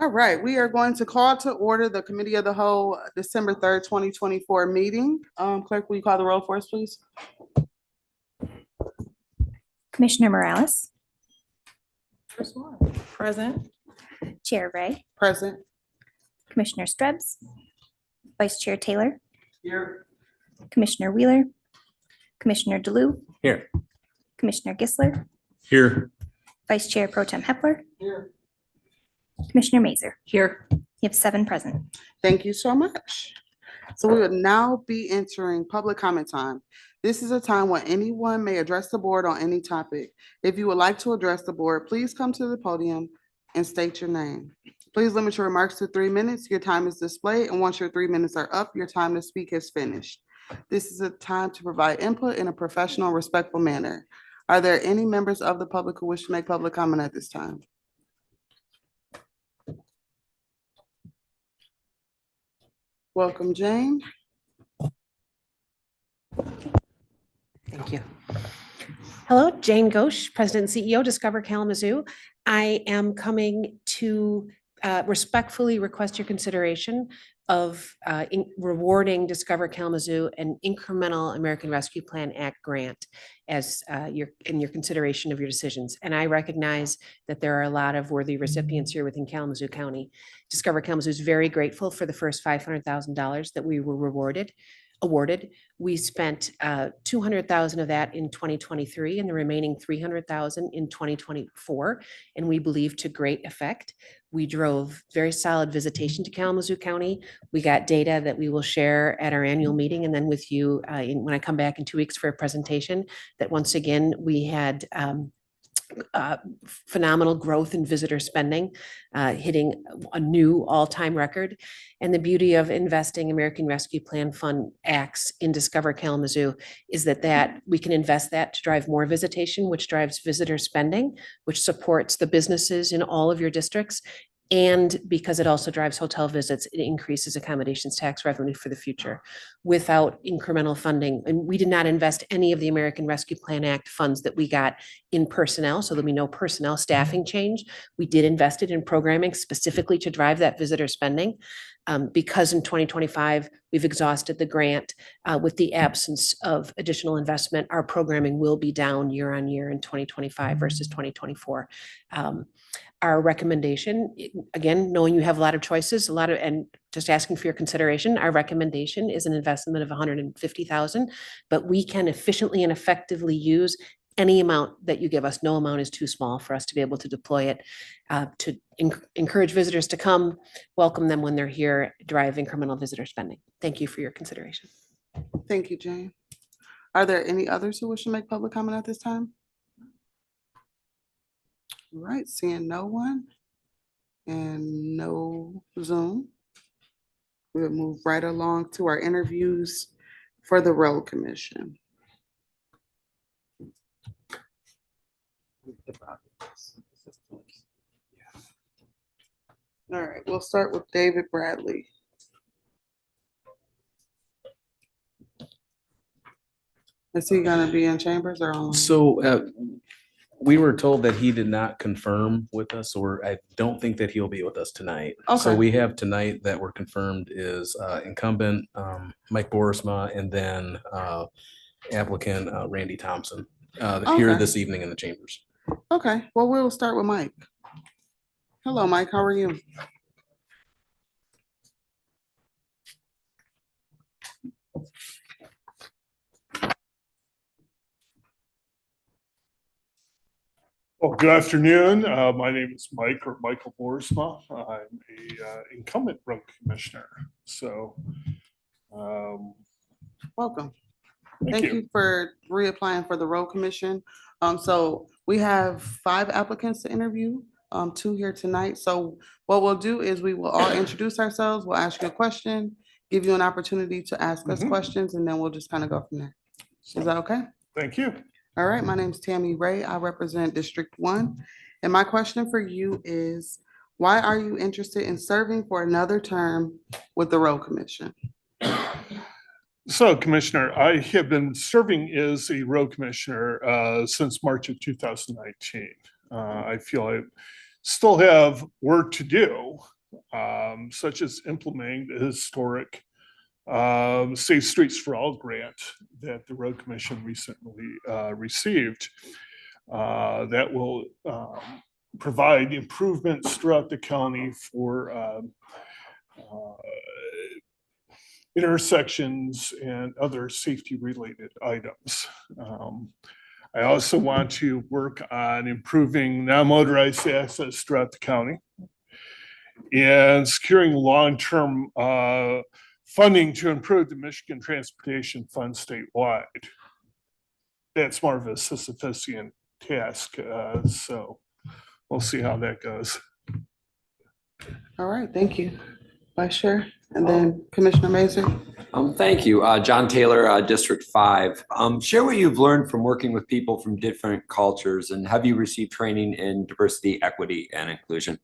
All right, we are going to call to order the Committee of the Whole December 3rd, 2024 meeting. Clerk, will you call the roll for us, please? Commissioner Morales, Present. Chair Ray, Present. Commissioner Strebs, Vice Chair Taylor, Here. Commissioner Wheeler, Commissioner DeLu, Here. Commissioner Gisler, Here. Vice Chair Pro Tem Hepler, Here. Commissioner Mazer. Here. You have 7 present. Thank you so much. So we will now be entering public comment time. This is a time when anyone may address the board on any topic. If you would like to address the board, please come to the podium and state your name. Please limit your remarks to 3 minutes. Your time is displayed, and once your 3 minutes are up, your time to speak is finished. This is a time to provide input in a professional and respectful manner. Are there any members of the public who wish to make public comment at this time? Welcome, Jane. Thank you. Hello, Jane Ghosh, President and CEO, Discover Kalamazoo. I am coming to respectfully request your consideration of rewarding Discover Kalamazoo an incremental American Rescue Plan Act grant as your consideration of your decisions. And I recognize that there are a lot of worthy recipients here within Kalamazoo County. Discover Kalamazoo is very grateful for the first $500,000 that we were awarded. We spent $200,000 of that in 2023 and the remaining $300,000 in 2024, and we believe to great effect. We drove very solid visitation to Kalamazoo County. We got data that we will share at our annual meeting and then with you when I come back in 2 weeks for a presentation, that once again, we had phenomenal growth in visitor spending, hitting a new all-time record. And the beauty of investing American Rescue Plan Fund acts in Discover Kalamazoo is that we can invest that to drive more visitation, which drives visitor spending, which supports the businesses in all of your districts. And because it also drives hotel visits, it increases accommodations tax revenue for the future without incremental funding. And we did not invest any of the American Rescue Plan Act funds that we got in personnel, so there'll be no personnel staffing change. We did invest it in programming specifically to drive that visitor spending. Because in 2025, we've exhausted the grant with the absence of additional investment, our programming will be down year on year in 2025 versus 2024. Our recommendation, again, knowing you have a lot of choices, and just asking for your consideration, our recommendation is an investment of $150,000, but we can efficiently and effectively use any amount that you give us. No amount is too small for us to be able to deploy it to encourage visitors to come, welcome them when they're here, drive incremental visitor spending. Thank you for your consideration. Thank you, Jane. Are there any others who wish to make public comment at this time? All right, seeing no one and no Zoom, we'll move right along to our interviews for the Road Commission. All right, we'll start with David Bradley. Is he gonna be in chambers or online? So we were told that he did not confirm with us, or I don't think that he'll be with us tonight. So Okay. we have tonight that we're confirmed is incumbent Mike Borisma, and then applicant Randy Thompson here Okay. this evening in the chambers. Okay, well, we'll start with Mike. Hello, Mike, how are you? Well, good afternoon. My name is Mike or Michael Borisma. I'm a incumbent road commissioner. So, Welcome. thank Thank you. you for reapplying for the Road Commission. So we have 5 applicants to interview, 2 here tonight. So what we'll do is we will all introduce ourselves. We'll ask you a question, give you an opportunity to ask us questions, and then we'll just kind of go from there. Is that okay? Thank you. All right, my name is Tammy Ray. I represent District 1. And my question for you is, why are you interested in serving for another term with the Road Commission? So, Commissioner, I have been serving as a road commissioner since March of 2019. I feel I still have work to do, such as implementing the historic Safe Streets for All grant that the Road Commission recently received. That will provide improvements throughout the county for intersections and other safety-related items. I also want to work on improving non-motorized access throughout the county and securing long-term funding to improve the Michigan Transportation Fund statewide. That's more of a Sisyphean task, so we'll see how that goes. All right, thank you. Vice Chair, and then Commissioner Mazer. Thank you. John Taylor, District 5. Share what you've learned from working with people from different cultures, and have you received training in diversity, equity, and inclusion?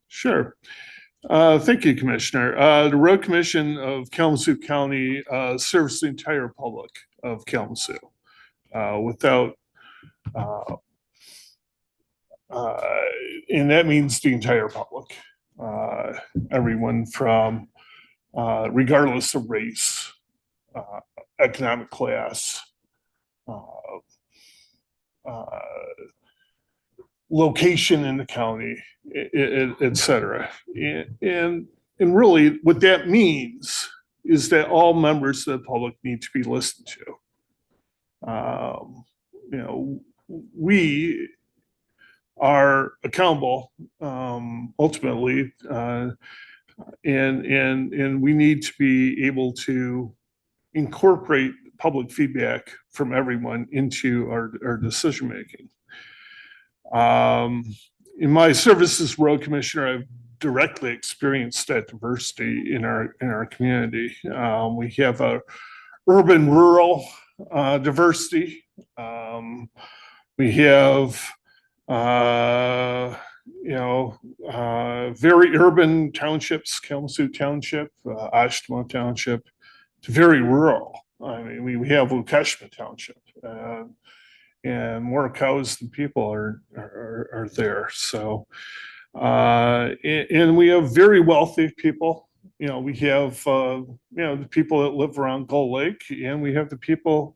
Sure. Thank you, Commissioner. The Road Commission of Kalamazoo County serves the entire public of Kalamazoo. And that means the entire public. Everyone from, regardless of race, economic class, location in the county, et cetera. And really what that means is that all members of the public need to be listened to. You know, we are accountable ultimately, and we need to be able to incorporate public feedback from everyone into our decision making. In my service as road commissioner, I've directly experienced that diversity in our community. We have a urban-rural diversity. We have very urban townships, Kalamazoo Township, Ashtimo Township, to very rural. I mean, we have Ukashma Township, and more cows than people are there. So, and we have very wealthy people. You know, we have the people that live around Gull Lake, and we have the people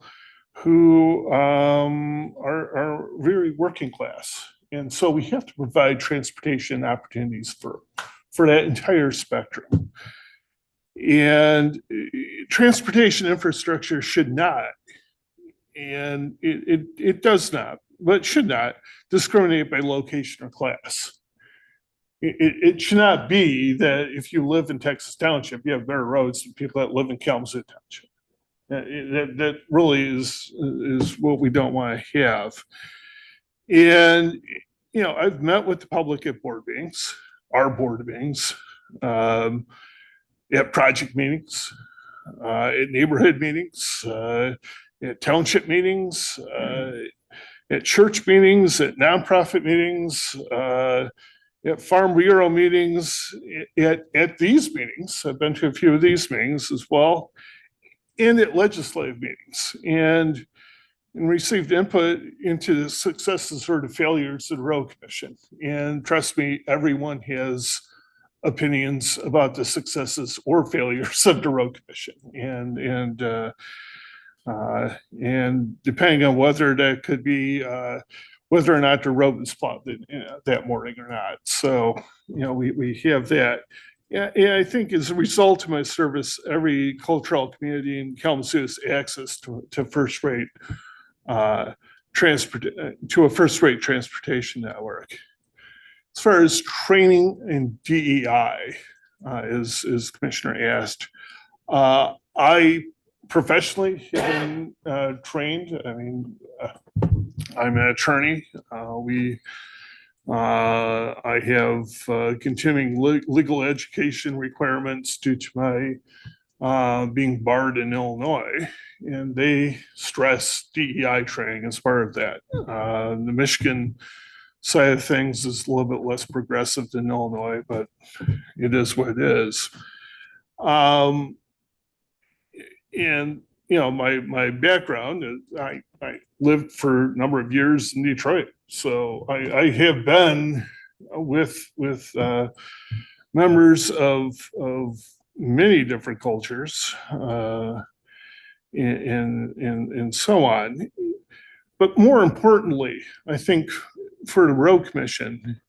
who are very working class. And so we have to provide transportation opportunities for that entire spectrum. And transportation infrastructure should not, and it does not, but should not discriminate by location or class. It should not be that if you live in Texas Township, you have better roads than people that live in Kalamazoo Township. That really is what we don't want to have. And, you know, I've met with the public at board meetings, our board meetings, at project meetings, at neighborhood meetings, at township meetings, at church meetings, at nonprofit meetings, at Farm Bureau meetings, at these meetings. I've been to a few of these meetings as well, and at legislative meetings, and received input into the successes or the failures of the Road Commission. And trust me, everyone has opinions about the successes or failures of the Road Commission, and depending on whether that could be whether or not the road was plowed that morning or not. So, you know, we have that. Yeah, I think as a result of my service, every cultural community in Kalamazoo has access to first-rate first-rate transportation network. As far as training in DEI, as Commissioner asked, I professionally have been trained. I mean, I'm an attorney. I have continuing legal education requirements due to my being barred in Illinois, and they stress DEI training as part of that. The Michigan side of things is a little bit less progressive than Illinois, but it is what it is. And you know, my background is I lived for a number of years in Detroit. So I have been with members of many different cultures and so on. But more importantly, I think for the road commission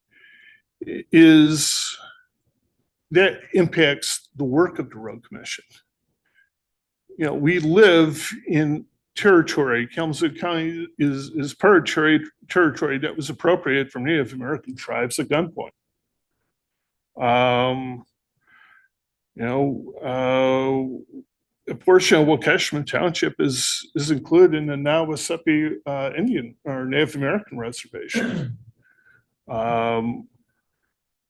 is that impacts the work of the road commission. You know, we live in territory. Kalamazoo County is part of territory that was appropriated from Native American tribes at gunpoint. A portion of Waukesha Township is included in the Nawasepi Indian or Native American reservation.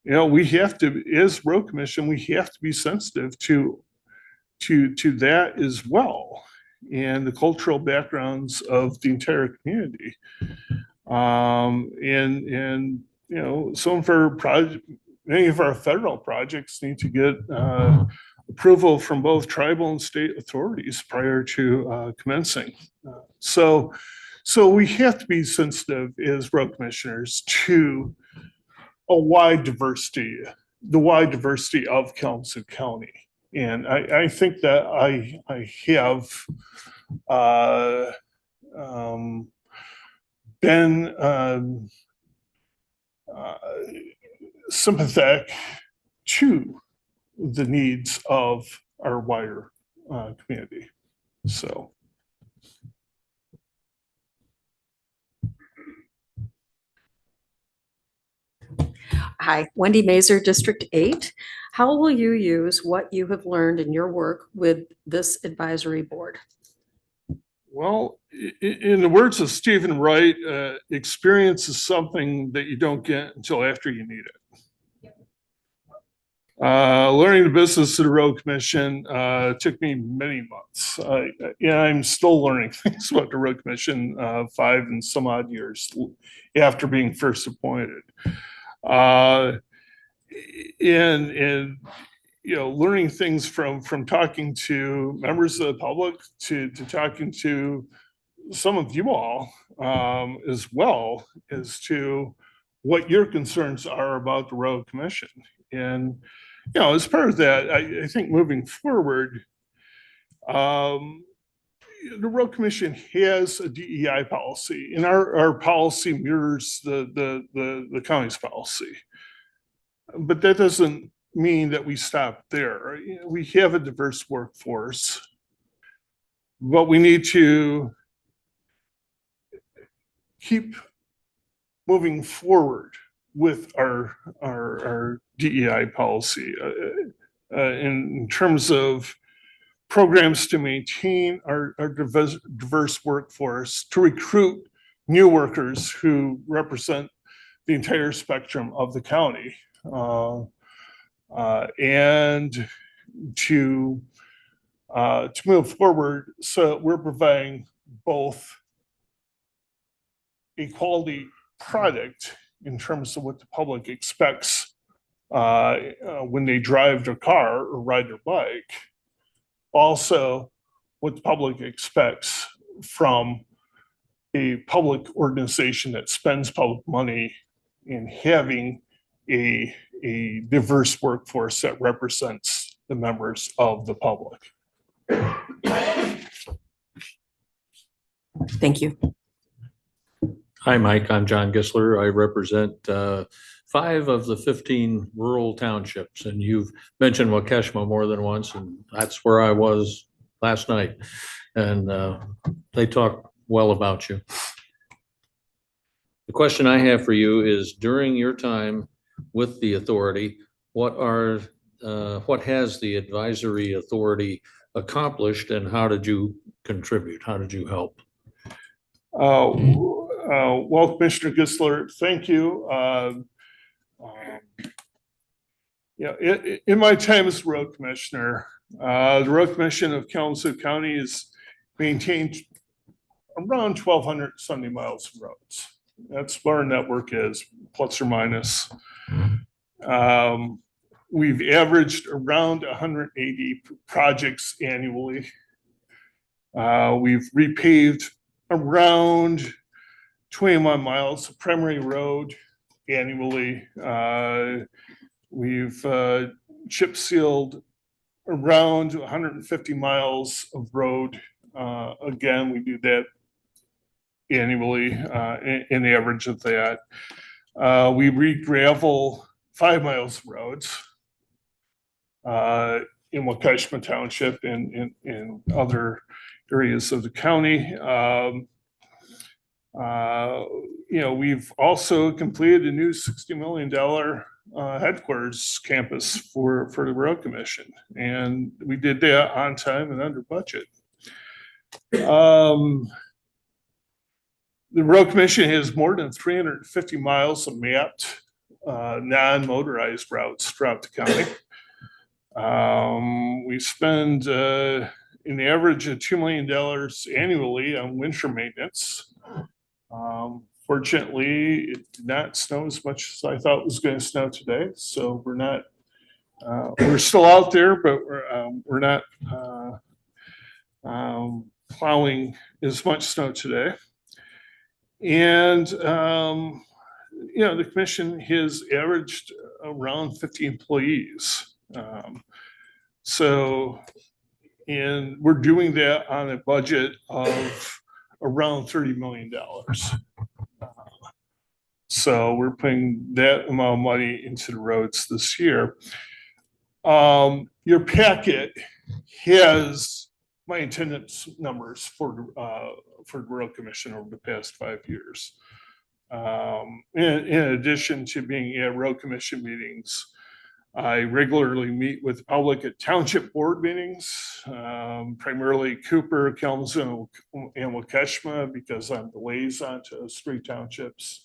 We have to, as road commission, we have to be sensitive to that as well, and the cultural backgrounds of the entire community. Some of our many of our federal projects need to get approval from both tribal and state authorities prior to commencing. So we have to be sensitive as road commissioners to the wide diversity of Kalamazoo County. And I think that I have been sympathetic to the needs of our wider community. So. Hi, Wendy Mazer, District 8. How will you use what you have learned in your work with this advisory board? Well, in the words of Stephen Wright, experience is something that you don't get until after you need it. Learning the business of the road commission took me many months. I'm still learning things about the road commission 5 and some odd years after being first appointed. Learning things from talking to members of the public to talking to some of you all as well as to what your concerns are about the road commission. And, as part of that, I think moving forward, the road commission has a DEI policy, and our policy mirrors the county's policy. But that doesn't mean that we stop there. We have a diverse workforce, but we need to keep moving forward with our DEI policy in terms of programs to maintain our diverse workforce, to recruit new workers who represent the entire spectrum of the county, and to move forward so we're providing both a quality product in terms of what the public expects when they drive their car or ride their bike, also what the public expects from a public organization that spends public money in having a diverse workforce that represents the members of the public. Thank you. Hi, Mike. I'm John Gisler. I represent 5 of the 15 rural townships, and you've mentioned Waukesha more than once, and that's where I was last night. And they talk well about you. The question I have for you is, during your time with the authority, what has the advisory authority accomplished, and how did you contribute? How did you help? Well, Commissioner Gisler, thank you. In my time as road commissioner, the road commission of Kalamazoo County has maintained around 1,200 Sunday miles of roads. That's what our network is, plus or minus. We've averaged around 180 projects annually. We've repaved around 21 miles of primary road annually. We've chip sealed around 150 miles of road. Again, we do that annually in the average of that. We re-gravel 5 miles of roads in Waukesha Township and in other areas of the county. We've also completed a new $60 million headquarters campus for the road commission, and we did that on time and under budget. The road commission has more than 350 miles of mapped non-motorized routes throughout the county. We spend an average of $2 million annually on winter maintenance. Fortunately, it did not snow as much as I thought it was going to snow today. So we're still out there, but we're not plowing as much snow today. And, the commission has averaged around 50 employees. And we're doing that on a budget of around $30 million. So we're putting that amount of money into the roads this year. Your packet has my attendance numbers for the road commission over the past 5 years. In addition to being at road commission meetings, I regularly meet with the public at township board meetings, primarily Cooper, Kalamazoo, and Waukesha, because I'm the liaison to those 3 townships.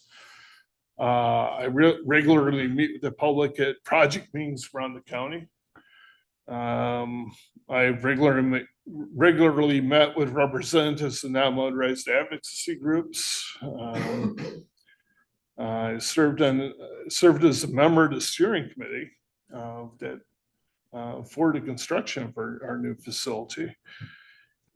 I regularly meet with the public at project meetings around the county. I've regularly met with representatives of non-motorized advocacy groups. I served as a member of the steering committee for the construction of our new facility.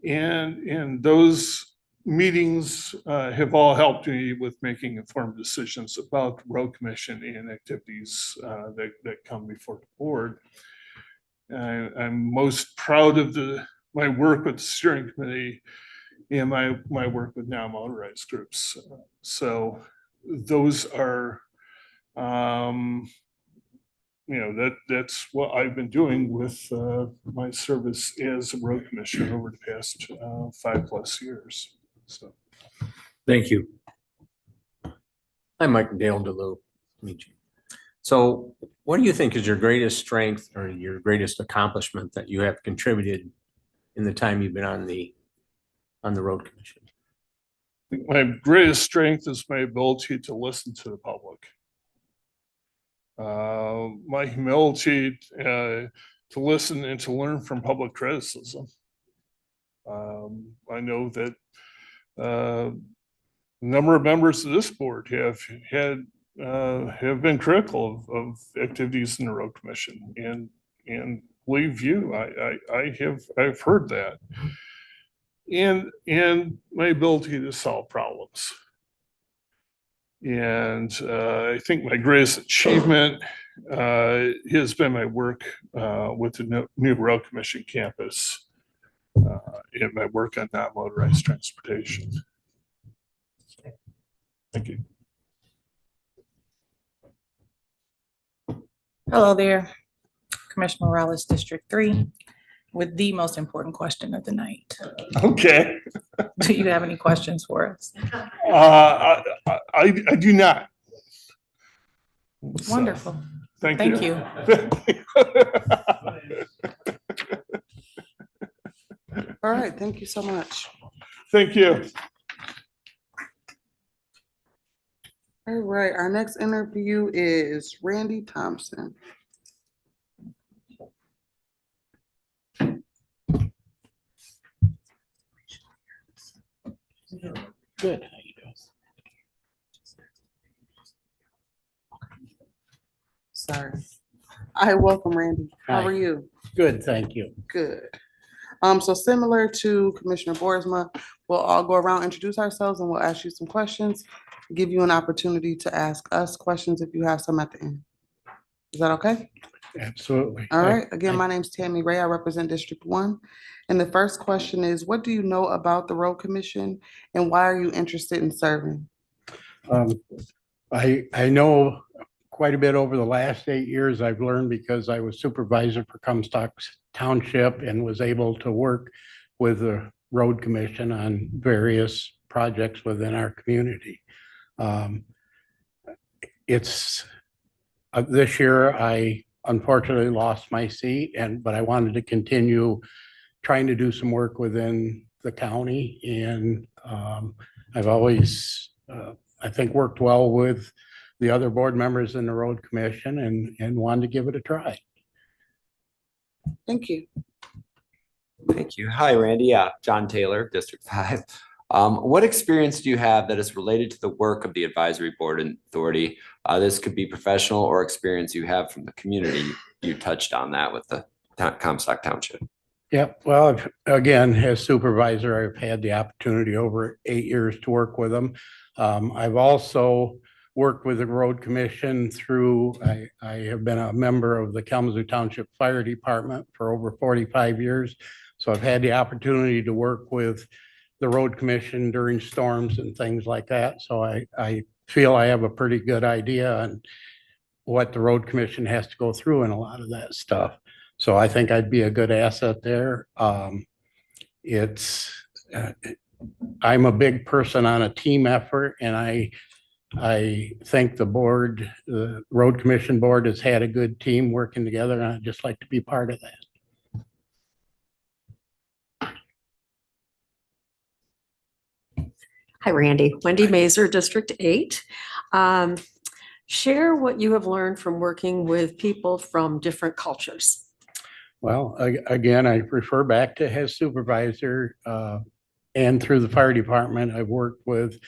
And those meetings have all helped me with making informed decisions about the road commission and activities that come before the board. I'm most proud of my work with the steering committee and my work with non-motorized groups. So those are, that's what I've been doing with my service as a road commissioner over the past 5+ years. So, Thank you. I'm Mike Dale DeLue. Meet you. So what do you think is your greatest strength or your greatest accomplishment that you have contributed in the time you've been on the road commission? my greatest strength is my ability to listen to the public. My humility to listen and to learn from public criticism. I know that a number of members of this board have been critical of activities in the road commission, and believe you, I've heard that, and my ability to solve problems. And I think my greatest achievement has been my work with the new road commission campus and my work on non-motorized transportation. Thank you. Hello there, Commissioner Morales, District 3, with the most important question of the night. Okay. Do you have any questions for us? I do not. So, Wonderful. Thank Thank you. you. All right, thank you so much. Thank you. All right, our next interview is Randy Thompson. Good. How you doing? Sorry. Hi, welcome, Randy. How Hi. are you? Good, thank you. Good. So similar to Commissioner Boersma, we'll all go around, introduce ourselves, and we'll ask you some questions. Give you an opportunity to ask us questions if you have some at the end. Is that okay? Absolutely. All right. Again, my name's Tammy Ray. I represent District 1. And the first question is, what do you know about the Road Commission and why are you interested in serving? I know quite a bit over the last 8 years. I've learned because I was supervisor for Comstock Township and was able to work with the Road Commission on various projects within our community. It's this year I unfortunately lost my seat, but I wanted to continue trying to do some work within the county, and I've always I think worked well with the other board members in the Road Commission and wanted to give it a try. Thank you. Thank you. Hi, Randy. John Taylor, District 5. What experience do you have that is related to the work of the advisory board and authority? This could be professional or experience you have from the community. You touched on that with the Comstock Township. Yeah, well, again, as supervisor, I've had the opportunity over 8 years to work with them. I've also worked with the Road Commission through, I have been a member of the Kalamazoo Township Fire Department for over 45 years. So I've had the opportunity to work with the Road Commission during storms and things like that. So I feel I have a pretty good idea on what the Road Commission has to go through and a lot of that stuff. So I think I'd be a good asset there. I'm a big person on a team effort, and I think the Road Commission board has had a good team working together, and I'd just like to be part of that. Hi, Randy. Wendy Mazer, District 8. Share what you have learned from working with people from different cultures. Well, again, I refer back to his supervisor and through the fire department. I've worked with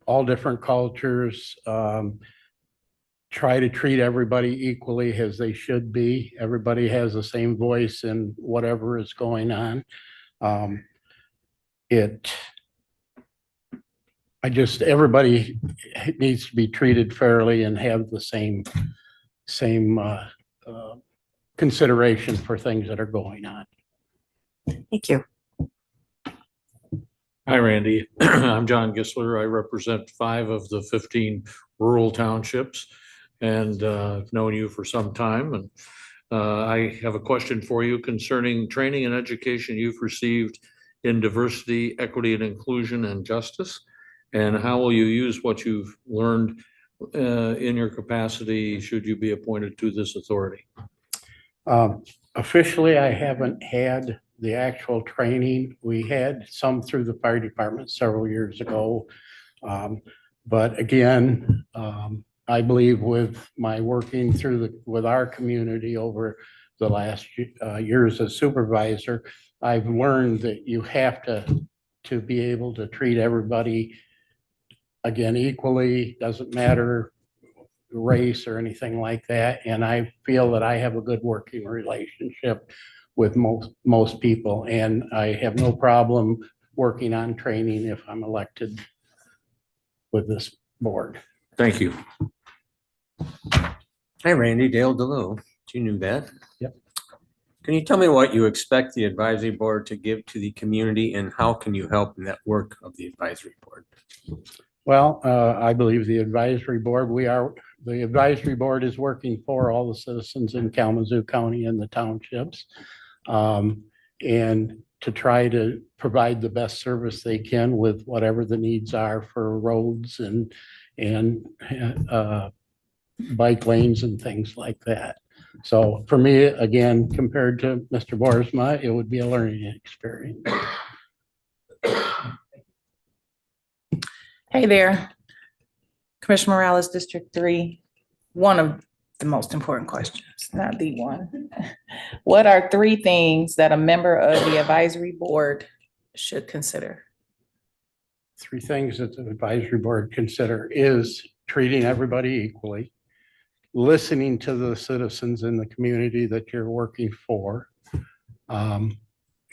all different cultures, try to treat everybody equally as they should be. Everybody has the same voice in whatever is going on. Everybody needs to be treated fairly and have the same consideration for things that are going on. Thank you. Hi, Randy. I'm John Gisler. I represent 5 of the 15 rural townships and I've known you for some time. And I have a question for you concerning training and education you've received in diversity, equity, and inclusion and justice. And how will you use what you've learned in your capacity should you be appointed to this authority? Officially, I haven't had the actual training. We had some through the fire department several years ago. But again, I believe with my working with our community over the last years as supervisor, I've learned that you have to be able to treat everybody again equally. Doesn't matter race or anything like that. And I feel that I have a good working relationship with most people, and I have no problem working on training if I'm elected with this board. Thank you. Hi, Randy. Dale DeLue. You knew that? Yep. Can you tell me what you expect the advisory board to give to the community and how can you help in that work of the advisory board? Well, I believe the advisory board, the advisory board is working for all the citizens in Kalamazoo County and the townships. And to try to provide the best service they can with whatever the needs are for roads and bike lanes and things like that. So for me, again, compared to Mr. Boersma, it would be a learning experience. Hey there, Commissioner Morales, District 3. One of the most important questions, not the one. What are 3 things that a member of the advisory board should consider? 3 things that the advisory board consider is treating everybody equally, listening to the citizens in the community that you're working for,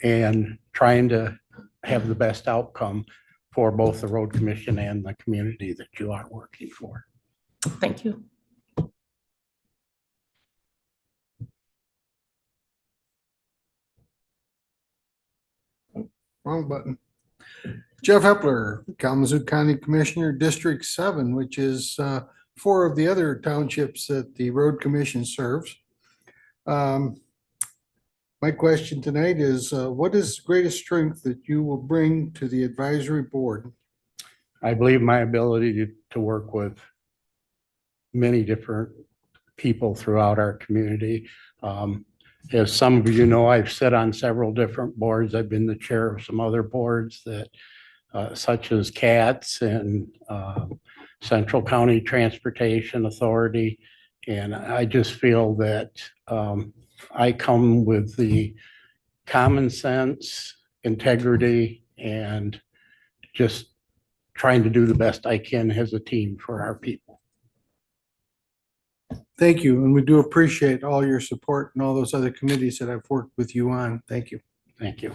and trying to have the best outcome for both the road commission and the community that you are working for. Thank you. Wrong button. Jeff Hepler, Kalamazoo County Commissioner, District 7, which is 4 of the other townships that the road commission serves. My question tonight is, what is the greatest strength that you will bring to the advisory board? I believe my ability to work with many different people throughout our community. As some of you know, I've sat on several different boards. I've been the chair of some other boards that, such as CATS and Central County Transportation Authority. And I just feel that I come with the common sense, integrity, and just trying to do the best I can as a team for our people. Thank you, and we do appreciate all your support and all those other committees that I've worked with you on. Thank you. Thank you.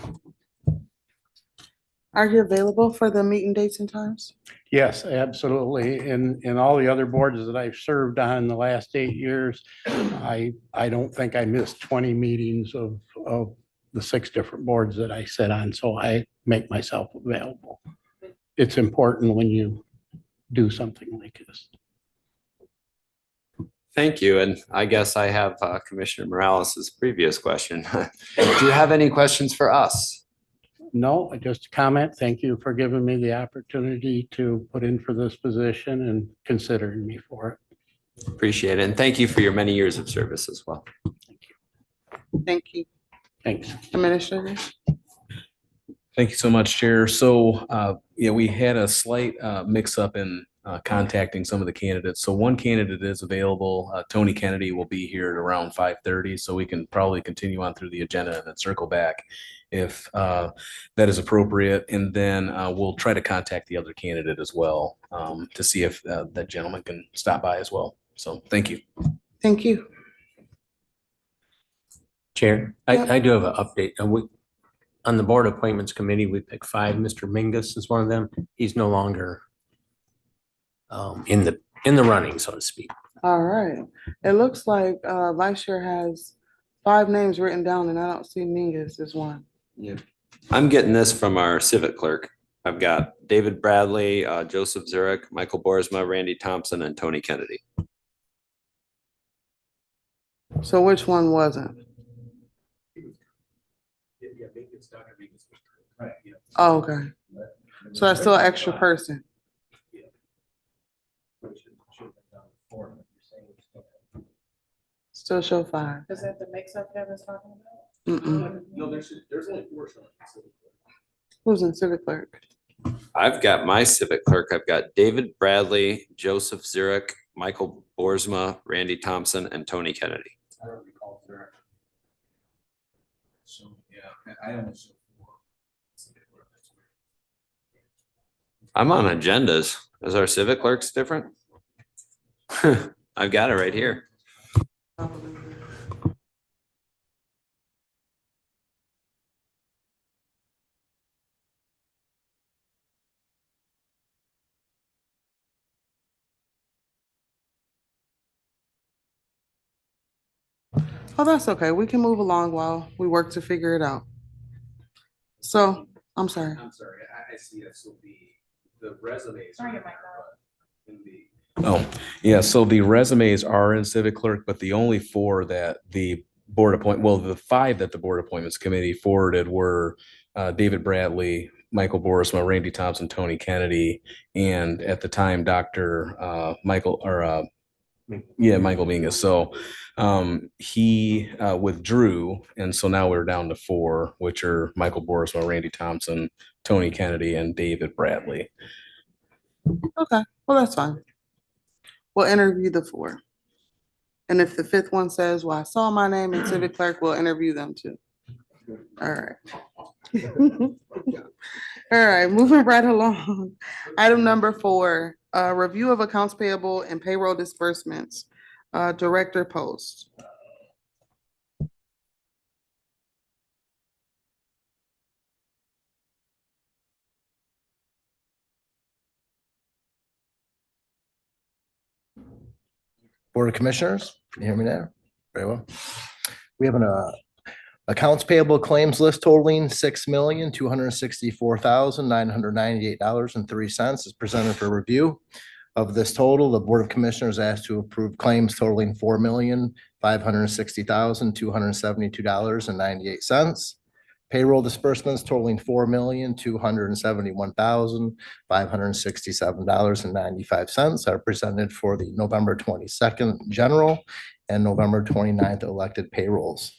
Are you available for the meeting dates and times? Yes, absolutely. In all the other boards that I've served on in the last 8 years, I don't think I missed 20 meetings of the 6 different boards that I sit on, so I make myself available. It's important when you do something like this. Thank you. And I guess I have Commissioner Morales's previous question. Do you have any questions for us? No, just a comment. Thank you for giving me the opportunity to put in for this position and considering me for it. Appreciate it. And thank you for your many years of service as well. Thank you. Thanks. Administrator. Thank you so much, Chair. So, yeah, we had a slight mix-up in contacting some of the candidates. So one candidate is available. Tony Kennedy will be here at around 5:30, so we can probably continue on through the agenda and then circle back if that is appropriate. And then we'll try to contact the other candidate as well to see if that gentleman can stop by as well. So thank you. Thank you. Chair, Yeah. I do have an update. On the Board Appointments Committee, we picked 5. Mr. Mingus is one of them. He's no longer in the running, so to speak. All right. It looks like Vice Chair has 5 names written down and I don't see Mingus as one. Yeah. I'm getting this from our civic clerk. I've got David Bradley, Joseph Zurich, Michael Boersma, Randy Thompson, and Tony Kennedy. So which one wasn't? Oh, okay. So that's still an extra person. Still show 5. Is that the mix-up Kevin's talking about? No, there's only 4. Who's in civic clerk? I've got my civic clerk. I've got David Bradley, Joseph Zurich, Michael Boersma, Randy Thompson, and Tony Kennedy. I don't recall Zurich. So, yeah, I only saw 4. I'm on agendas. Is our civic clerks different? I've got it right here. Oh, that's okay. We can move along while we work to figure it out. So, I'm sorry. I'm sorry, I see it. So the resumes. Oh, yeah, so the resumes are in civic clerk, but the only 4 that the the 5 that the Board Appointments Committee forwarded were David Bradley, Michael Boersma, Randy Thompson, Tony Kennedy, and at the time, Michael Mingus. So he withdrew, and so now we're down to 4, which are Michael Boersma, Randy Thompson, Tony Kennedy, and David Bradley. Okay, well, that's fine. We'll interview the 4. And if the 5th one says, well, I saw my name in civic clerk, we'll interview them too. All right. All right, moving right along. Item number 4, review of accounts payable and payroll disbursements, director post. Board of Commissioners, can you hear me there? Very well. We have an accounts payable claims list totaling $6,264,998.03 is presented for review. Of this total, the Board of Commissioners asked to approve claims totaling $4,560,272.98. Payroll disbursements totaling $4,271,567.95 are presented for the November 22nd general and November 29th elected payrolls.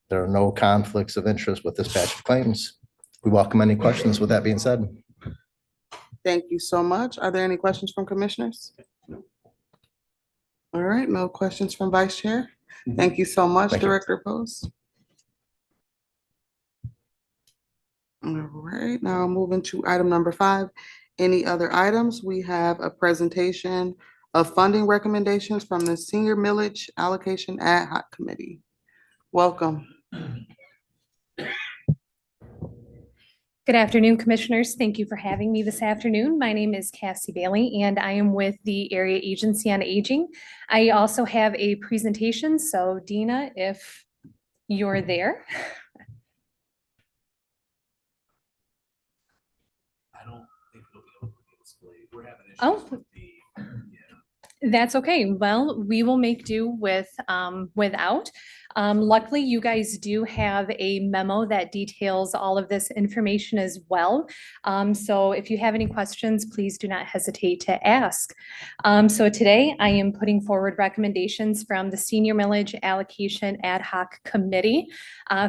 There are no conflicts of interest with this batch of claims. We welcome any questions. With that being said. Thank you so much. Are there any questions from commissioners? All right, no questions from Vice Chair. Thank you so much, Thank you. Director Post. All right, now moving to item number 5. Any other items? We have a presentation of funding recommendations from the Senior Millage Allocation Ad Hoc Committee. Welcome. Good afternoon, Commissioners. Thank you for having me this afternoon. My name is Cassie Bailey, and I am with the Area Agency on Aging. I also have a presentation, so Dina, if you're there. I don't think it'll be able to be displayed. We're having issues Oh. with the, That's okay. Well, we will make do with without. Luckily, you guys do have a memo that details all of this information as well. So if you have any questions, please do not hesitate to ask. So today I am putting forward recommendations from the Senior Millage Allocation Ad Hoc Committee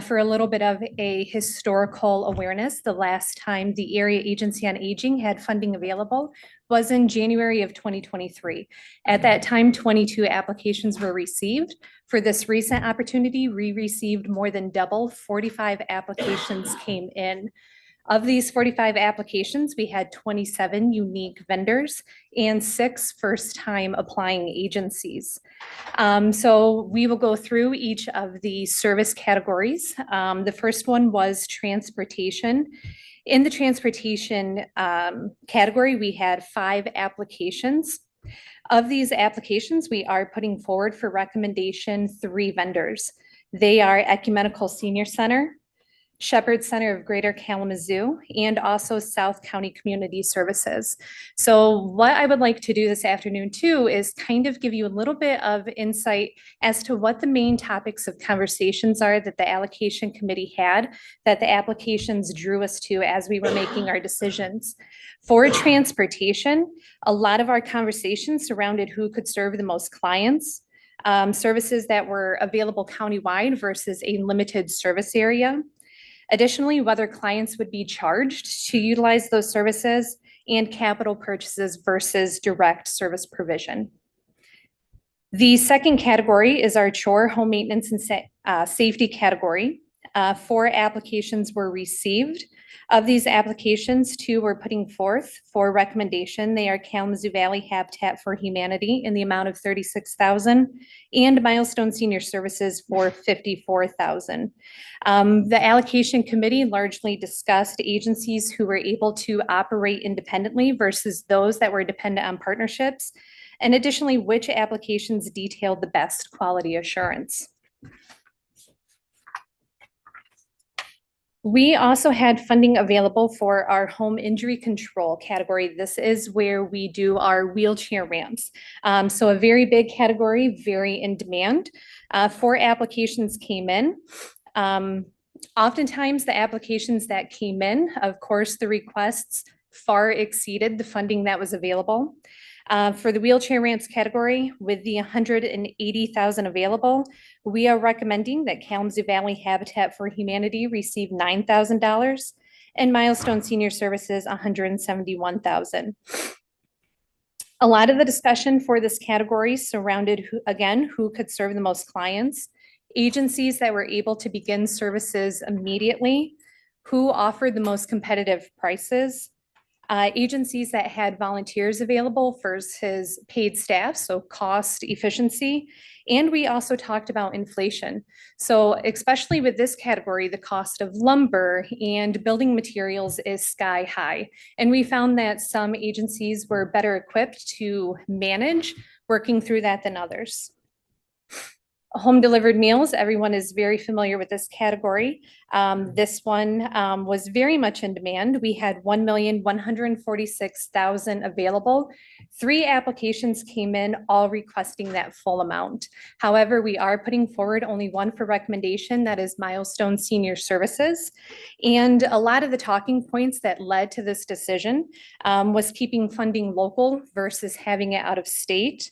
for a little bit of a historical awareness. The last time the Area Agency on Aging had funding available was in January of 2023. At that time, 22 applications were received. For this recent opportunity, we received more than double. 45 applications came in. Of these 45 applications, we had 27 unique vendors and 6 first-time applying agencies. So we will go through each of the service categories. The first one was transportation. In the transportation category, we had 5 applications. Of these applications, we are putting forward for recommendation 3 vendors. They are Ecumenical Senior Center, Shepherd Center of Greater Kalamazoo, and also South County Community Services. So what I would like to do this afternoon too is kind of give you a little bit of insight as to what the main topics of conversations are that the allocation committee had, that the applications drew us to as we were making our decisions. For transportation, a lot of our conversations surrounded who could serve the most clients, services that were available countywide versus a limited service area. Additionally, whether clients would be charged to utilize those services, and capital purchases versus direct service provision. The second category is our chore, home maintenance, and safety category. 4 applications were received. Of these applications, 2 were putting forth for recommendation. They are Kalamazoo Valley Habitat for Humanity in the amount of $36,000 and Milestone Senior Services for $54,000. The allocation committee largely discussed agencies who were able to operate independently versus those that were dependent on partnerships, and additionally, which applications detailed the best quality assurance. We also had funding available for our home injury control category. This is where we do our wheelchair ramps. So a very big category, very in demand. 4 applications came in. Oftentimes the applications that came in, of course, the requests far exceeded the funding that was available. For the wheelchair ramps category, with the $180,000 available, we are recommending that Kalamazoo Valley Habitat for Humanity receive $9,000 and Milestone Senior Services $171,000. A lot of the discussion for this category surrounded who could serve the most clients, agencies that were able to begin services immediately, who offered the most competitive prices, agencies that had volunteers available versus paid staff, so cost efficiency. And we also talked about inflation. So especially with this category, the cost of lumber and building materials is sky high. And we found that some agencies were better equipped to manage working through that than others. Home delivered meals, everyone is very familiar with this category. This one was very much in demand. We had 1,146,000 available. 3 applications came in, all requesting that full amount. However, we are putting forward only one for recommendation, that is Milestone Senior Services. And a lot of the talking points that led to this decision was keeping funding local versus having it out of state.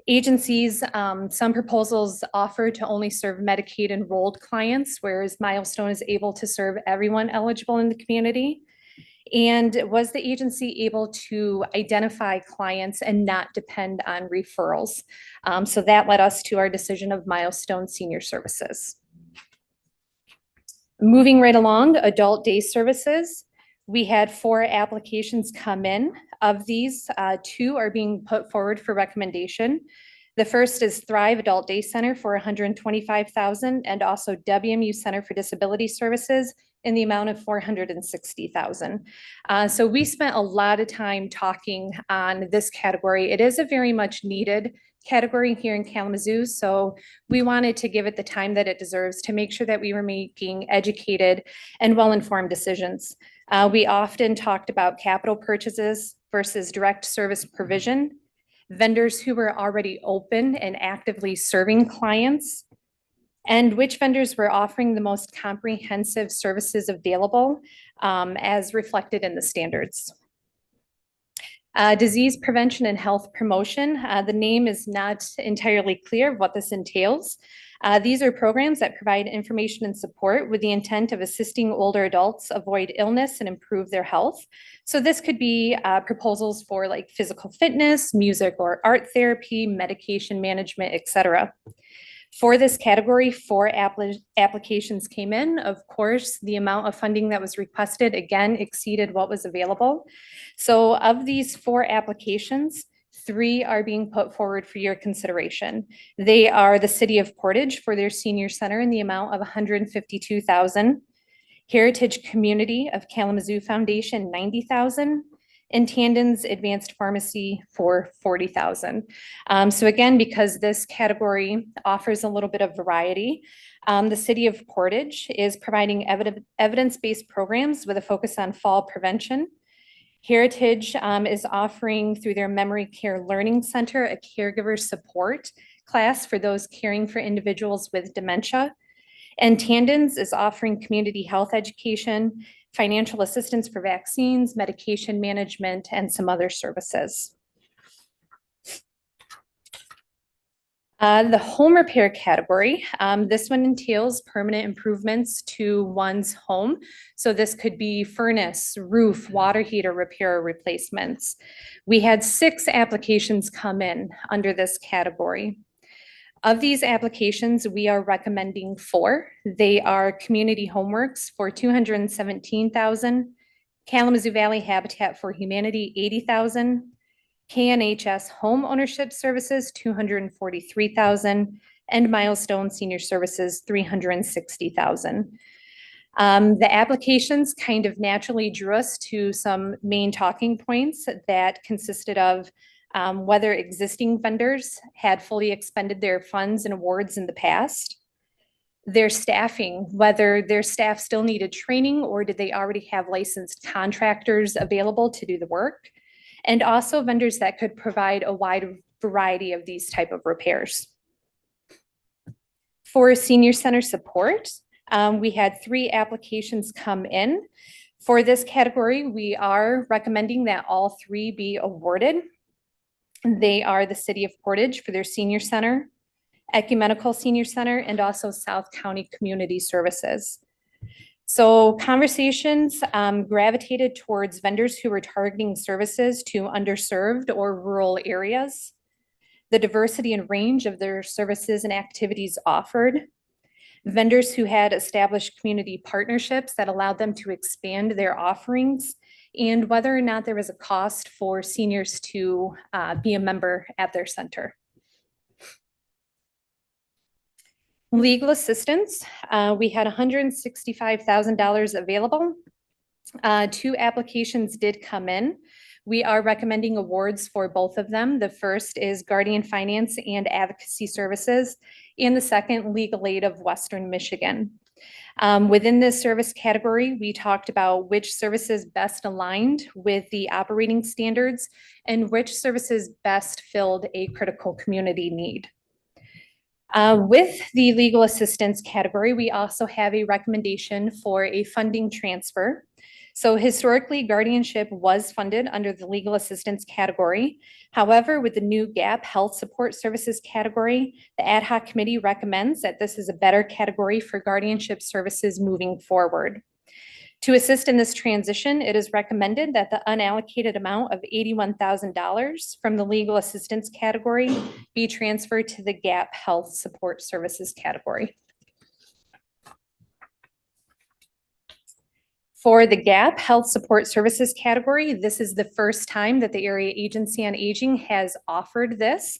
Agencies, some proposals offer to only serve Medicaid enrolled clients, whereas Milestone is able to serve everyone eligible in the community. And was the agency able to identify clients and not depend on referrals? So that led us to our decision of Milestone Senior Services. Moving right along, adult day services. We had 4 applications come in. Of these, 2 are being put forward for recommendation. The first is Thrive Adult Day Center for $125,000 and also WMU Center for Disability Services in the amount of $460,000. So we spent a lot of time talking on this category. It is a very much needed category here in Kalamazoo. So we wanted to give it the time that it deserves to make sure that we were making educated and well-informed decisions. We often talked about capital purchases versus direct service provision, vendors who were already open and actively serving clients, and which vendors were offering the most comprehensive services available as reflected in the standards. Disease prevention and health promotion. The name is not entirely clear what this entails. These are programs that provide information and support with the intent of assisting older adults avoid illness and improve their health. So this could be proposals for like physical fitness, music or art therapy, medication management, etc. For this category, 4 applications came in. Of course, the amount of funding that was requested again exceeded what was available. So of these 4 applications, 3 are being put forward for your consideration. They are the City of Portage for their senior center in the amount of $152,000, Heritage Community of Kalamazoo Foundation, $90,000, and Tandon's Advanced Pharmacy for $40,000. So again, because this category offers a little bit of variety, the City of Portage is providing evidence-based programs with a focus on fall prevention. Heritage is offering through their Memory Care Learning Center a caregiver support class for those caring for individuals with dementia. And Tandon's is offering community health education, financial assistance for vaccines, medication management, and some other services. The home repair category, this one entails permanent improvements to one's home. So this could be furnace, roof, water heater repair or replacements. We had 6 applications come in under this category. Of these applications, we are recommending 4. They are Community Homeworks for $217,000, Kalamazoo Valley Habitat for Humanity, $80,000, KNHS Home Ownership Services, $243,000, and Milestone Senior Services, $360,000. The applications kind of naturally drew us to some main talking points that consisted of whether existing vendors had fully expended their funds and awards in the past, their staffing, whether their staff still needed training or did they already have licensed contractors available to do the work, and also vendors that could provide a wide variety of these type of repairs. For senior center support, we had 3 applications come in. For this category, we are recommending that all 3 be awarded. They are the City of Portage for their senior center, Ecumenical Senior Center, and also South County Community Services. So conversations gravitated towards vendors who were targeting services to underserved or rural areas, the diversity and range of their services and activities offered, vendors who had established community partnerships that allowed them to expand their offerings, and whether or not there was a cost for seniors to be a member at their center. Legal assistance, we had $165,000 available. 2 applications did come in. We are recommending awards for both of them. The first is Guardian Finance and Advocacy Services, and the second, Legal Aid of Western Michigan. Within this service category, we talked about which services best aligned with the operating standards and which services best filled a critical community need. With the legal assistance category, we also have a recommendation for a funding transfer. So historically, guardianship was funded under the legal assistance category. However, with the new GAP Health Support Services category, the ad hoc committee recommends that this is a better category for guardianship services moving forward. To assist in this transition, it is recommended that the unallocated amount of $81,000 from the legal assistance category be transferred to the GAP Health Support Services category. For the GAP Health Support Services category, this is the first time that the Area Agency on Aging has offered this.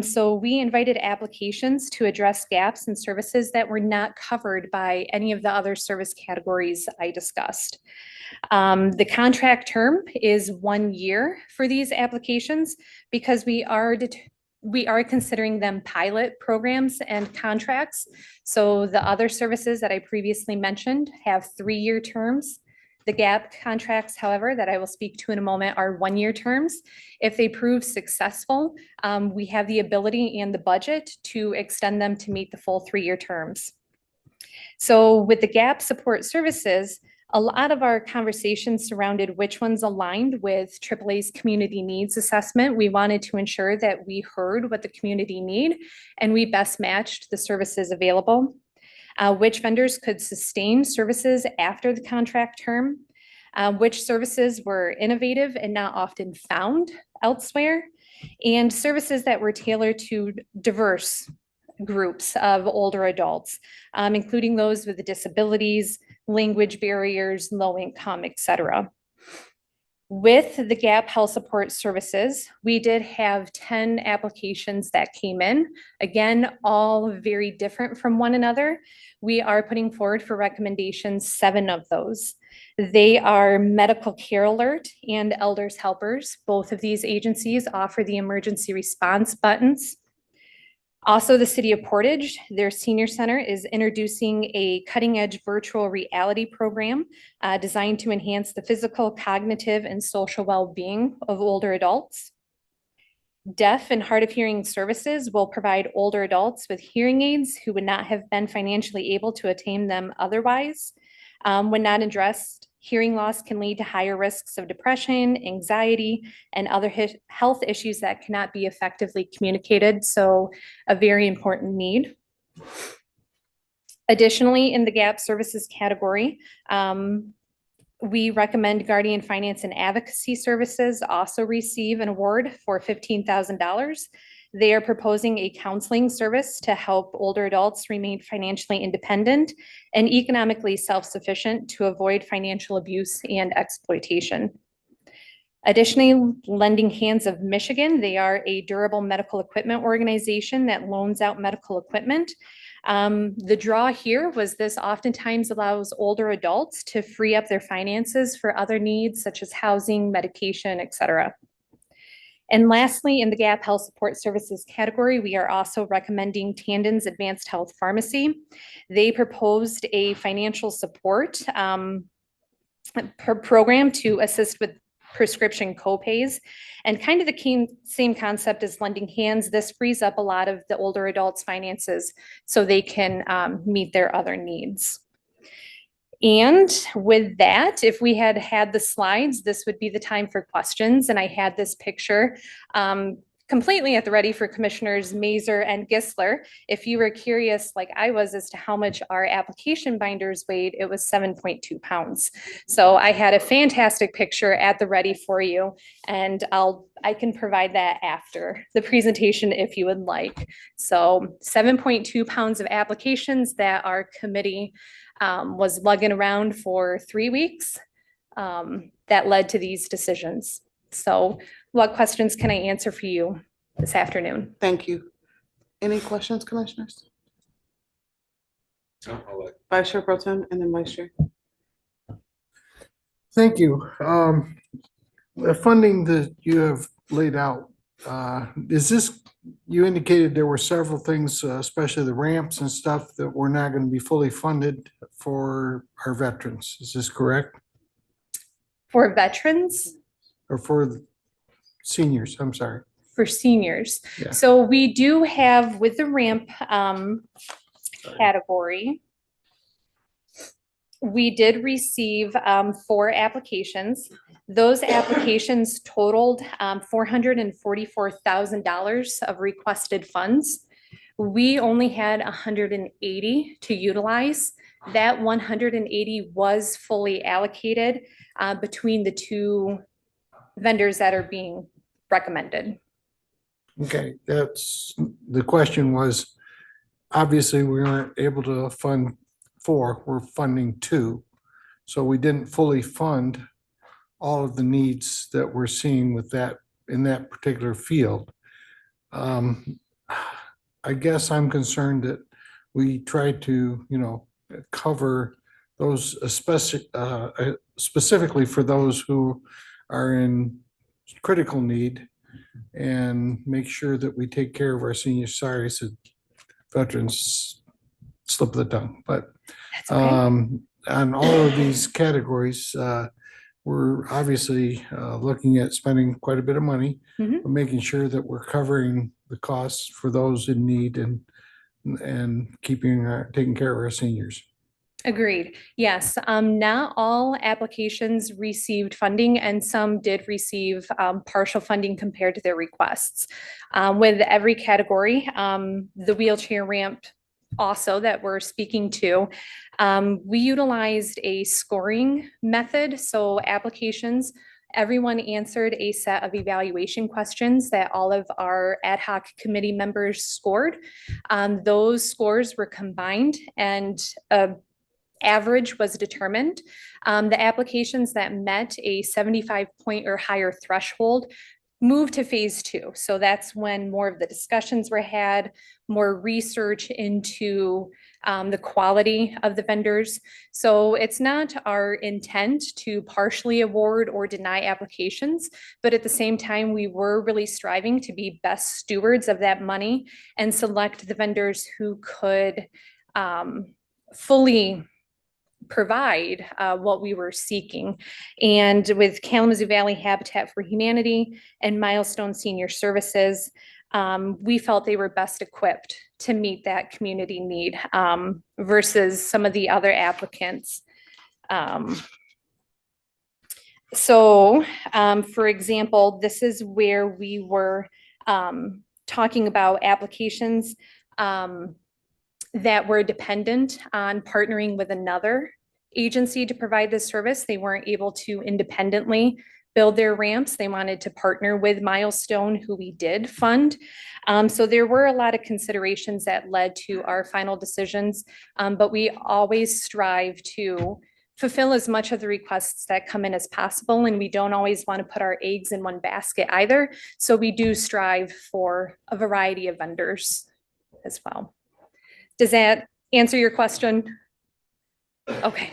So we invited applications to address gaps in services that were not covered by any of the other service categories I discussed. The contract term is 1 year for these applications because we are considering them pilot programs and contracts. So the other services that I previously mentioned have 3-year terms. The GAP contracts, however, that I will speak to in a moment are 1-year terms. If they prove successful, we have the ability and the budget to extend them to meet the full 3-year terms. So with the GAP support services, a lot of our conversations surrounded which ones aligned with AAA's community needs assessment. We wanted to ensure that we heard what the community need and we best matched the services available. Which vendors could sustain services after the contract term, which services were innovative and not often found elsewhere, and services that were tailored to diverse groups of older adults, including those with disabilities, language barriers, low income, et cetera. With the GAP Health Support Services, we did have 10 applications that came in. Again, all very different from one another. We are putting forward for recommendations 7 of those. They are Medical Care Alert and Elders Helpers. Both of these agencies offer the emergency response buttons. Also, the City of Portage, their senior center is introducing a cutting-edge virtual reality program designed to enhance the physical, cognitive, and social well-being of older adults. Deaf and hard of hearing services will provide older adults with hearing aids who would not have been financially able to attain them otherwise. When not addressed, hearing loss can lead to higher risks of depression, anxiety, and other health issues that cannot be effectively communicated. So a very important need. Additionally, in the GAP services category, we recommend Guardian Finance and Advocacy Services also receive an award for $15,000. They are proposing a counseling service to help older adults remain financially independent and economically self-sufficient to avoid financial abuse and exploitation. Additionally, Lending Hands of Michigan, they are a durable medical equipment organization that loans out medical equipment. The draw here was this oftentimes allows older adults to free up their finances for other needs such as housing, medication, et cetera. And lastly, in the GAP Health Support Services category, we are also recommending Tandon's Advanced Health Pharmacy. They proposed a financial support program to assist with prescription copays. And kind of the same concept as Lending Hands, this frees up a lot of the older adults' finances so they can meet their other needs. And with that, if we had had the slides, this would be the time for questions. And I had this picture completely at the ready for Commissioners Mazer and Gisler. If you were curious, like I was, as to how much our application binders weighed, it was 7.2 pounds. So I had a fantastic picture at the ready for you, and I can provide that after the presentation if you would like. So 7.2 pounds of applications that our committee was lugging around for 3 weeks that led to these decisions. So what questions can I answer for you this afternoon? Thank you. Any questions, commissioners? Vice Chair Pro Tem and then Vice Chair. Thank you. The funding that you have laid out, is this, you indicated there were several things, especially the ramps and stuff that were not going to be fully funded for our veterans. Is this correct? For veterans, Or for the seniors? I'm sorry. for seniors. Yeah. So we do have with the ramp category, we did receive 4 applications. Those applications totaled $444,000 of requested funds. We only had 180 to utilize. That 180 was fully allocated between the 2 vendors that are being recommended. Okay, that's, the question was, obviously, we weren't able to fund 4, we're funding 2. So we didn't fully fund all of the needs that we're seeing with that, in that particular field. I guess I'm concerned that we try to, cover those, specifically for those who are in critical need, and make sure that we take care of our seniors. Sorry, I said veterans, slip of the tongue, but That's okay. on all of these categories, we're obviously looking at spending quite a bit of money, Mhm. but making sure that we're covering the costs for those in need and taking care of our seniors. Agreed. Yes, not all applications received funding and some did receive partial funding compared to their requests. With every category, the wheelchair ramp also that we're speaking to, we utilized a scoring method. So applications, everyone answered a set of evaluation questions that all of our ad hoc committee members scored. Those scores were combined and average was determined. The applications that met a 75 point or higher threshold moved to phase 2. So that's when more of the discussions were had, more research into the quality of the vendors. So it's not our intent to partially award or deny applications, but at the same time, we were really striving to be best stewards of that money and select the vendors who could fully provide what we were seeking. And with Kalamazoo Valley Habitat for Humanity and Milestone Senior Services, we felt they were best equipped to meet that community need versus some of the other applicants. For example, this is where we were talking about applications that were dependent on partnering with another agency to provide this service. They weren't able to independently build their ramps. They wanted to partner with Milestone, who we did fund. So there were a lot of considerations that led to our final decisions, but we always strive to fulfill as much of the requests that come in as possible, and we don't always want to put our eggs in one basket either. So we do strive for a variety of vendors as well. Does that answer your question? Okay.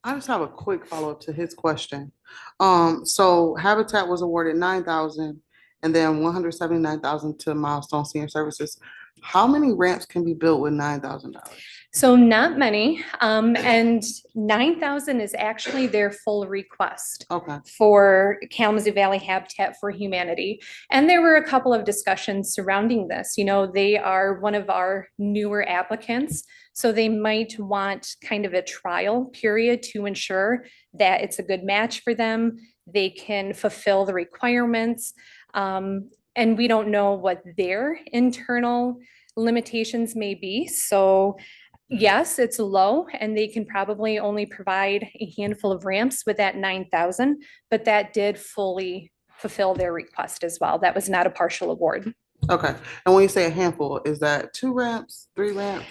I just have a quick follow-up to his question. So Habitat was awarded 9,000 and then 179,000 to Milestone Senior Services. How many ramps can be built with $9,000? So not many, and 9,000 is actually their full request. Okay. For Kalamazoo Valley Habitat for Humanity. And there were a couple of discussions surrounding this. You know, they are one of our newer applicants, so they might want kind of a trial period to ensure that it's a good match for them. They can fulfill the requirements. And we don't know what their internal limitations may be. So yes, it's low and they can probably only provide a handful of ramps with that 9,000, but that did fully fulfill their request as well. That was not a partial award. Okay. And when you say a handful, is that 2 ramps, 3 ramps?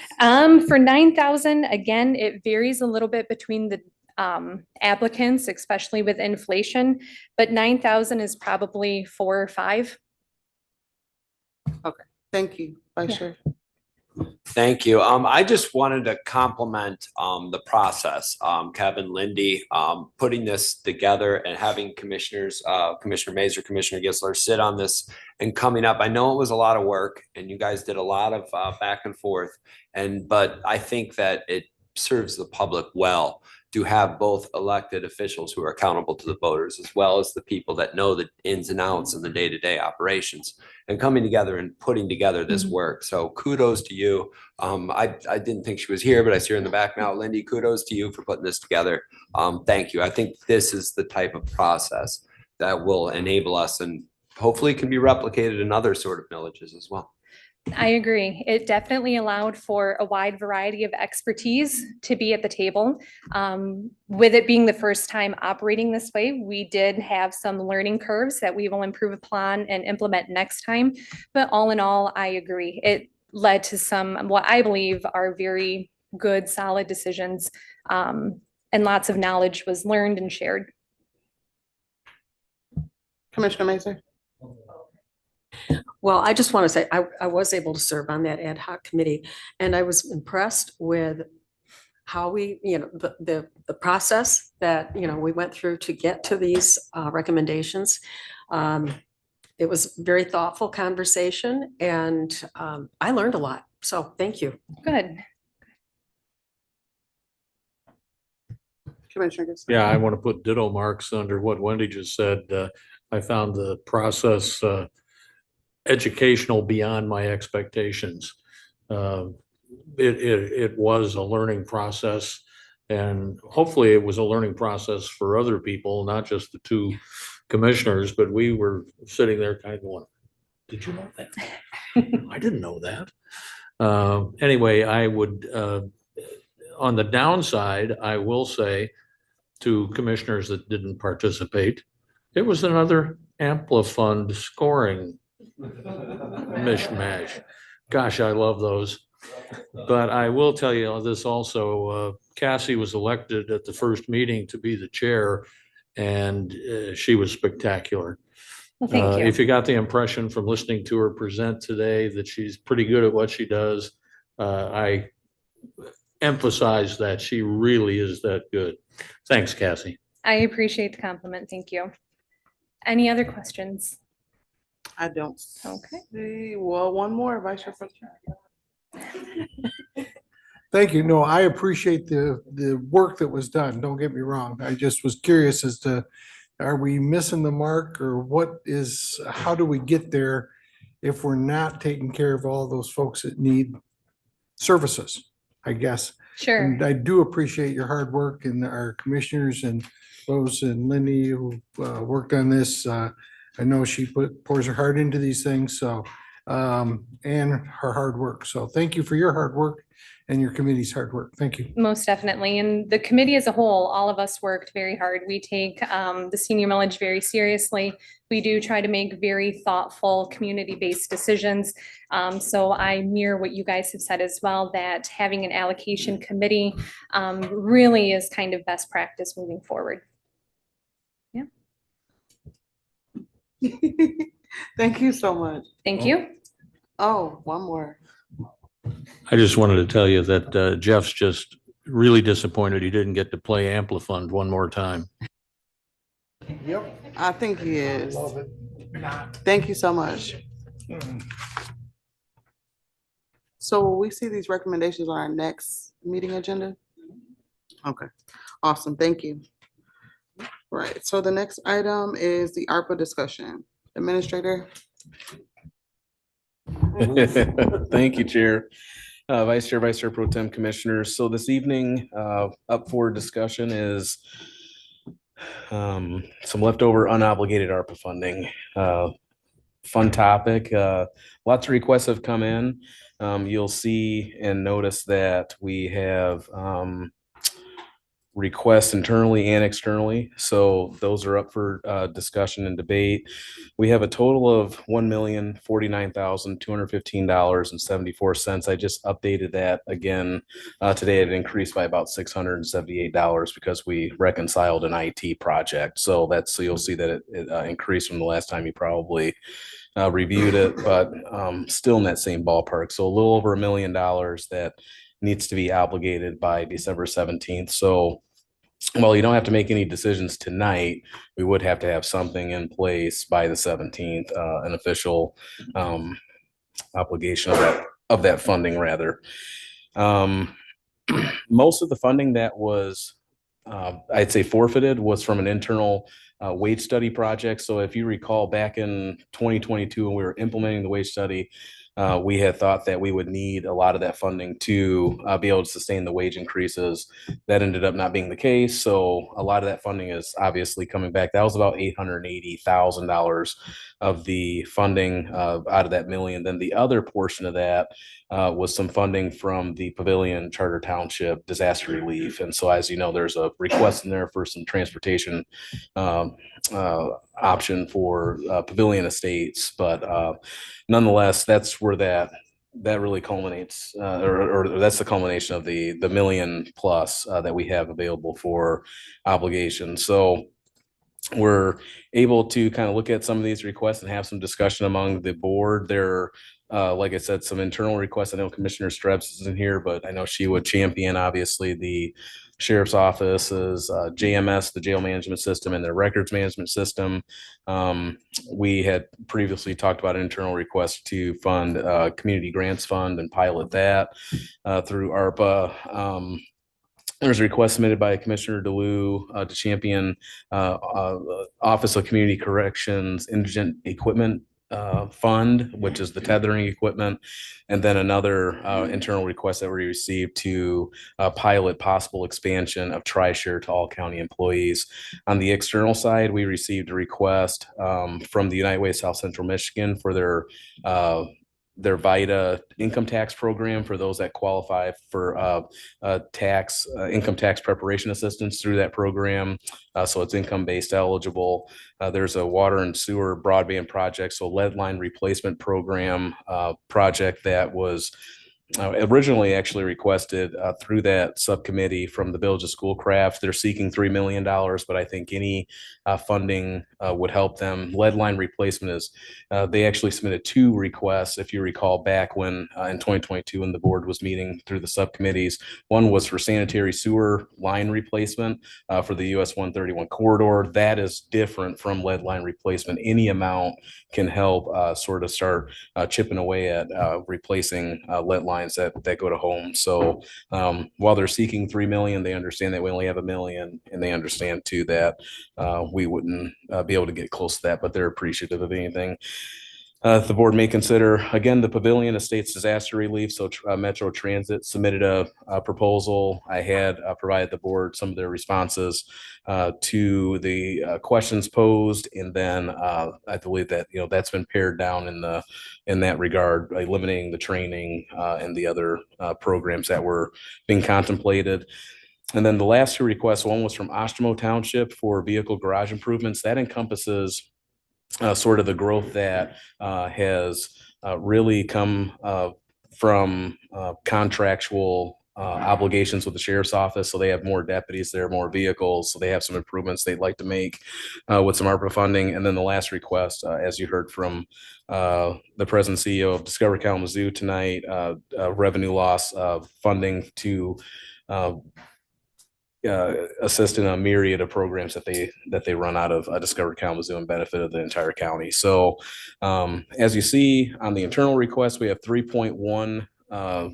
For 9,000, again, it varies a little bit between the applicants, especially with inflation, but 9,000 is probably 4 or 5. Okay. Thank you, Vice Chair. Thank you. I just wanted to compliment the process. Kevin, Lindy, putting this together and having commissioners, Commissioner Mazer, Commissioner Gisler sit on this and coming up. I know it was a lot of work and you guys did a lot of back and forth. But I think that it serves the public well to have both elected officials who are accountable to the voters, as well as the people that know the ins and outs and the day-to-day operations, and coming together and putting together this work. So kudos to you. I didn't think she was here, but I see her in the back now. Lindy, kudos to you for putting this together. Thank you. I think this is the type of process that will enable us and hopefully can be replicated in other sort of villages as well. I agree. It definitely allowed for a wide variety of expertise to be at the table. With it being the first time operating this way, we did have some learning curves that we will improve upon and implement next time. But all in all, I agree. It led to some, what I believe are very good, solid decisions. And lots of knowledge was learned and shared. Commissioner Mason? Well, I just want to say I was able to serve on that ad hoc committee, and I was impressed with how we, the process that, we went through to get to these recommendations. It was very thoughtful conversation, and I learned a lot. So thank you. Good. Commissioner Gisler? Yeah, I want to put ditto marks under what Wendy just said. I found the process educational beyond my expectations. It was a learning process, and hopefully it was a learning process for other people, not just the two commissioners, but we were sitting there kind of going, did you know that? I didn't know that. Anyway, I would, on the downside, I will say to commissioners that didn't participate, it was another Amplifund scoring mishmash. Gosh, I love those. But I will tell you this also, Cassie was elected at the first meeting to be the chair, and she was spectacular. Well, thank you. If you got the impression from listening to her present today that she's pretty good at what she does, I emphasize that she really is that good. Thanks, Cassie. I appreciate the compliment. Thank you. Any other questions? I don't. Okay. See. Well, one more, Vice Chair. Thank you. No, I appreciate the work that was done. Don't get me wrong. I just was curious as to, are we missing the mark, or how do we get there if we're not taking care of all those folks that need services, I guess. Sure. And I do appreciate your hard work, and our commissioners and Rose and Lindy who worked on this. I know she pours her heart into these things, so and her hard work. So thank you for your hard work and your committee's hard work. Thank you. Most definitely. And the committee as a whole, all of us worked very hard. We take the senior millage very seriously. We do try to make very thoughtful, community-based decisions. So I mirror what you guys have said as well, that having an allocation committee really is kind of best practice moving forward. Yeah. Thank you so much. Thank you. Oh, one more. I just wanted to tell you that Jeff's just really disappointed he didn't get to play Amplifund one more time. Yep. I think he is. Love it. Thank you so much. So will we see these recommendations on our next meeting agenda? Okay, awesome. Thank you. Right, so the next item is the ARPA discussion. Administrator? Thank you, Chair. Vice Chair Pro Tem Commissioners. So this evening, up for discussion is some leftover unobligated ARPA funding. Fun topic. Lots of requests have come in. You'll see and notice that we have requests internally and externally. So those are up for discussion and debate. We have a total of $1,049,215.74. I just updated that again today. It increased by about $678 because we reconciled an IT project. So you'll see that it increased from the last time you probably reviewed it, but still in that same ballpark. So a little over $1 million that needs to be obligated by December 17th. So while you don't have to make any decisions tonight, we would have to have something in place by the 17th, an official obligation of that funding rather. Most of the funding that was, I'd say, forfeited was from an internal wage study project. So if you recall back in 2022, when we were implementing the wage study, we had thought that we would need a lot of that funding to be able to sustain the wage increases. That ended up not being the case. So a lot of that funding is obviously coming back. That was about $880,000 of the funding out of that million. Then the other portion of that was some funding from the Pavilion Charter Township disaster relief. And so, as you know, there's a request in there for some transportation option for Pavilion Estates. But nonetheless, that's where that really culminates, or that's the culmination of the million plus that we have available for obligation. So we're able to kind of look at some of these requests and have some discussion among the board. There are, like I said, some internal requests. I know Commissioner Strebs isn't here, but I know she would champion, obviously, the sheriff's office's JMS, the jail management system, and their records management system. We had previously talked about an internal request to fund community grants fund and pilot that through ARPA. There's a request submitted by Commissioner DeLu to champion Office of Community Corrections Indigent Equipment Fund, which is the tethering equipment, and then another internal request that we received to pilot possible expansion of TriShare to all county employees. On the external side, we received a request from the United Way South Central Michigan for their VITA income tax program for those that qualify for income tax preparation assistance through that program. So it's income-based eligible. There's a water and sewer broadband project, so lead line replacement program project that was originally actually requested through that subcommittee from the Village of Schoolcraft. They're seeking $3 million, but I think any funding would help them. Lead line replacement is, they actually submitted 2 requests, if you recall, back when in 2022 when the board was meeting through the subcommittees. One was for sanitary sewer line replacement for the US 131 corridor. That is different from lead line replacement. Any amount can help sort of start chipping away at replacing lead lines that go to homes. So while they're seeking 3 million, they understand that we only have 1 million, and they understand too that we wouldn't be able to get close to that, but they're appreciative of anything. The board may consider, again, the Pavilion Estates disaster relief. So Metro Transit submitted a proposal. I had provided the board some of their responses to the questions posed, and then I believe that that's been pared down in that regard, eliminating the training and the other programs that were being contemplated. And then the last 2 requests, one was from Ostramo Township for vehicle garage improvements. That encompasses sort of the growth that has really come from contractual obligations with the sheriff's office. So they have more deputies there, more vehicles. So they have some improvements they'd like to make with some ARPA funding. And then the last request, as you heard from the president CEO of Discover Kalamazoo tonight, revenue loss funding to assist in a myriad of programs that they run out of Discover Kalamazoo and benefit of the entire county. So as you see on the internal request, we have 3.1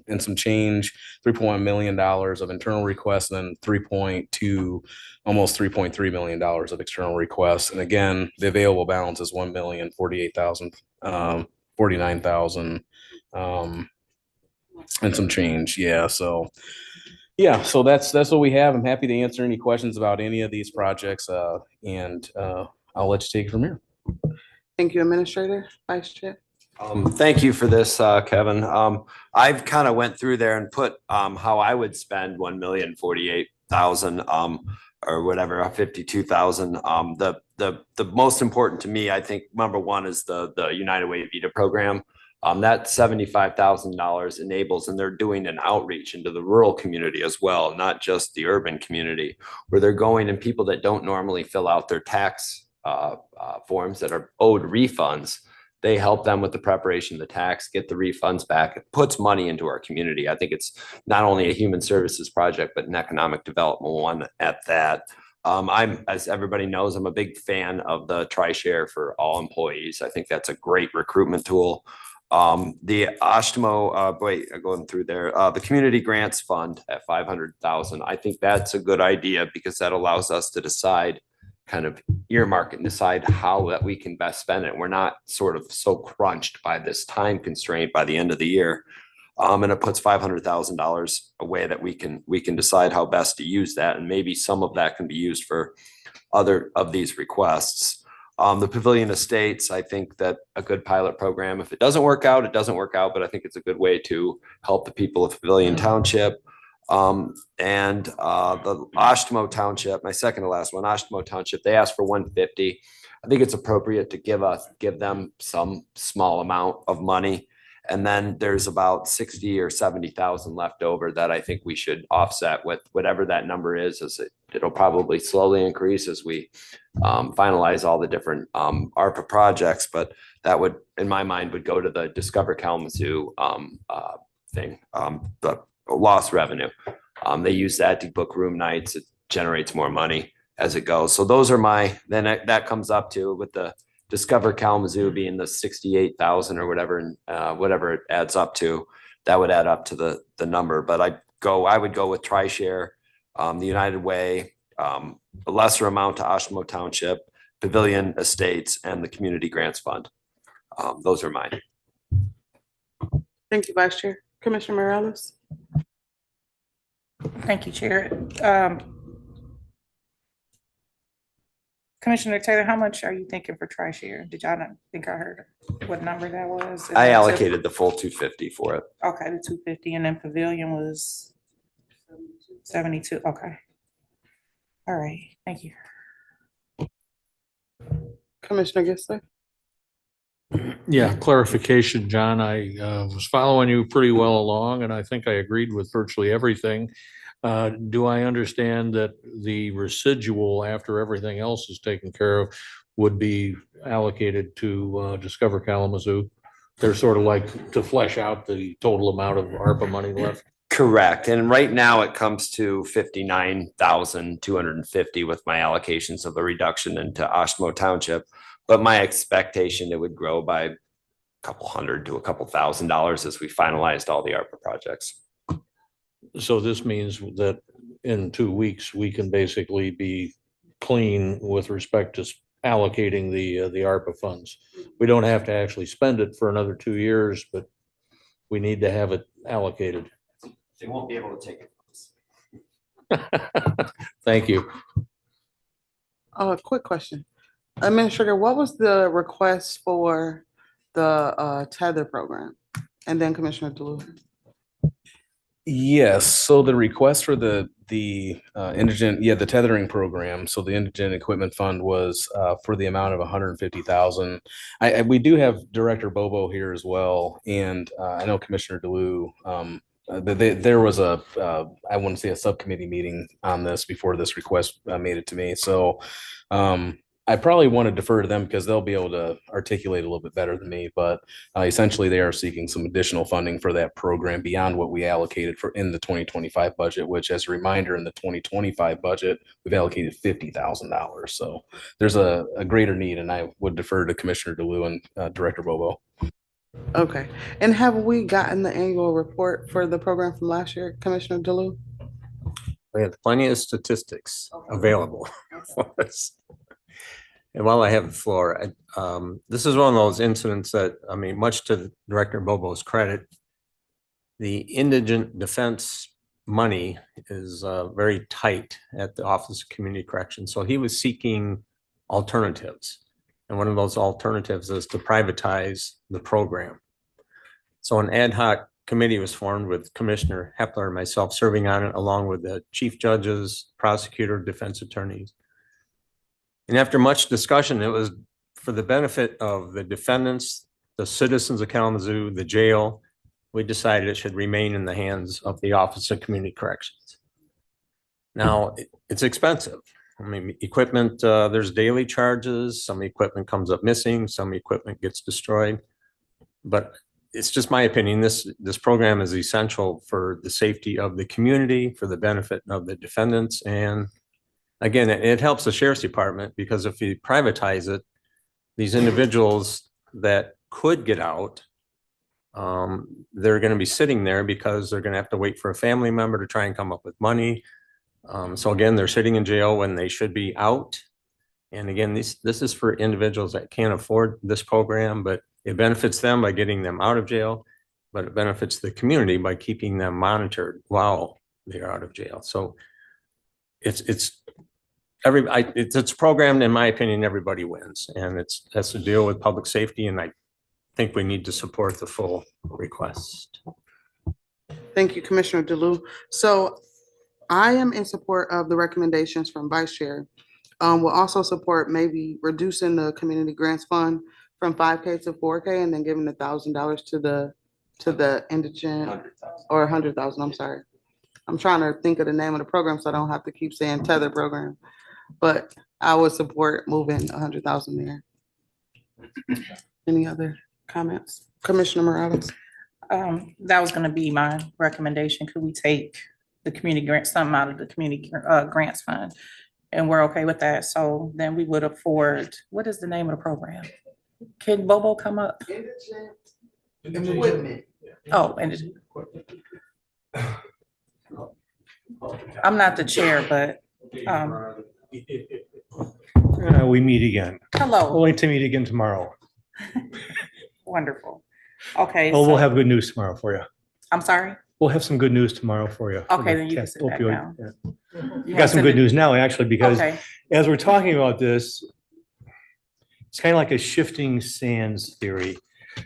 and some change, $3.1 million of internal requests, and then 3.2, almost $3.3 million of external requests. And again, the available balance is 1,048,000, 49,000 and some change. Yeah. So that's what we have. I'm happy to answer any questions about any of these projects, and I'll let you take it from here. Thank you, Administrator, Vice Chair. Thank you for this, Kevin. I've kind of went through there and put how I would spend 1,048,000 or whatever, 52,000. The most important to me, I think, number one is the United Way Vita program. That $75,000 enables, and they're doing an outreach into the rural community as well, not just the urban community, where they're going, and people that don't normally fill out their tax forms that are owed refunds, they help them with the preparation of the tax, get the refunds back. It puts money into our community. I think it's not only a human services project, but an economic development one at that. As everybody knows, I'm a big fan of the TriShare for all employees. I think that's a great recruitment tool. The Ashtmo, going through there, the Community Grants Fund at 500,000. I think that's a good idea because that allows us to decide, kind of earmark it and decide how that we can best spend it. We're not sort of so crunched by this time constraint by the end of the year. And it puts $500,000 away that we can decide how best to use that. And maybe some of that can be used for other of these requests. The Pavilion Estates, I think that a good pilot program, if it doesn't work out, it doesn't work out, but I think it's a good way to help the people of Pavilion Township. And the Ashtmo Township, my second to last one, Ashtmo Township, they asked for 150. I think it's appropriate to give them some small amount of money. And then there's about 60 or 70,000 left over that I think we should offset with whatever that number is, as it'll probably slowly increase as we finalize all the different ARPA projects. But that would, in my mind, would go to the Discover Kalamazoo thing, the lost revenue. They use that to book room nights. It generates more money as it goes. So those are then that comes up to, with the Discover Kalamazoo being the 68,000 or whatever, and whatever it adds up to, that would add up to the number. But I would go with TriShare, the United Way, a lesser amount to Ashtmo Township, Pavilion Estates, and the Community Grants Fund. Those are mine. Thank you, Vice Chair. Commissioner Morales? Thank you, Chair. Commissioner Taylor, how much are you thinking for TriShare? Did y'all not think I heard what number that was? I allocated the full 250 for it. Okay, the 250, and then Pavilion was 72. Okay. All right, thank you. Commissioner Gissler? Yeah, clarification, John. I was following you pretty well along, and I think I agreed with virtually everything. Do I understand that the residual, after everything else is taken care of, would be allocated to Discover Kalamazoo? They're sort of like to flesh out the total amount of ARPA money left? Correct. And right now it comes to 59,250 with my allocations of a reduction into Ashtmo Township. But my expectation, it would grow by a couple hundred to a couple $1,000s as we finalized all the ARPA projects. So this means that in 2 weeks, we can basically be clean with respect to allocating the ARPA funds. We don't have to actually spend it for another 2 years, but we need to have it allocated. They won't be able to take it. Thank you. Quick question. Administrator, what was the request for the tether program? And then Commissioner DeLue. Yes, so the request for the indigent, the tethering program, so the indigent equipment fund was for the amount of 150,000. We do have Director Bobo here as well, and I know Commissioner DeLue. There was I wouldn't say a subcommittee meeting on this before this request made it to me. So I probably want to defer to them because they'll be able to articulate a little bit better than me. But essentially, they are seeking some additional funding for that program beyond what we allocated for in the 2025 budget. Which, as a reminder, in the 2025 budget, we've allocated $50,000. So there's a greater need, and I would defer to Commissioner DeLue and Director Bobo. Okay. And have we gotten the annual report for the program from last year, Commissioner DeLue? We have plenty of statistics available for us. And while I have the floor, this is one of those incidents that, I mean, much to Director Bobo's credit, the indigent defense money is very tight at the Office of Community Corrections. So he was seeking alternatives. And one of those alternatives is to privatize the program. So an ad hoc committee was formed with Commissioner Hepler and myself serving on it, along with the chief judges, prosecutor, defense attorneys. And after much discussion, it was for the benefit of the defendants, the citizens of Kalamazoo, the jail. We decided it should remain in the hands of the Office of Community Corrections. Now, it's expensive. I mean, equipment, there's daily charges, some equipment comes up missing, some equipment gets destroyed. But it's just my opinion, this program is essential for the safety of the community, for the benefit of the defendants. And again, it helps the sheriff's department because if you privatize it, these individuals that could get out, they're going to be sitting there because they're going to have to wait for a family member to try and come up with money. So again, they're sitting in jail when they should be out. And again, this is for individuals that can't afford this program, but it benefits them by getting them out of jail, but it benefits the community by keeping them monitored while they're out of jail. So it's programmed, in my opinion, everybody wins, and has to deal with public safety. And I think we need to support the full request. Thank you, Commissioner DeLu. So I am in support of the recommendations from Vice Chair. We'll also support maybe reducing the community grants fund from 5K to 4K and then giving $1,000 to the indigent, or 100,000, I'm sorry. I'm trying to think of the name of the program so I don't have to keep saying tether program, but I would support moving 100,000 there. Any other comments? Commissioner Morales? That was gonna be my recommendation. Could we take the community grant, something out of the community grants fund? And we're okay with that. So then we would afford, what is the name of the program? Can Bobo come up? Equipment. Oh, and I'm not the chair, but, we meet again. hello, We'll wait to meet again tomorrow. wonderful. Okay. Oh, we'll so- have good news tomorrow for you. I'm sorry? We'll have some good news tomorrow for you. Okay, then you can sit back Opioid, down. yeah. You We wanna got some send good it- news now, actually, because Okay, as we're talking about this, it's kind of like a shifting sands theory.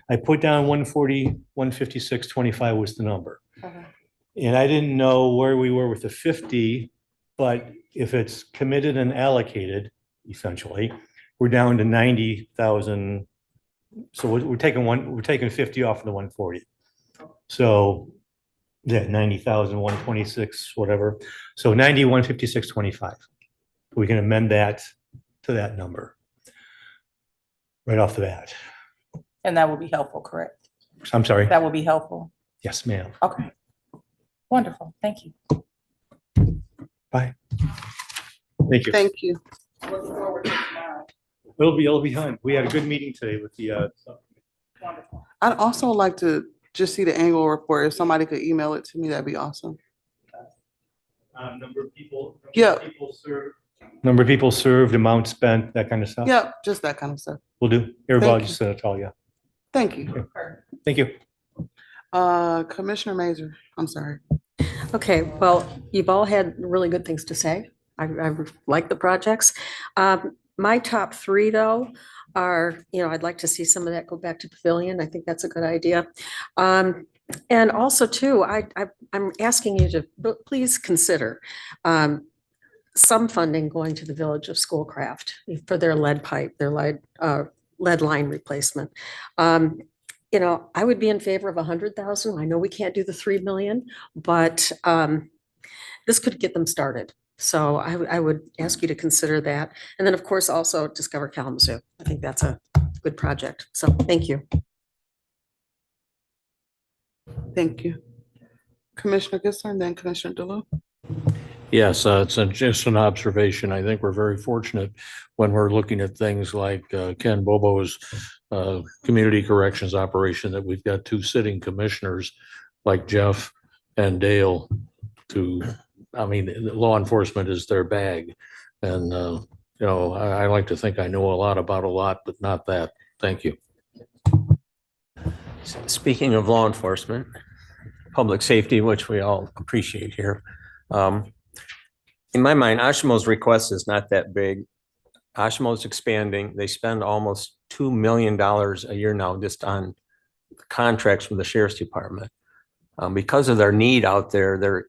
I put down 140, 156, 25 was the number. okay. And I didn't know where we were with the 50, but if it's committed and allocated, essentially, we're down to 90,000. So we're taking 50 off of the 140. So yeah, 90,000, 126, whatever. So 90, 156, 25. We can amend that to that number right off the bat. And that would be helpful, correct? I'm sorry. That would be helpful. Yes, ma'am. Okay. Wonderful. Thank you. Bye. Thank you. Thank you. It'll be fun. We had a good meeting today with the, I'd also like to just see the annual report. If somebody could email it to me, that'd be awesome. number of people. Yeah. Number of people served, amount spent, that kind of stuff. Yep, just that kind of stuff. We'll do. Everybody Thank just tell you. Thank you. Thank you. Commissioner Mazer, I'm sorry. Okay, well, you've all had really good things to say. I like the projects. My top three, though, are, I'd like to see some of that go back to Pavilion. I think that's a good idea. And also, too, I'm asking you to please consider some funding going to the Village of Schoolcraft for their lead pipe, their lead line replacement. I would be in favor of 100,000. I know we can't do the 3 million, but this could get them started. So I would ask you to consider that. And then, of course, also Discover Kalamazoo. I think that's a good project. So thank you. Thank you. Commissioner Gisler and then Commissioner DeLu. Yes, it's just an observation. I think we're very fortunate when we're looking at things like Ken Bobo's community corrections operation, that we've got two sitting commissioners like Jeff and Dale law enforcement is their bag. And, I like to think I know a lot about a lot, but not that. Thank you. Speaking of law enforcement, public safety, which we all appreciate here. In my mind, Ashimo's request is not that big. Ashimo's expanding. They spend almost $2 million a year now just on contracts from the sheriff's department. Because of their need out there,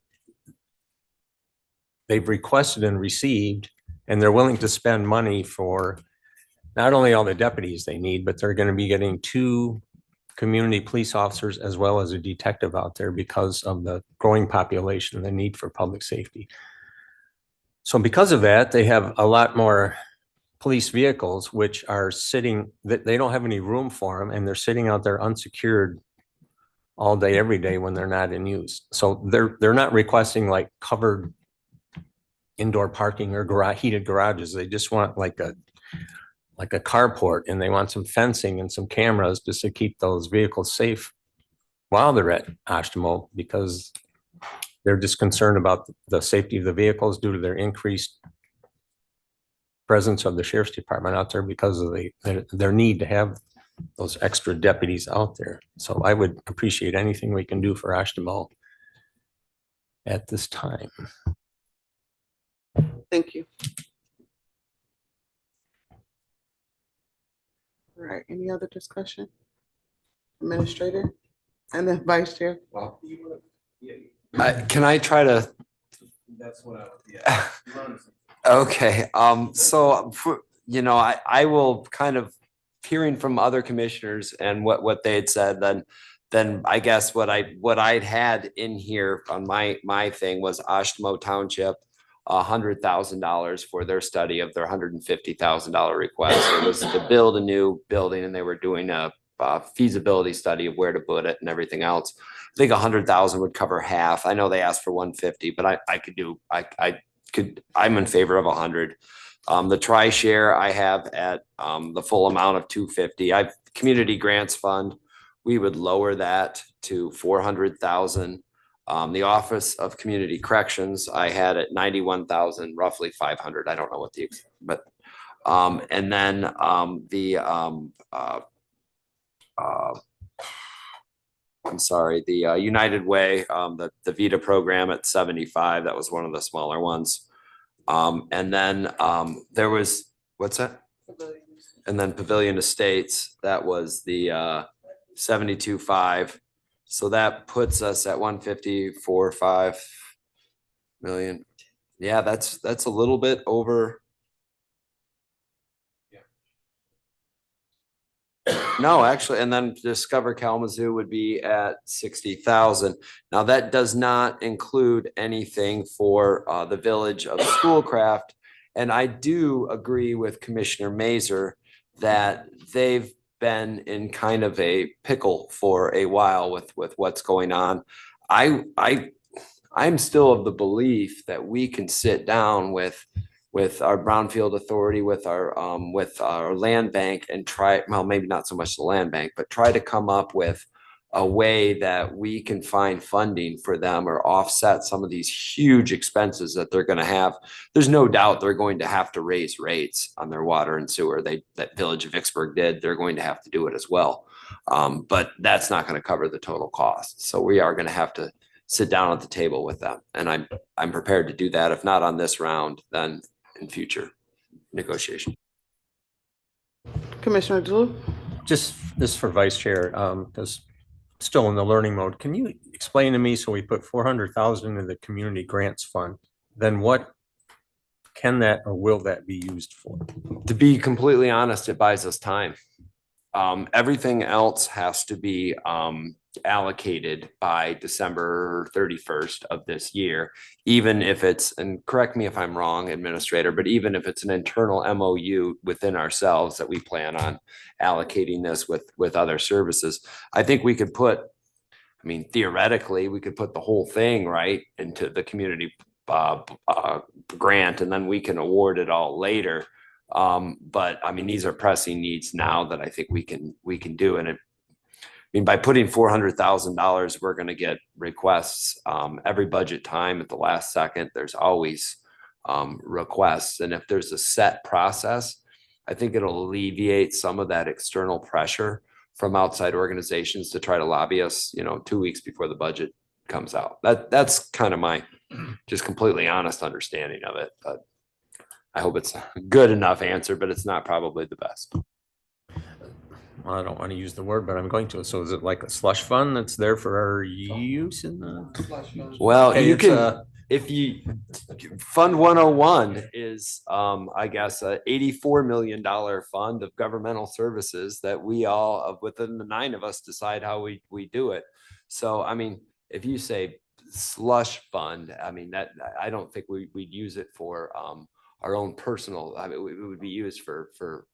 they've requested and received, and they're willing to spend money for not only all the deputies they need, but they're going to be getting 2 community police officers as well as a detective out there because of the growing population and the need for public safety. So because of that, they have a lot more police vehicles, which are sitting, they don't have any room for them, and they're sitting out there unsecured all day, every day when they're not in use. So they're not requesting like covered indoor parking or heated garages. They just want like a carport, and they want some fencing and some cameras just to keep those vehicles safe while they're at Ashtimo, because they're just concerned about the safety of the vehicles due to their increased presence of the sheriff's department out there because of their need to have those extra deputies out there. So I would appreciate anything we can do for Ashtimo at this time. Thank you. All right, any other discussion? Administrator and then Vice Chair. Can I try to? That's what Okay, so, I will kind of, hearing from other commissioners and what they had said, then I guess what I'd had in here on my thing was Ashtimo Township, $100,000 for their study of their $150,000 request. It was to build a new building, and they were doing a feasibility study of where to put it and everything else. I think 100,000 would cover half. I know they asked for 150, but I'm in favor of 100. The tri-share I have at the full amount of 250. Community grants fund, we would lower that to 400,000. The Office of Community Corrections, I had at 91,000, roughly 500. I don't know what and then I'm sorry, the United Way, the Vita program at 75. That was one of the smaller ones. And then there was, what's that? And then Pavilion Estates, that was the 72.5. So that puts us at 154.5 million. Yeah, that's a little bit over. No, actually, and then Discover Kalamazoo would be at 60,000. Now that does not include anything for the Village of Schoolcraft. And I do agree with Commissioner Mazer that they've been in kind of a pickle for a while with what's going on. I'm still of the belief that we can sit down with our Brownfield Authority, with our land bank, and try, well, maybe not so much the land bank, but try to come up with a way that we can find funding for them or offset some of these huge expenses that they're going to have. There's no doubt they're going to have to raise rates on their water and sewer. That Village of Vicksburg did. They're going to have to do it as well. But that's not going to cover the total cost. So we are going to have to sit down at the table with them. And I'm prepared to do that. If not on this round, then in future negotiation. Commissioner DeLu? Just this for Vice Chair, because still in the learning mode. Can you explain to me, so we put 400,000 into the community grants fund, then what can that or will that be used for? To be completely honest, it buys us time. Everything else has to be allocated by December 31st of this year, even if it's, and correct me if I'm wrong, Administrator, but even if it's an internal MOU within ourselves that we plan on allocating this with other services. I think we could put, I mean, theoretically, we could put the whole thing right into the community grant, and then we can award it all later. But I mean, these are pressing needs now that I think we can do. And I mean, by putting $400,000, we're going to get requests every budget time at the last second. There's always requests. And if there's a set process, I think it'll alleviate some of that external pressure from outside organizations to try to lobby us, 2 weeks before the budget comes out. That's kind of my just completely honest understanding of it. But I hope it's a good enough answer, but it's not probably the best. Well, I don't want to use the word, but I'm going to. So is it like a slush fund that's there for our use in the? Well, Okay, you it's can, if you, Fund 101 is, I guess, a $84 million fund of governmental services that we all, within the 9 of us, decide how we do it. So, I mean, if you say slush fund, I mean, that, I don't think we'd use it for our own personal, I mean, it would be used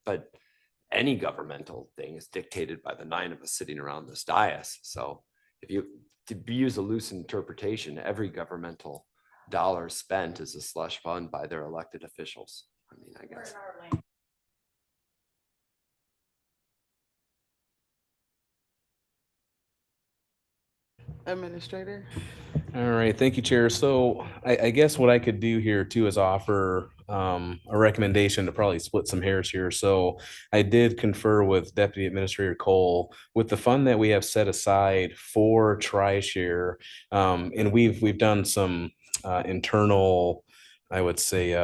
but any governmental thing is dictated by the 9 of us sitting around this dais. So if you, to use a loose interpretation, every governmental dollar spent is a slush fund by their elected officials. I mean, I guess. Administrator? All right, thank you, Chair. So I guess what I could do here too is offer a recommendation to probably split some hairs here. So I did confer with Deputy Administrator Cole with the fund that we have set aside for TriShare. And we've done some internal, I would say,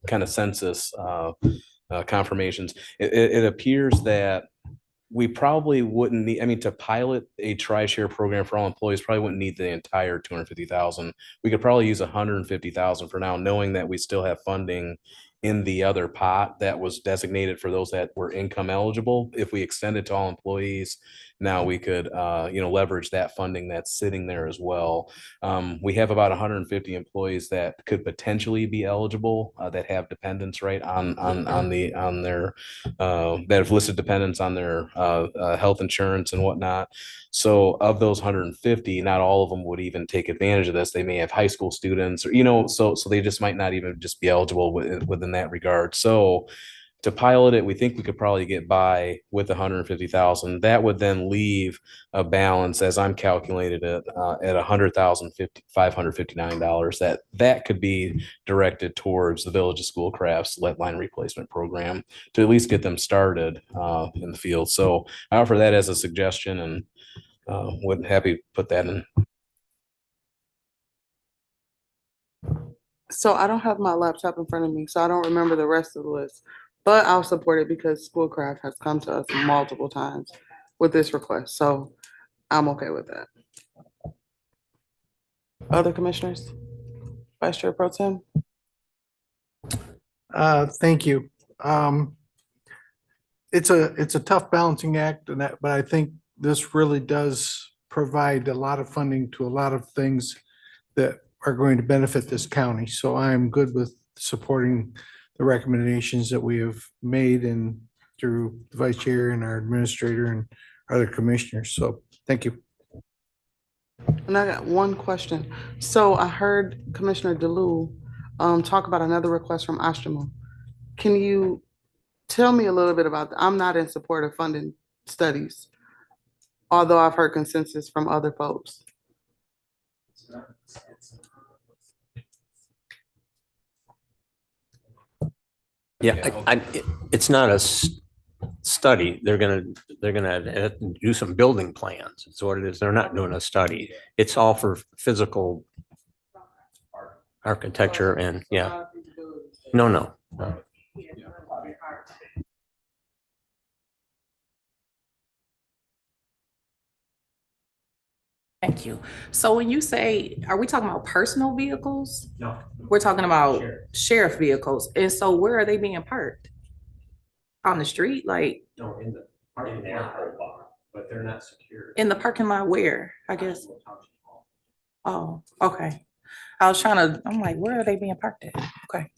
kind of census confirmations. It appears that we probably wouldn't need, I mean, to pilot a TriShare program for all employees, probably wouldn't need the entire 250,000. We could probably use 150,000 for now, knowing that we still have funding in the other pot that was designated for those that were income eligible. If we extend it to all employees, now we could, leverage that funding that's sitting there as well. We have about 150 employees that could potentially be eligible, that have dependents, right, on their that have listed dependents on their health insurance and whatnot. So of those 150, not all of them would even take advantage of this. They may have high school students, or so they just might not even just be eligible within that regard. So to pilot it, we think we could probably get by with 150,000. That would then leave a balance, as I'm calculated it, at $100,559. That could be directed towards the Village of Schoolcraft's lead line replacement program to at least get them started in the field. So I offer that as a suggestion, and would happy to put that in. So I don't have my laptop in front of me, so I don't remember the rest of the list. But I'll support it because Schoolcraft has come to us multiple times with this request, so I'm okay with that. Other commissioners? Vice Chair Pro Tem? Thank you. It's a tough balancing act and that, but I think this really does provide a lot of funding to a lot of things that are going to benefit this county. So I am good with supporting the recommendations that we have made and through the vice chair and our administrator and other commissioners. So thank you. And I got one question. So I heard Commissioner DeLu talk about another request from Ostramo. Can you tell me a little bit about that? I'm not in support of funding studies, although I've heard consensus from other folks. Yeah, it's not a study. They're gonna have to do some building plans. It's what it is. They're not doing a study. It's all for physical architecture and, yeah. No. Thank you. So when you say, are we talking about personal vehicles? No. We're talking about sheriff vehicles. And so where are they being parked? On the street, like No, in the parking lot, but they're not secure. in the parking lot where, I guess? Oh, okay. I'm like, where are they being parked at? Okay,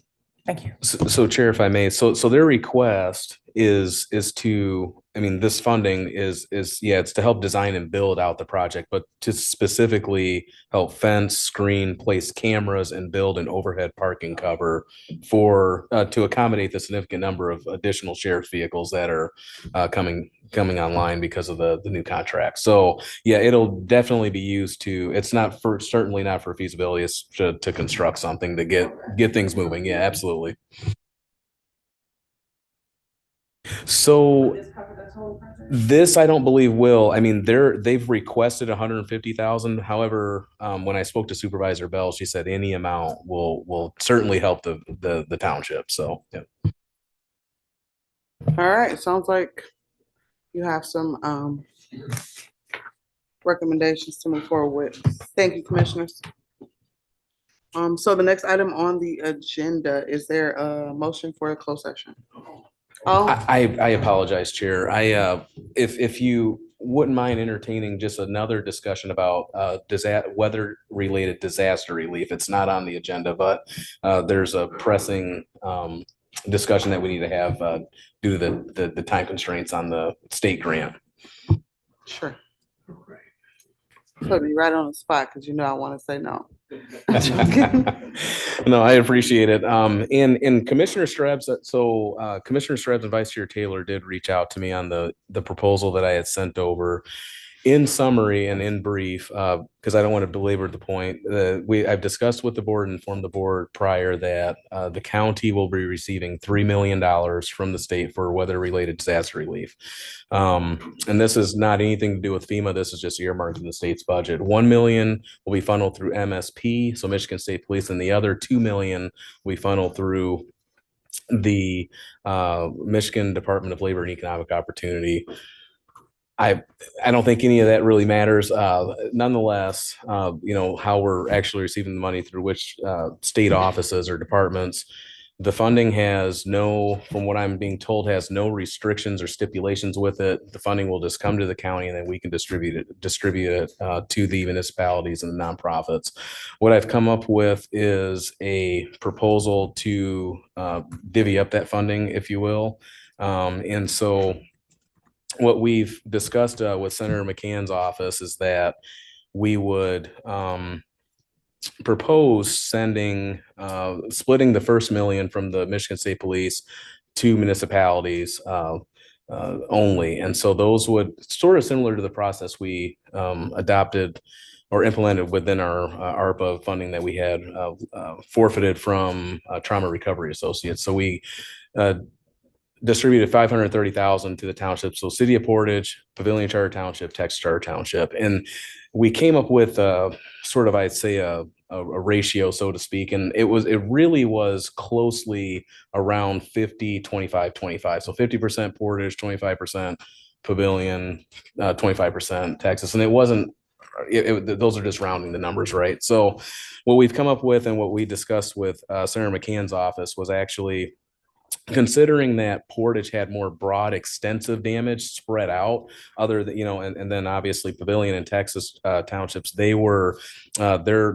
thank you. So Chair, if I may, so their request is to, I mean, this funding is, it's to help design and build out the project, but to specifically help fence, screen, place cameras and build an overhead parking cover for, to accommodate the significant number of additional sheriff's vehicles that are coming online because of the new contract. So yeah, it'll definitely be used to, it's not for, certainly not for feasibility, it's to construct something to get things moving. Yeah, absolutely. So this, I don't believe will. I mean, they've requested 150,000. However, when I spoke to Supervisor Bell, she said any amount will certainly help the township. So yeah. All right, sounds like you have some recommendations to move forward with. Thank you, commissioners. So the next item on the agenda, is there a motion for a closed session? Oh, I apologize, Chair. If you wouldn't mind entertaining just another discussion about weather-related disaster relief. It's not on the agenda, but there's a pressing discussion that we need to have due to the time constraints on the state grant. Sure. Put me right on the spot because you know I want to say no. No, I appreciate it. And Commissioner Strabs, Commissioner Strabs and Vice Chair Taylor did reach out to me on the proposal that I had sent over. In summary and in brief, because I don't want to belabor the point, I've discussed with the board and informed the board prior that the county will be receiving $3 million from the state for weather-related disaster relief. And this is not anything to do with FEMA. This is just earmarked in the state's budget. $1 million will be funneled through MSP, so Michigan State Police, and the other $2 million will be funneled through the Michigan Department of Labor and Economic Opportunity. I don't think any of that really matters. Nonetheless, how we're actually receiving the money through which state offices or departments. The funding from what I'm being told, has no restrictions or stipulations with it. The funding will just come to the county and then we can distribute it to the municipalities and the nonprofits. What I've come up with is a proposal to divvy up that funding, if you will. And so what we've discussed with Senator McCann's office is that we would propose splitting the first $1 million from the Michigan State Police to municipalities only. And so those would sort of similar to the process we adopted or implemented within our ARPA funding that we had forfeited from Trauma Recovery Associates. So we distributed $530,000 to the township. So City of Portage, Pavilion Charter Township, Texas Charter Township. And we came up with sort of, I'd say, a ratio, so to speak. And it really was closely around 50, 25, 25. So 50% Portage, 25% Pavilion, 25% Texas. And it wasn't, those are just rounding the numbers, right? So what we've come up with and what we discussed with Senator McCann's office was actually, considering that Portage had more broad, extensive damage spread out, other than, and then obviously Pavilion and Texas townships, they were their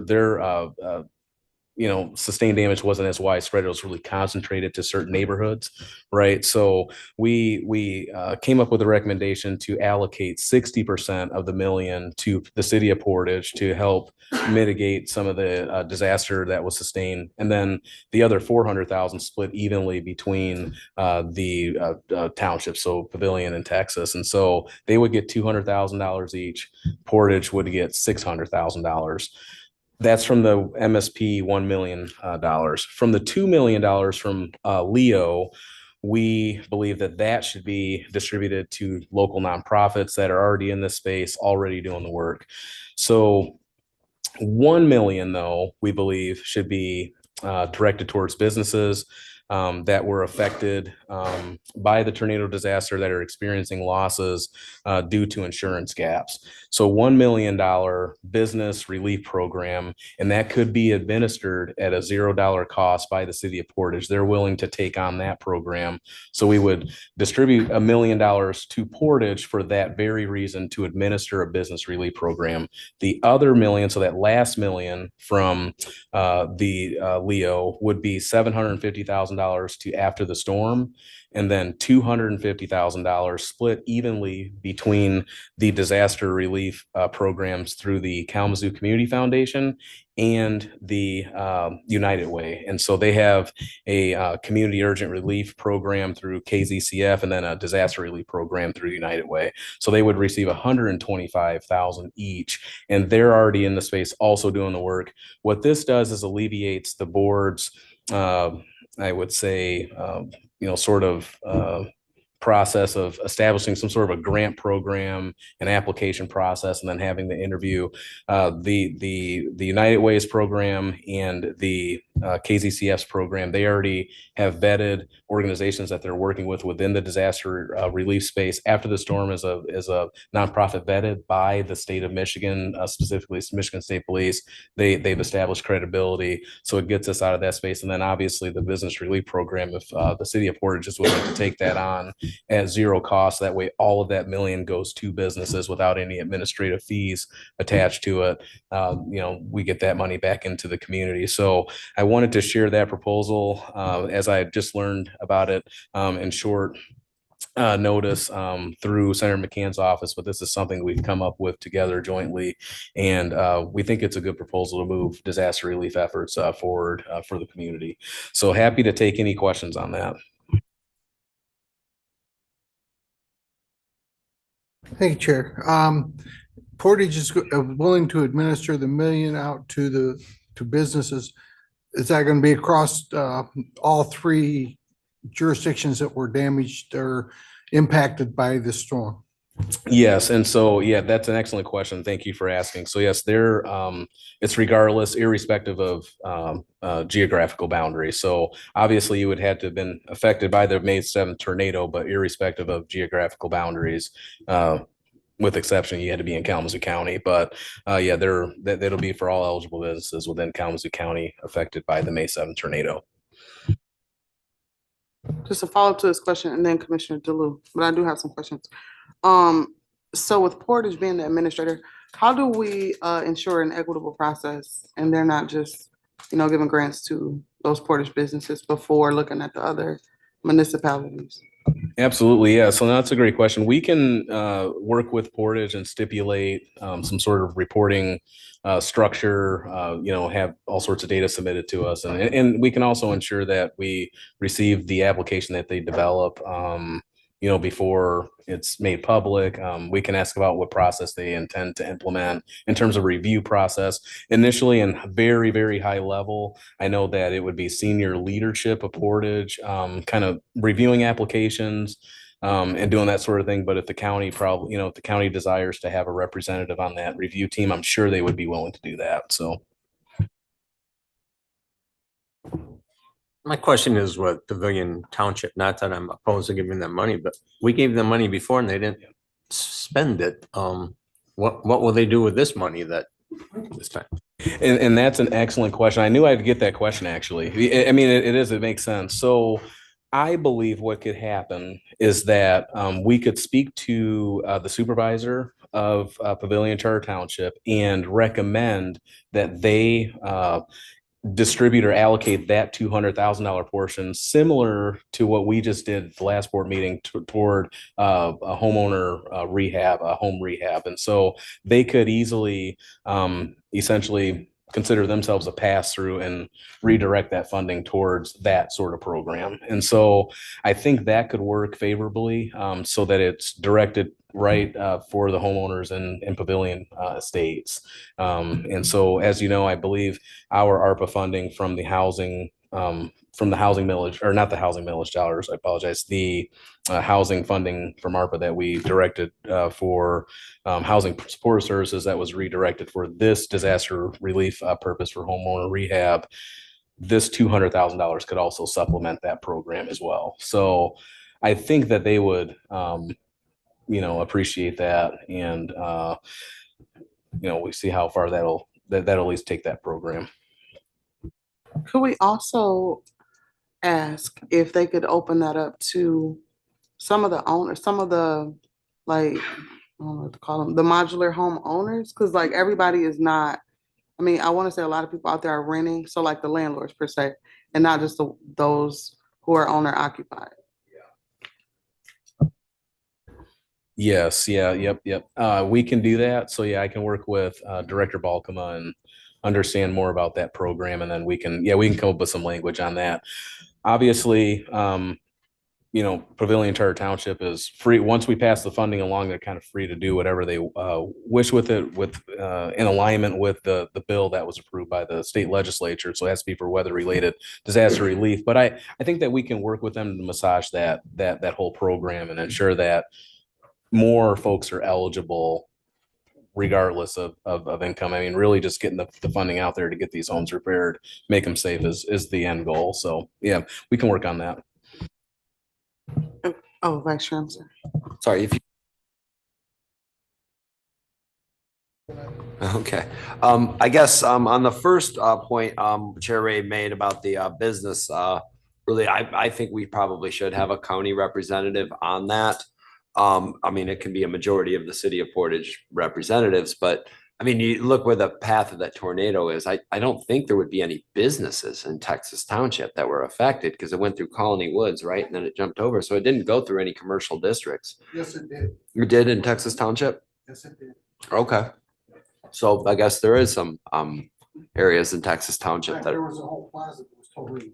sustained damage wasn't as widespread. It was really concentrated to certain neighborhoods, right? So we came up with a recommendation to allocate 60% of the $1 million to the city of Portage to help mitigate some of the disaster that was sustained, and then the other 400,000 split evenly between the townships, so Pavilion and Texas. And so they would get $200,000 each. Portage would get $600,000. That's from the MSP $1 million. From the $2 million from Leo, we believe that should be distributed to local nonprofits that are already in this space, already doing the work. So $1 million, though, we believe should be directed towards businesses that were affected by the tornado disaster, that are experiencing losses due to insurance gaps. So $1 million business relief program, and that could be administered at a $0 cost by the city of Portage. They're willing to take on that program. So we would distribute $1 million to Portage for that very reason, to administer a business relief program. The other $1 million, so that last $1 million from the Leo, would be $750,000 to after the storm, and then $250,000 split evenly between the disaster relief programs through the Kalamazoo Community Foundation and the United Way. And so they have a community urgent relief program through KZCF, and then a disaster relief program through United Way. So they would receive $125,000 each, and they're already in the space also doing the work. What this does is alleviates the board's I would say, process of establishing some sort of a grant program, an application process, and then having the interview. The United Ways program and the KZCS program, they already have vetted organizations that they're working with within the disaster relief space. After the storm is a nonprofit vetted by the state of Michigan, specifically Michigan State Police. They've established credibility, so it gets us out of that space. And then obviously the business relief program, if the city of Portage is willing to take that on at zero cost. That way, all of that million goes to businesses without any administrative fees attached to it. We get that money back into the community. So I wanted to share that proposal as I just learned about it in short notice through Senator McCann's office, but this is something we've come up with together jointly, and we think it's a good proposal to move disaster relief efforts forward for the community. So happy to take any questions on that. Thank you, Chair. Portage is willing to administer the million out to businesses. Is that going to be across all three jurisdictions that were damaged or impacted by the storm? Yes, and so yeah, that's an excellent question. Thank you for asking. So yes, it's regardless, irrespective of geographical boundaries. So obviously, you would have to have been affected by the May 7th tornado, but irrespective of geographical boundaries, with exception, you had to be in Kalamazoo County. But yeah, that'll be for all eligible businesses within Kalamazoo County affected by the May 7th tornado. Just a follow-up to this question, and then Commissioner DeLu, but I do have some questions. So with Portage being the administrator, how do we ensure an equitable process and they're not just, giving grants to those Portage businesses before looking at the other municipalities? Absolutely, yeah. So that's a great question. We can work with Portage and stipulate some sort of reporting structure, have all sorts of data submitted to us. And we can also ensure that we receive the application that they develop, before it's made public. We can ask about what process they intend to implement in terms of review process. Initially, and very, very high level, I know that it would be senior leadership of Portage, kind of reviewing applications, and doing that sort of thing. But if the county if the county desires to have a representative on that review team, I'm sure they would be willing to do that. So. My question is with Pavilion Township, not that I'm opposed to giving them money, but we gave them money before and they didn't spend it. What will they do with this money this time? And that's an excellent question. I knew I'd get that question, actually. I mean, it makes sense. So I believe what could happen is that we could speak to the supervisor of Pavilion Charter Township and recommend that they distribute or allocate that $200,000 portion, similar to what we just did at the last board meeting, toward a homeowner rehab, a home rehab. And so they could easily essentially consider themselves a pass through and redirect that funding towards that sort of program. And so I think that could work favorably, so that it's directed right for the homeowners in Pavilion estates. And so, as you know, I believe our ARPA funding from the housing millage, or not the housing millage dollars, I apologize, the housing funding from ARPA that we directed for housing support services, that was redirected for this disaster relief purpose for homeowner rehab. This $200,000 could also supplement that program as well. So I think that they would appreciate that, and we see how far that'll at least take that program. Could we also ask if they could open that up to some of the owners, some of the, like, I don't know what to call them, the modular home owners? Because like everybody is not, I mean, I want to say a lot of people out there are renting, so like the landlords per se, and not just those who are owner occupied. Yes, yeah, yep. We can do that. So yeah, I can work with Director Balkema and understand more about that program, and then we can come up with some language on that. Obviously, Pavilion Charter Township is free. Once we pass the funding along, they're kind of free to do whatever they wish with it, in alignment with the bill that was approved by the state legislature. So it has to be for weather-related disaster relief. But I think that we can work with them to massage that whole program and ensure that more folks are eligible regardless of income. I mean, really just getting the funding out there to get these homes repaired, make them safe is the end goal. So yeah, we can work on that. Oh, Vice Chair, I'm sorry. Sorry, if you. Okay, I guess on the first point Chair Ray made about the business really, I think we probably should have a county representative on that. I mean, it can be a majority of the city of Portage representatives, but I mean, you look where the path of that tornado is. I don't think there would be any businesses in Texas Township that were affected because it went through Colony Woods, right? And then it jumped over. So it didn't go through any commercial districts. Yes, it did. You did in Texas Township? Yes, it did. Okay. So I guess there is some areas in Texas In Township fact, that there was a whole plaza that was totally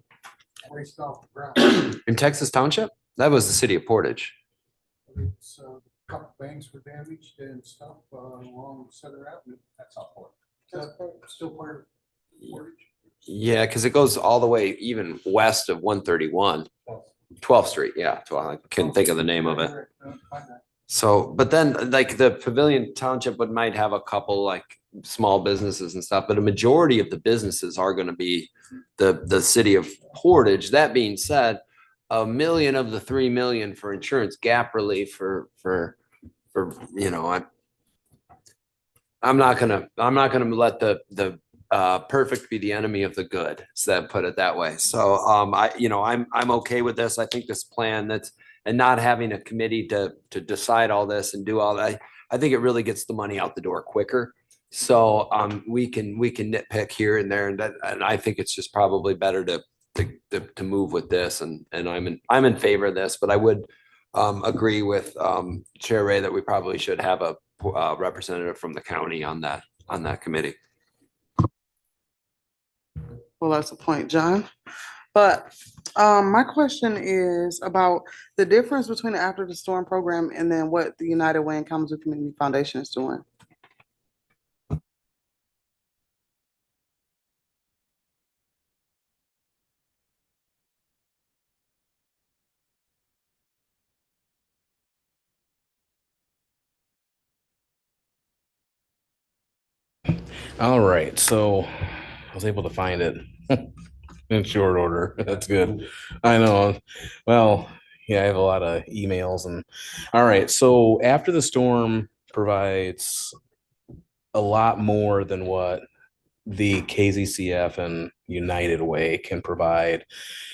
raced off the ground. in Texas Township? That was the city of Portage. It's, a couple banks were damaged and stuff along Center Avenue. That's all part. That's still part of Portage. Yeah, because it goes all the way even west of 131. 12th Street, yeah. I couldn't think of the name of it. So, but then like the Pavilion Township might have a couple like small businesses and stuff, but a majority of the businesses are going to be the city of Portage. That being said, $1 million of the 3 million for insurance gap relief for you know, I'm not gonna let the perfect be the enemy of the good. So put it that way. So I'm okay with this. I think this plan and not having a committee to decide all this and do all that. I think it really gets the money out the door quicker. So we can nitpick here and there, and I think it's just probably better to move with this, and I'm in favor of this, but I would agree with Chair Ray that we probably should have a representative from the county on that committee. Well, that's a point, John. But my question is about the difference between the After the Storm program and then what the United Way and Kalamazoo Community Foundation is doing. All right, so I was able to find it in short order. That's good. I know. Well, yeah, I have a lot of emails and all right. So after the storm provides a lot more than what the KZCF and United Way can provide.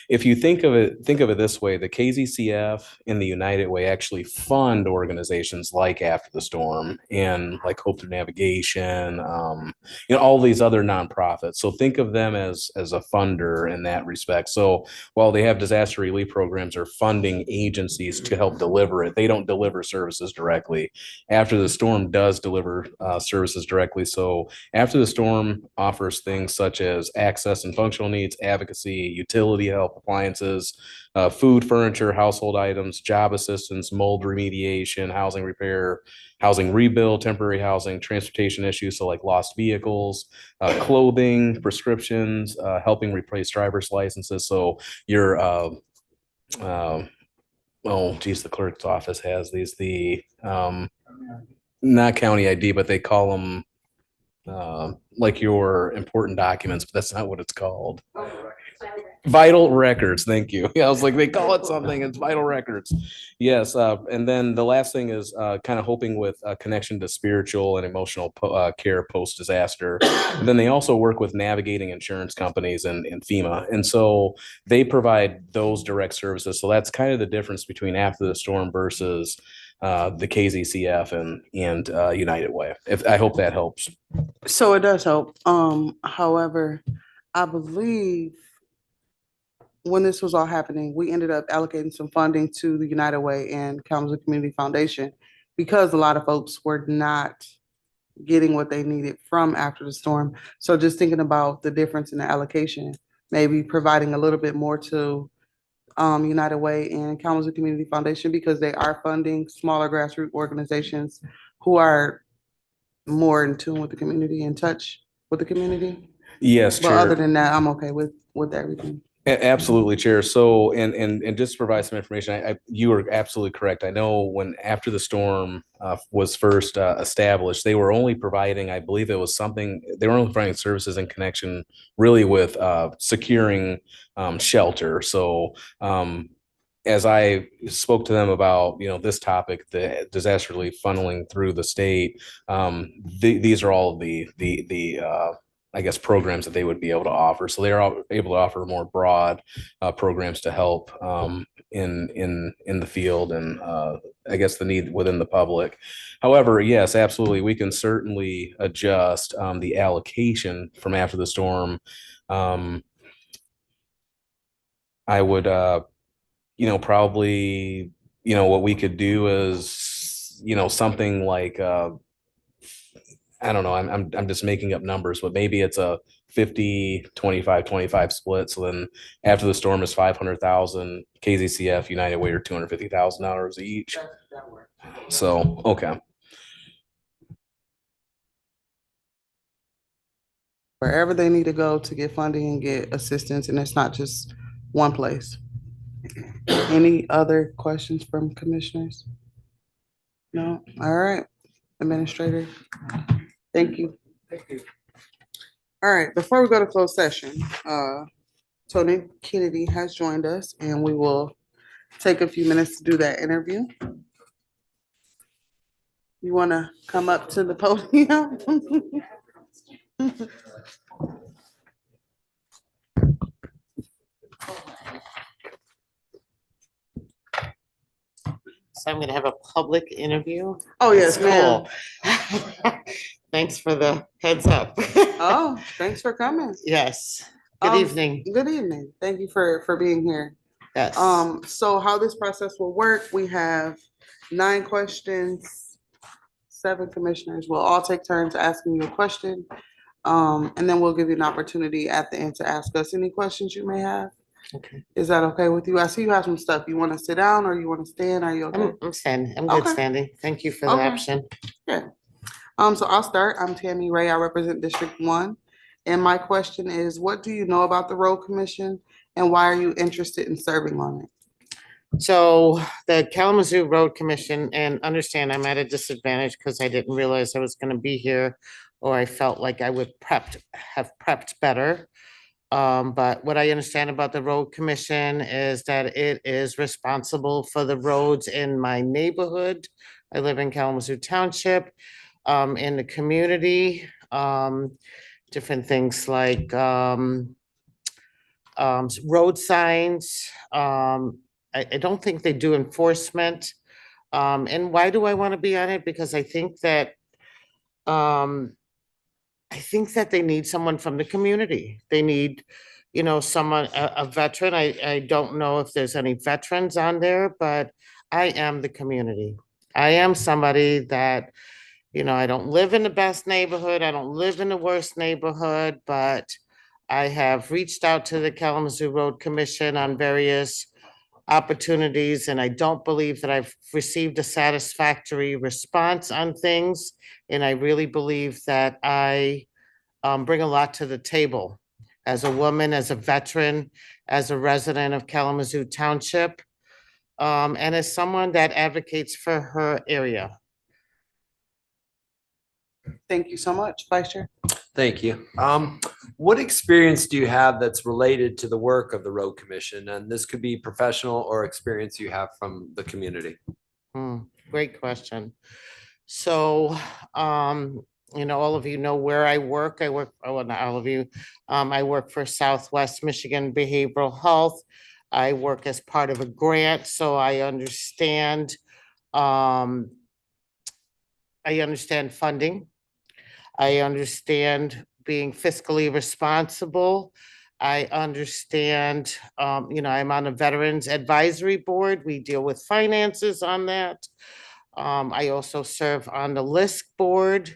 If you think of it this way, the KZCF and the United Way actually fund organizations like After the Storm and like Hope Through Navigation, all these other nonprofits. So think of them as a funder in that respect. So while they have disaster relief programs or funding agencies to help deliver it, they don't deliver services directly. After the Storm does deliver services directly. So After the Storm offers things such as access and functional needs, advocacy, utility help, appliances, food, furniture, household items, job assistance, mold remediation, housing repair, housing rebuild, temporary housing, transportation issues, so like lost vehicles, clothing, prescriptions, helping replace driver's licenses. So your oh geez, the clerk's office has these, not county ID, but they call them like your important documents, but that's not what it's called. Vital records. Thank you. Yeah, I was like, they call it something. It's vital records. Yes. And then the last thing is kind of hoping with a connection to spiritual and emotional care post disaster. And then they also work with navigating insurance companies and FEMA. And so they provide those direct services. So that's kind of the difference between After the Storm versus the KZCF and United Way. I hope that helps. So it does help. However, I believe when this was all happening, we ended up allocating some funding to the United Way and Kalamazoo Community Foundation because a lot of folks were not getting what they needed from After the Storm. So just thinking about the difference in the allocation, maybe providing a little bit more to United Way and Kalamazoo Community Foundation because they are funding smaller grassroots organizations who are more in tune with the community, in touch with the community. Yes, But Chair. other than that, I'm okay with everything. Absolutely, Chair. So, and just to provide some information, you are absolutely correct. I know when After the Storm was first established, they were only providing, I believe it was something, they were only providing services in connection really with securing shelter. So, as I spoke to them about, this topic, the disaster relief funneling through the state, these are all the I guess, programs that they would be able to offer. So they're able to offer more broad programs to help in the field and I guess the need within the public. However, yes, absolutely, we can certainly adjust the allocation from after the storm. I would, probably, what we could do is, something like I don't know, I'm just making up numbers, but maybe it's a 50, 25, 25 split. So then after the storm is 500,000, KZCF, United Way are $250,000 each. So, okay. Wherever they need to go to get funding and get assistance, and it's not just one place. Any other questions from commissioners? No? All right, Administrator. Thank you. All right, before we go to closed session, Tony Kennedy has joined us and we will take a few minutes to do that interview. You want to come up to the podium? So I'm gonna have a public interview. Oh, yes, That's cool. Thanks for the heads up. Oh, thanks for coming. Yes. Good evening. Good evening. Thank you for being here. Yes. So how this process will work, we have 9 questions, 7 commissioners. We'll all take turns asking you a question. And then we'll give you an opportunity at the end to ask us any questions you may have. Okay. Is that okay with you? I see you have some stuff. You want to sit down or you want to stand? Are you okay? I'm standing. I'm good Okay. standing. Thank you for the Okay. option. Yeah. So I'll start. I'm Tammy Ray. I represent District 1. And my question is, what do you know about the Road Commission and why are you interested in serving on it? So the Kalamazoo Road Commission, and understand I'm at a disadvantage because I didn't realize I was going to be here, or I felt like I would have prepped better. But what I understand about the Road Commission is that it is responsible for the roads in my neighborhood. I live in Kalamazoo Township, in the community, different things like road signs. I don't think they do enforcement. And why do I want to be on it? Because I think that they need someone from the community. They need, someone, a veteran. I don't know if there's any veterans on there, but I am the community. I am somebody that, I don't live in the best neighborhood. I don't live in the worst neighborhood, but I have reached out to the Kalamazoo Road Commission on various opportunities, and I don't believe that I've received a satisfactory response on things. And I really believe that I bring a lot to the table as a woman, as a veteran, as a resident of Kalamazoo Township, and as someone that advocates for her area. Thank you so much, Vice Chair. Thank you. What experience do you have that's related to the work of the Road Commission? And this could be professional or experience you have from the community. Great question. So, all of you know where I work. Well, not all of you. I work for Southwest Michigan Behavioral Health. I work as part of a grant, so I understand funding. I understand being fiscally responsible. I understand, I'm on a Veterans Advisory Board. We deal with finances on that. I also serve on the LISC board.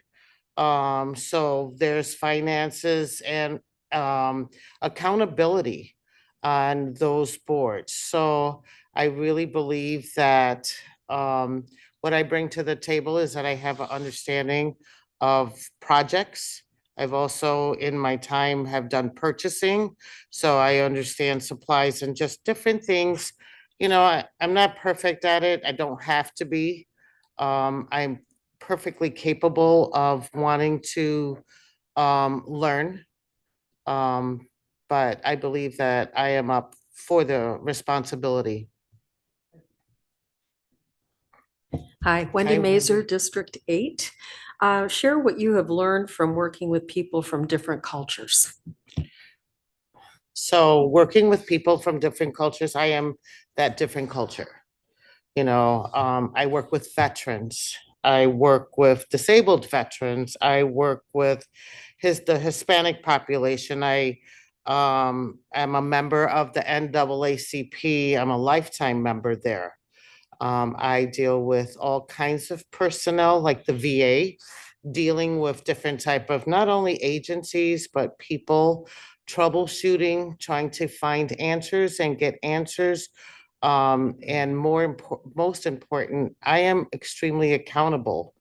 So there's finances and accountability on those boards. So I really believe that what I bring to the table is that I have an understanding of projects. I've also, in my time, have done purchasing, so I understand supplies and just different things. I'm not perfect at it. I don't have to be. I'm perfectly capable of wanting to learn. But I believe that I am up for the responsibility. Hi, Wendy Mazer, District 8. Share what you have learned from working with people from different cultures. So working with people from different cultures, I am that different culture. I work with veterans. I work with disabled veterans. I work with the Hispanic population. I am a member of the NAACP. I'm a lifetime member there. I deal with all kinds of personnel like the VA, dealing with different type of not only agencies, but people troubleshooting, trying to find answers and get answers. And most important, I am extremely accountable.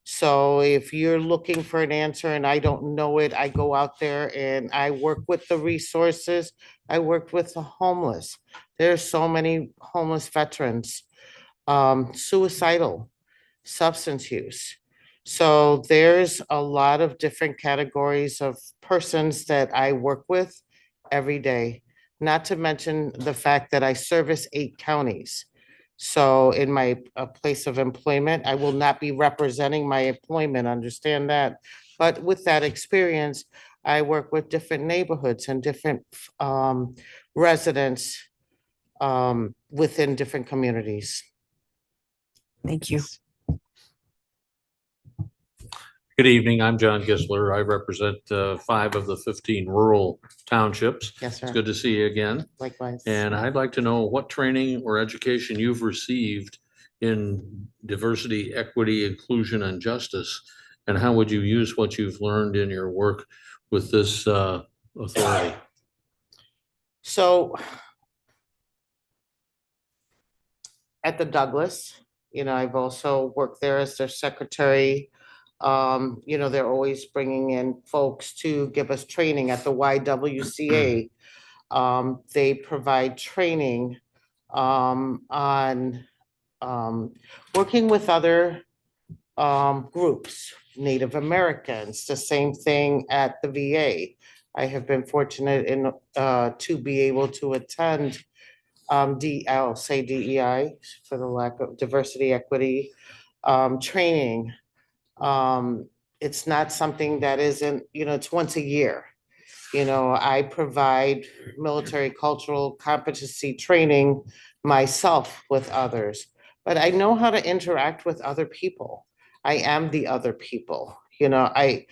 So if you're looking for an answer and I don't know it, I go out there and I work with the resources. I worked with the homeless. There's so many homeless veterans, suicidal, substance use. So there's a lot of different categories of persons that I work with every day, not to mention the fact that I service 8 counties. So in my place of employment, I will not be representing my employment, understand that. But with that experience, I work with different neighborhoods and different residents within different communities. Thank you. Good evening. I'm John Gisler. I represent 5 of the 15 rural townships. Yes, sir. It's good to see you again. Likewise. And I'd like to know what training or education you've received in diversity, equity, inclusion, and justice, and how would you use what you've learned in your work with this authority? So at the Douglas, I've also worked there as their secretary. They're always bringing in folks to give us training at the YWCA. They provide training on working with other groups, Native Americans, the same thing at the VA. I have been fortunate to be able to attend I'll say DEI for the lack of diversity, equity, training. It's not something that isn't, it's once a year. I provide military cultural competency training myself with others, but I know how to interact with other people. I am the other people. I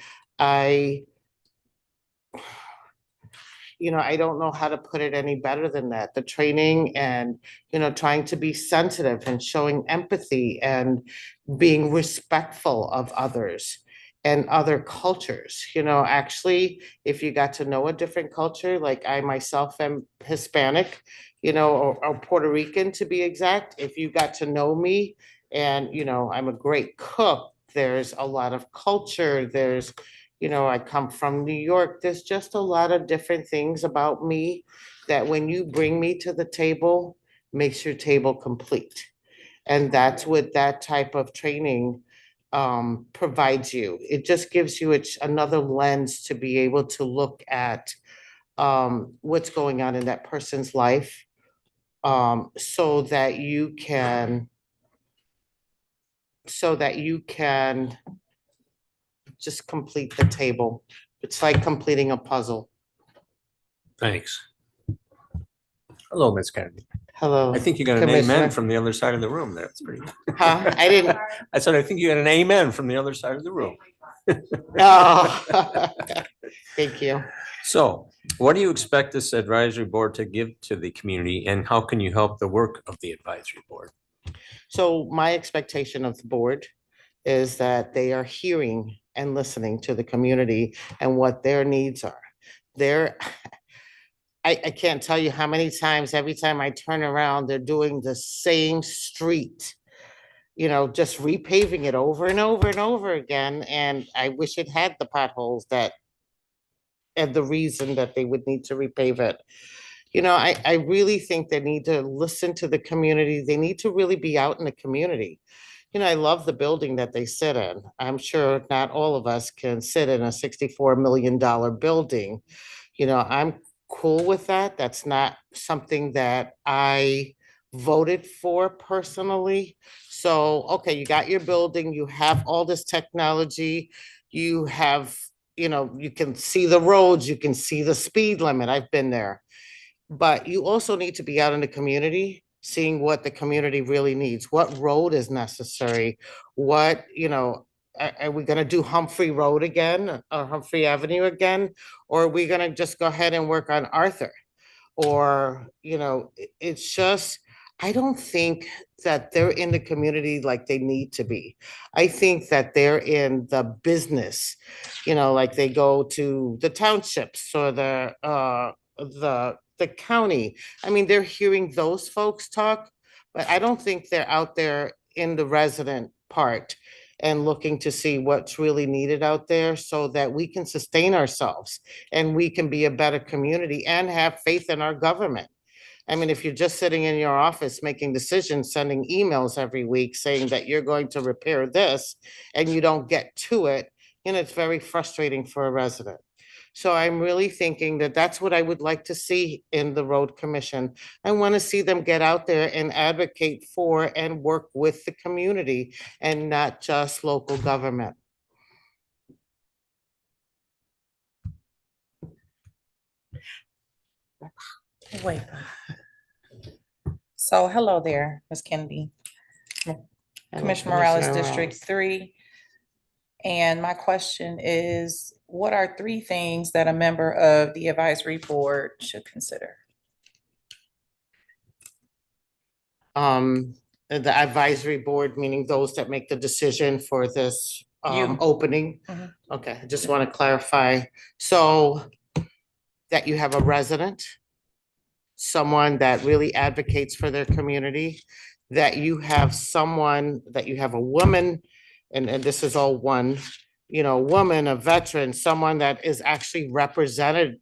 I don't know how to put it any better than that. The training and, trying to be sensitive and showing empathy and being respectful of others and other cultures. Actually, if you got to know a different culture, like I myself am Hispanic, or Puerto Rican to be exact, if you got to know me and, I'm a great cook, there's a lot of culture, there's I come from New York. There's just a lot of different things about me that when you bring me to the table, makes your table complete. And that's what that type of training provides you. It just gives you another lens to be able to look at what's going on in that person's life, so that you can just complete the table. It's like completing a puzzle. Thanks. Hello, Ms. Kennedy. Hello. I think you got an Commissioner. amen from the other side of the room there. It's pretty. Huh? I didn't. I said, I think you got an amen from the other side of the room. Oh, thank you. So what do you expect this advisory board to give to the community, and how can you help the work of the advisory board? So my expectation of the board is that they are hearing and listening to the community and what their needs are. I can't tell you how many times, every time I turn around, they're doing the same street, just repaving it over and over and over again. And I wish it had the potholes and the reason that they would need to repave it. I really think they need to listen to the community. They need to really be out in the community. I love the building that they sit in. I'm sure not all of us can sit in a $64 million building. I'm cool with that. That's not something that I voted for personally. So, okay, you got your building, you have all this technology, you have, you can see the roads, you can see the speed limit. I've been there. But you also need to be out in the community, seeing what the community really needs, what road is necessary, what, are we gonna do Humphrey Road again, or Humphrey Avenue again? Or are we gonna just go ahead and work on Arthur? Or, it's just, I don't think that they're in the community like they need to be. I think that they're in the business, like they go to the townships or the county. I mean, they're hearing those folks talk, but I don't think they're out there in the resident part and looking to see what's really needed out there so that we can sustain ourselves and we can be a better community and have faith in our government. I mean, if you're just sitting in your office making decisions, sending emails every week saying that you're going to repair this and you don't get to it, it's very frustrating for a resident. So I'm really thinking that that's what I would like to see in the road commission. I want to see them get out there and advocate for and work with the community and not just local government. Wait. So hello there, Ms. Kennedy. Commissioner Morales, District 3. And my question is, what are 3 things that a member of the advisory board should consider? The advisory board, meaning those that make the decision for this You. opening. Mhm. Okay, I just want to clarify. So that you have a resident, someone that really advocates for their community, that you have someone, that you have a woman, and this is all one, woman, a veteran, someone that is actually represented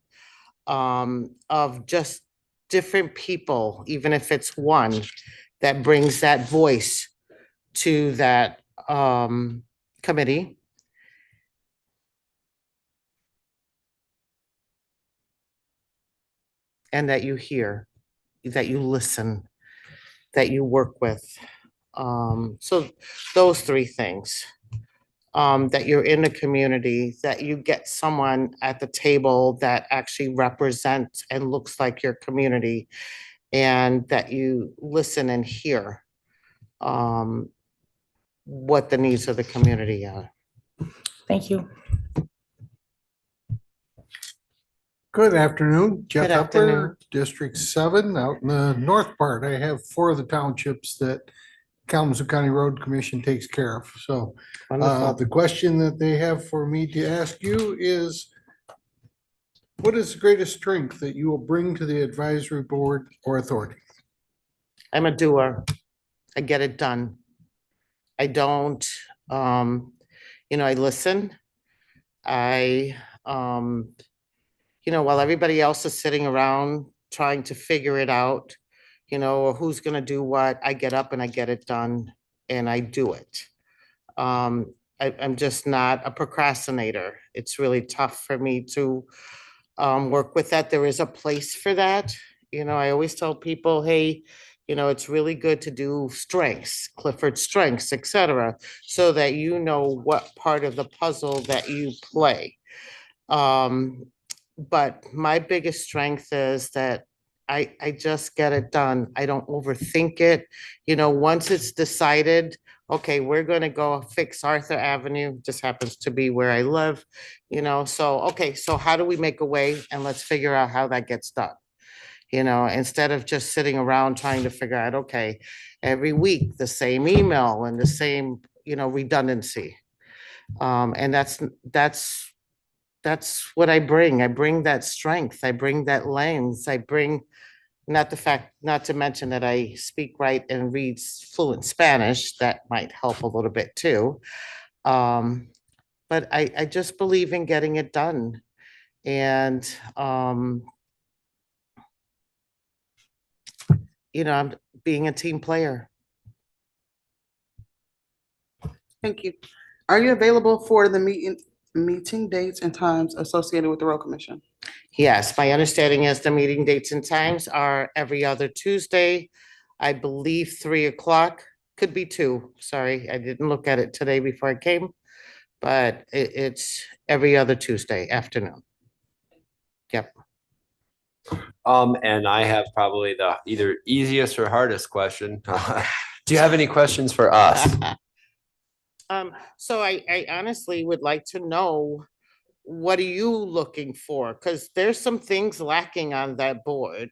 of just different people, even if it's one, that brings that voice to that committee. And that you hear, that you listen, that you work with. So those 3 things. That you're in the community, that you get someone at the table that actually represents and looks like your community, and that you listen and hear what the needs of the community are. Thank you. Good afternoon, Jeff Good afternoon. Epler, District 7, out in the north part. I have 4 of the townships that Kalamazoo County Road Commission takes care of. So Wonderful. the question that they have for me to ask you is, what is the greatest strength that you will bring to the advisory board or authority? I'm a doer. I get it done. I don't, I listen. While everybody else is sitting around trying to figure it out, or who's gonna do what, I get up and I get it done and I do it. I'm just not a procrastinator. It's really tough for me to work with that. There is a place for that. I always tell people, hey, it's really good to do strengths, Clifford strengths, etc., so that you know what part of the puzzle that you play. But my biggest strength is that I just get it done. I don't overthink it. Once it's decided, okay, we're gonna go fix Arthur Avenue, just happens to be where I live, so, okay, so how do we make a way? And let's figure out how that gets done. Instead of just sitting around trying to figure out, okay, every week, the same email and the same, redundancy. And that's what I bring. I bring that strength. I bring that lens. I bring not to mention that I speak, write, and read fluent Spanish. That might help a little bit too. But I just believe in getting it done. And, I'm being a team player. Thank you. Are you available for the meeting dates and times associated with the road commission? Yes, my understanding is the meeting dates and times are every other Tuesday, I believe 3 o'clock, could be 2. Sorry, I didn't look at it today before I came. But it's every other Tuesday afternoon. Yep. And I have probably the either easiest or hardest question. Do you have any questions for us? So I honestly would like to know, what are you looking for? Because there's some things lacking on that board.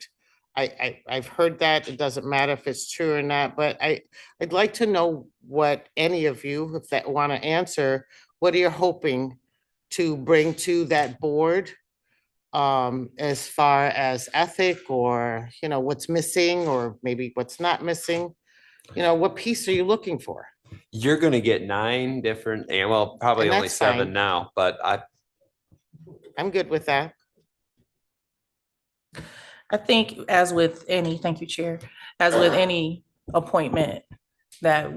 I've heard that. It doesn't matter if it's true or not, but I'd like to know what any of you, if that want to answer, what are you hoping to bring to that board? As far as ethic, or, what's missing, or maybe what's not missing? What piece are you looking for? You're gonna get 9 different, and well, probably And only that's 7 fine. now, but I'm good with that. I think as with any, thank you, Chair, as with any appointment that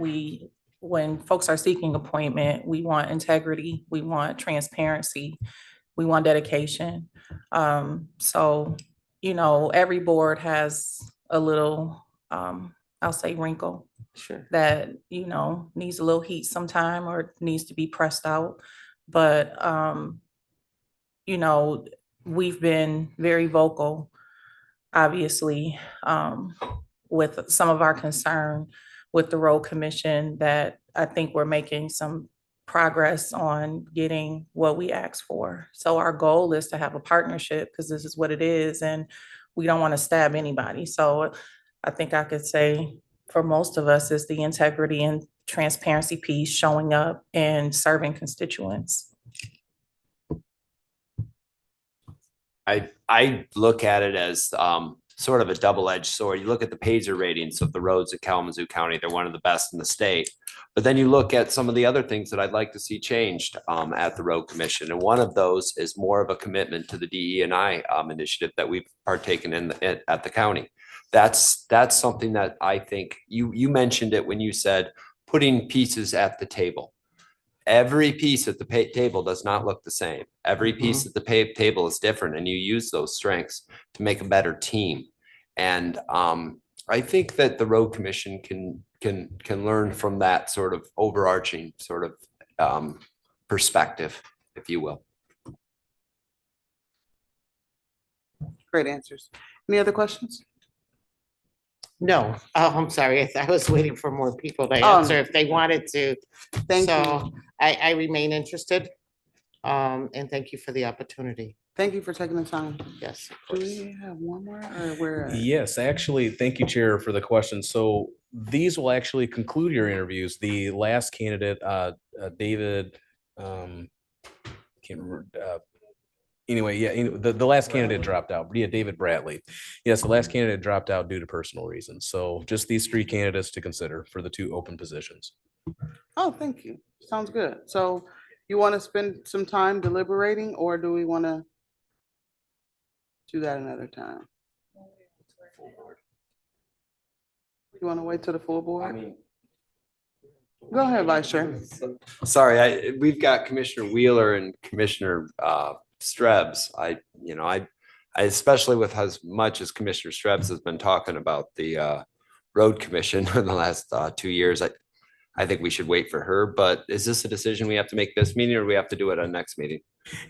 when folks are seeking appointment, we want integrity, we want transparency, we want dedication. So, every board has a little, I'll say wrinkle Sure. that, needs a little heat sometime or needs to be pressed out. But, we've been very vocal, obviously, with some of our concern with the road commission, that I think we're making some progress on getting what we asked for. So our goal is to have a partnership, because this is what it is, and we don't want to stab anybody. So I think I could say for most of us is the integrity and transparency piece, showing up and serving constituents. I look at it as sort of a double-edged sword. You look at the Pacer ratings of the roads in Kalamazoo County, they're one of the best in the state. But then you look at some of the other things that I'd like to see changed at the road commission. And one of those is more of a commitment to the DE&I initiative that we've partaken in at the county. That's something that I think you mentioned it when you said putting pieces at the table. Every piece at the table does not look the same. Every piece at the table is different, and you use those strengths to make a better team. And I think that the road commission can learn from that sort of overarching sort of perspective, if you will. Great answers. Any other questions? No, I'm sorry. I was waiting for more people to Oh, answer no. if they wanted to. Thank So you. I remain interested. And thank you for the opportunity. Thank you for taking the time. Yes. Do we have one more, or where? Yes, actually, thank you, Chair, for the question. So these will actually conclude your interviews. The last candidate, David, can't remember. Anyway, yeah, the last candidate dropped out. Yeah, David Bradley. Yes, the last candidate dropped out due to personal reasons. So just these 3 candidates to consider for the 2 open positions. Oh, thank you. Sounds good. So you want to spend some time deliberating, or do we want to do that another time? You want to wait till the full board? Go ahead, Vice Chair. Sorry, we've got Commissioner Wheeler and Commissioner Strebs. I especially with as much as Commissioner Strebs has been talking about the road commission in the last 2 years, I think we should wait for her. But is this a decision we have to make this meeting, or do we have to do it on next meeting?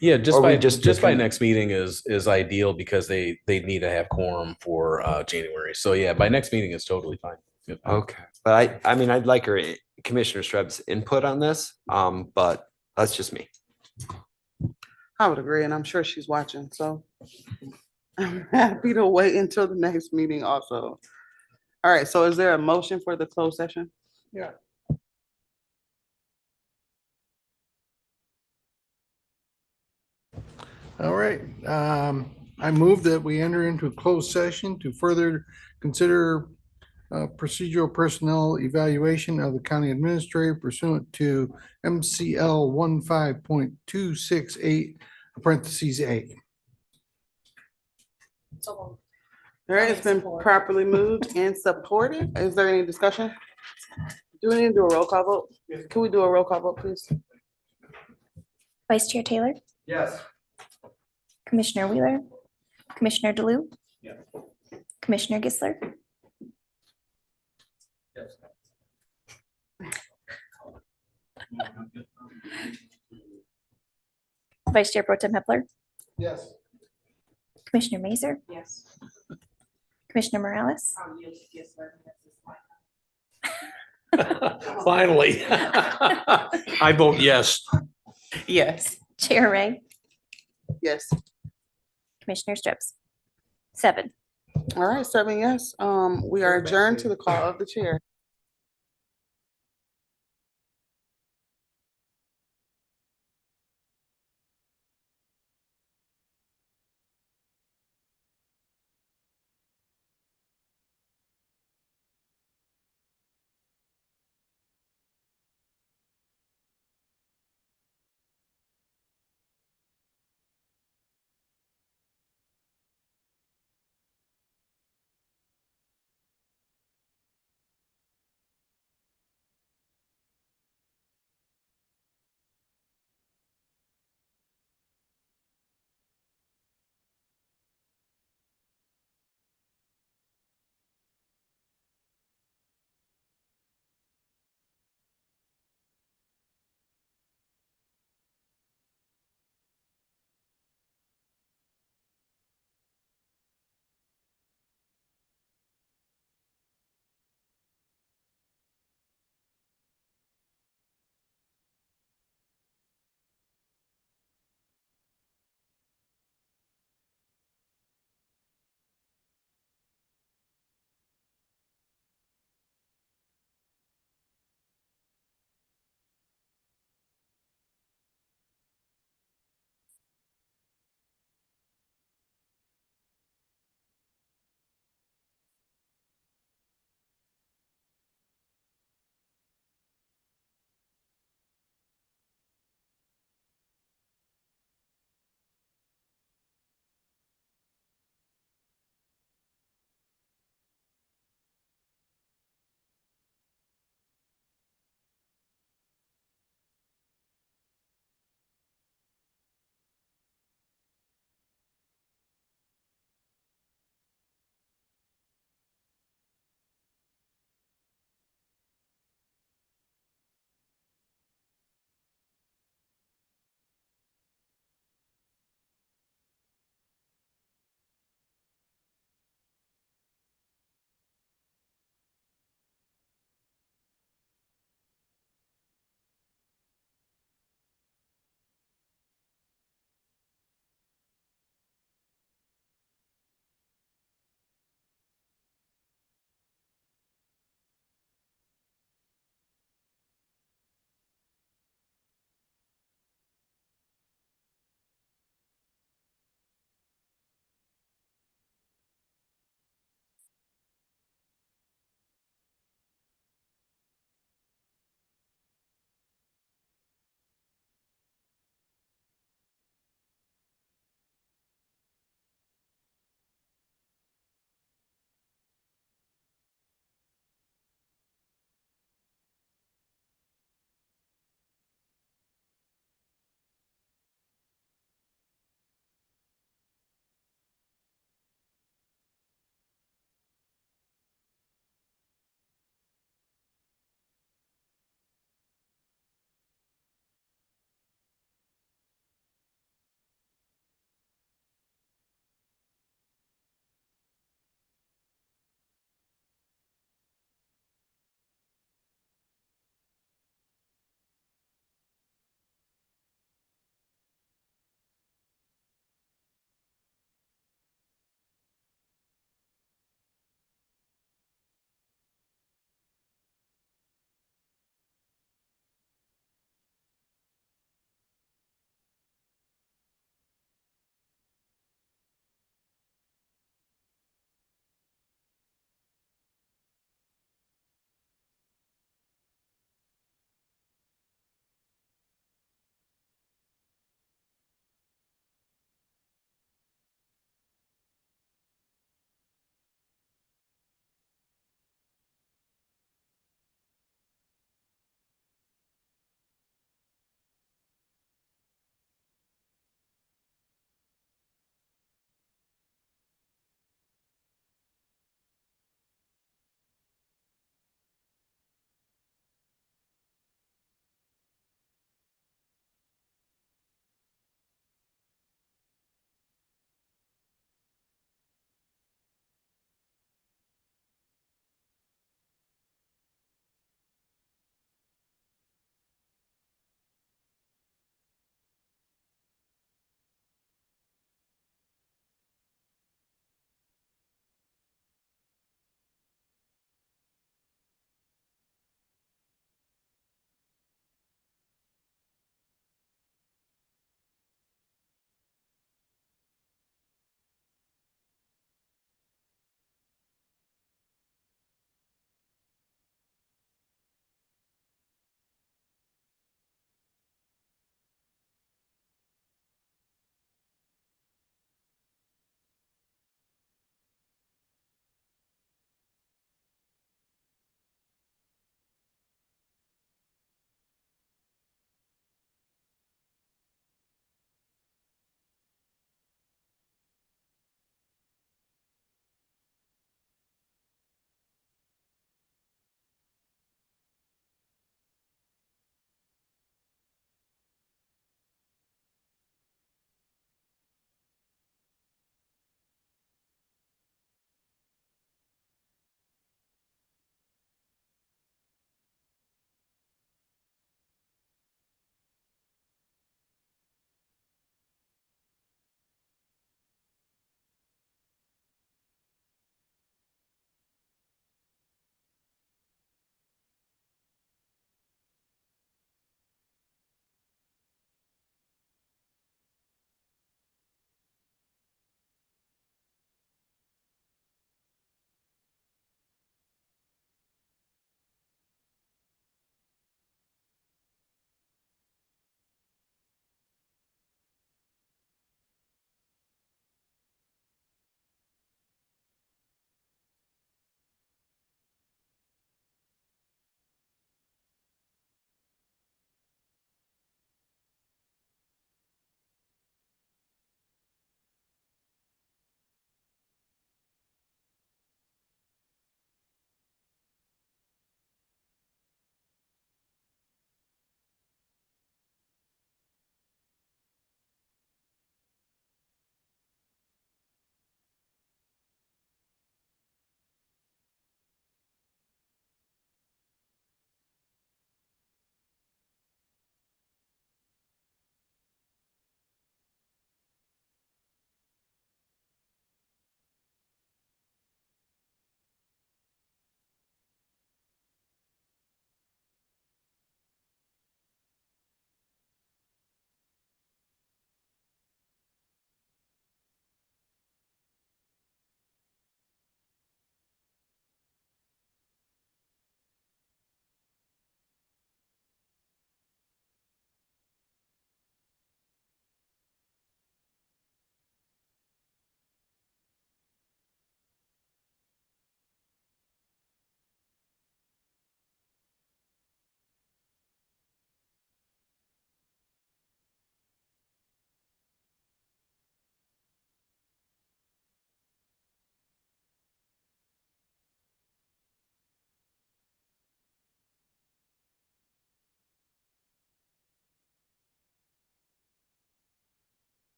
Yeah, Or we just by next meeting is ideal, because they need to have quorum for January. So yeah, by next meeting is totally fine. Yep. Okay, but I mean, I'd like her Commissioner Strebs' input on this, but that's just me. I would agree, and I'm sure she's watching, so I'm happy to wait until the next meeting also. All right, so is there a motion for the closed session? Yeah. All right, I move that we enter into a closed session to further consider procedural personnel evaluation of the county administrator pursuant to MCL 15.268 parentheses A. All right, it's been properly moved and supported. Is there any discussion? Do we need to do a roll call vote? Can we do a roll call vote, please? Vice Chair Taylor, Yes. Commissioner Wheeler, Commissioner DeLu, Yes. Commissioner Gisler, Vice Chair Pro Tem Hepler, Yes. Commissioner Mazer, Yes. Commissioner Morales, Finally. I vote yes. Yes. Chair Ray, Yes. Commissioner Strips. 7. All right, 7 yes. We are adjourned to the call of the chair.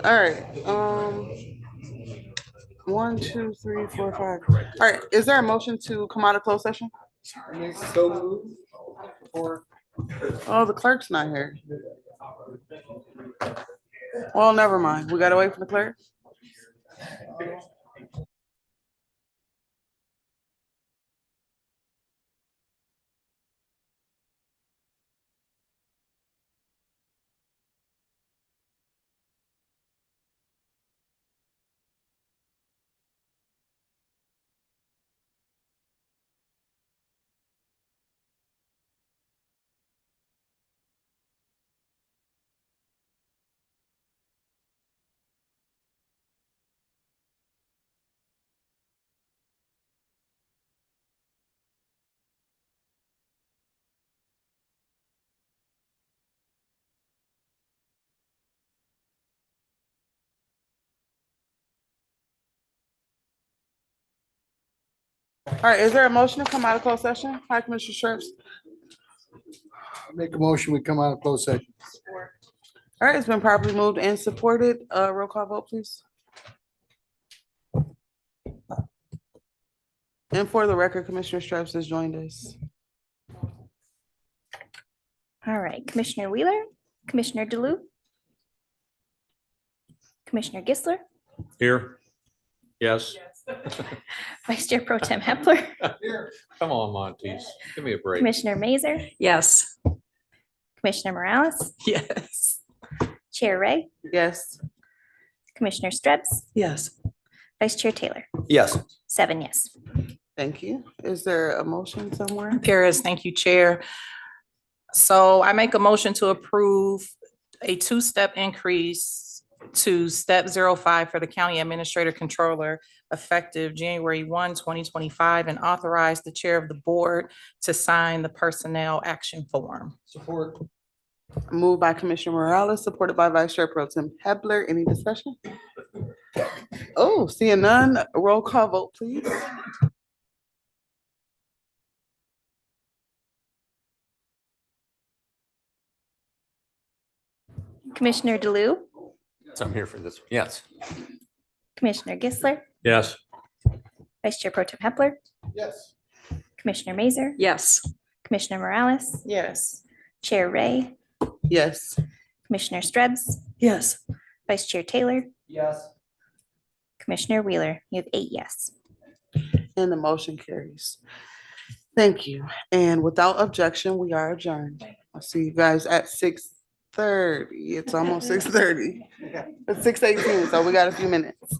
All right, 1, 2, 3, 4, 5. All right, is there a motion to come out of closed session? Oh, the clerk's not here. Well, never mind. We gotta wait for the clerk. All right, is there a motion to come out of closed session? Hi, Commissioner Strips. Make a motion, we come out of closed session. All right, it's been properly moved and supported. Roll call vote, please. And for the record, Commissioner Stripes has joined us. All right, Commissioner Wheeler, Commissioner DeLu, Commissioner Gisler, Here? Yes. Vice Chair Pro Tem Hepler, Come on, Montes, give me a break. Commissioner Mazer, Yes. Commissioner Morales, Yes. Chair Ray, Yes. Commissioner Strebs, Yes. Vice Chair Taylor, Yes. 7 yes. Thank you. Is there a motion somewhere? There is, thank you, Chair. So I make a motion to approve a two-step increase to step 05 for the county administrator controller effective January 1, 2025, and authorize the chair of the board to sign the personnel action form. Support. Moved by Commissioner Morales, supported by Vice Chair Pro Tem Hepler. Any discussion? Oh, seeing none, roll call vote, please. Commissioner DeLu, So I'm here for this. Yes. Commissioner Gisler, Yes. Vice Chair Pro Tem Hepler, Yes. Commissioner Mazer, Yes. Commissioner Morales, Yes. Chair Ray, Yes. Commissioner Strebs, Yes. Vice Chair Taylor, Yes. Commissioner Wheeler, you have 8 yes. And the motion carries. Thank you. And without objection, we are adjourned. I'll see you guys at 6:30. It's almost 6:30. It's 6:18, so we got a few minutes.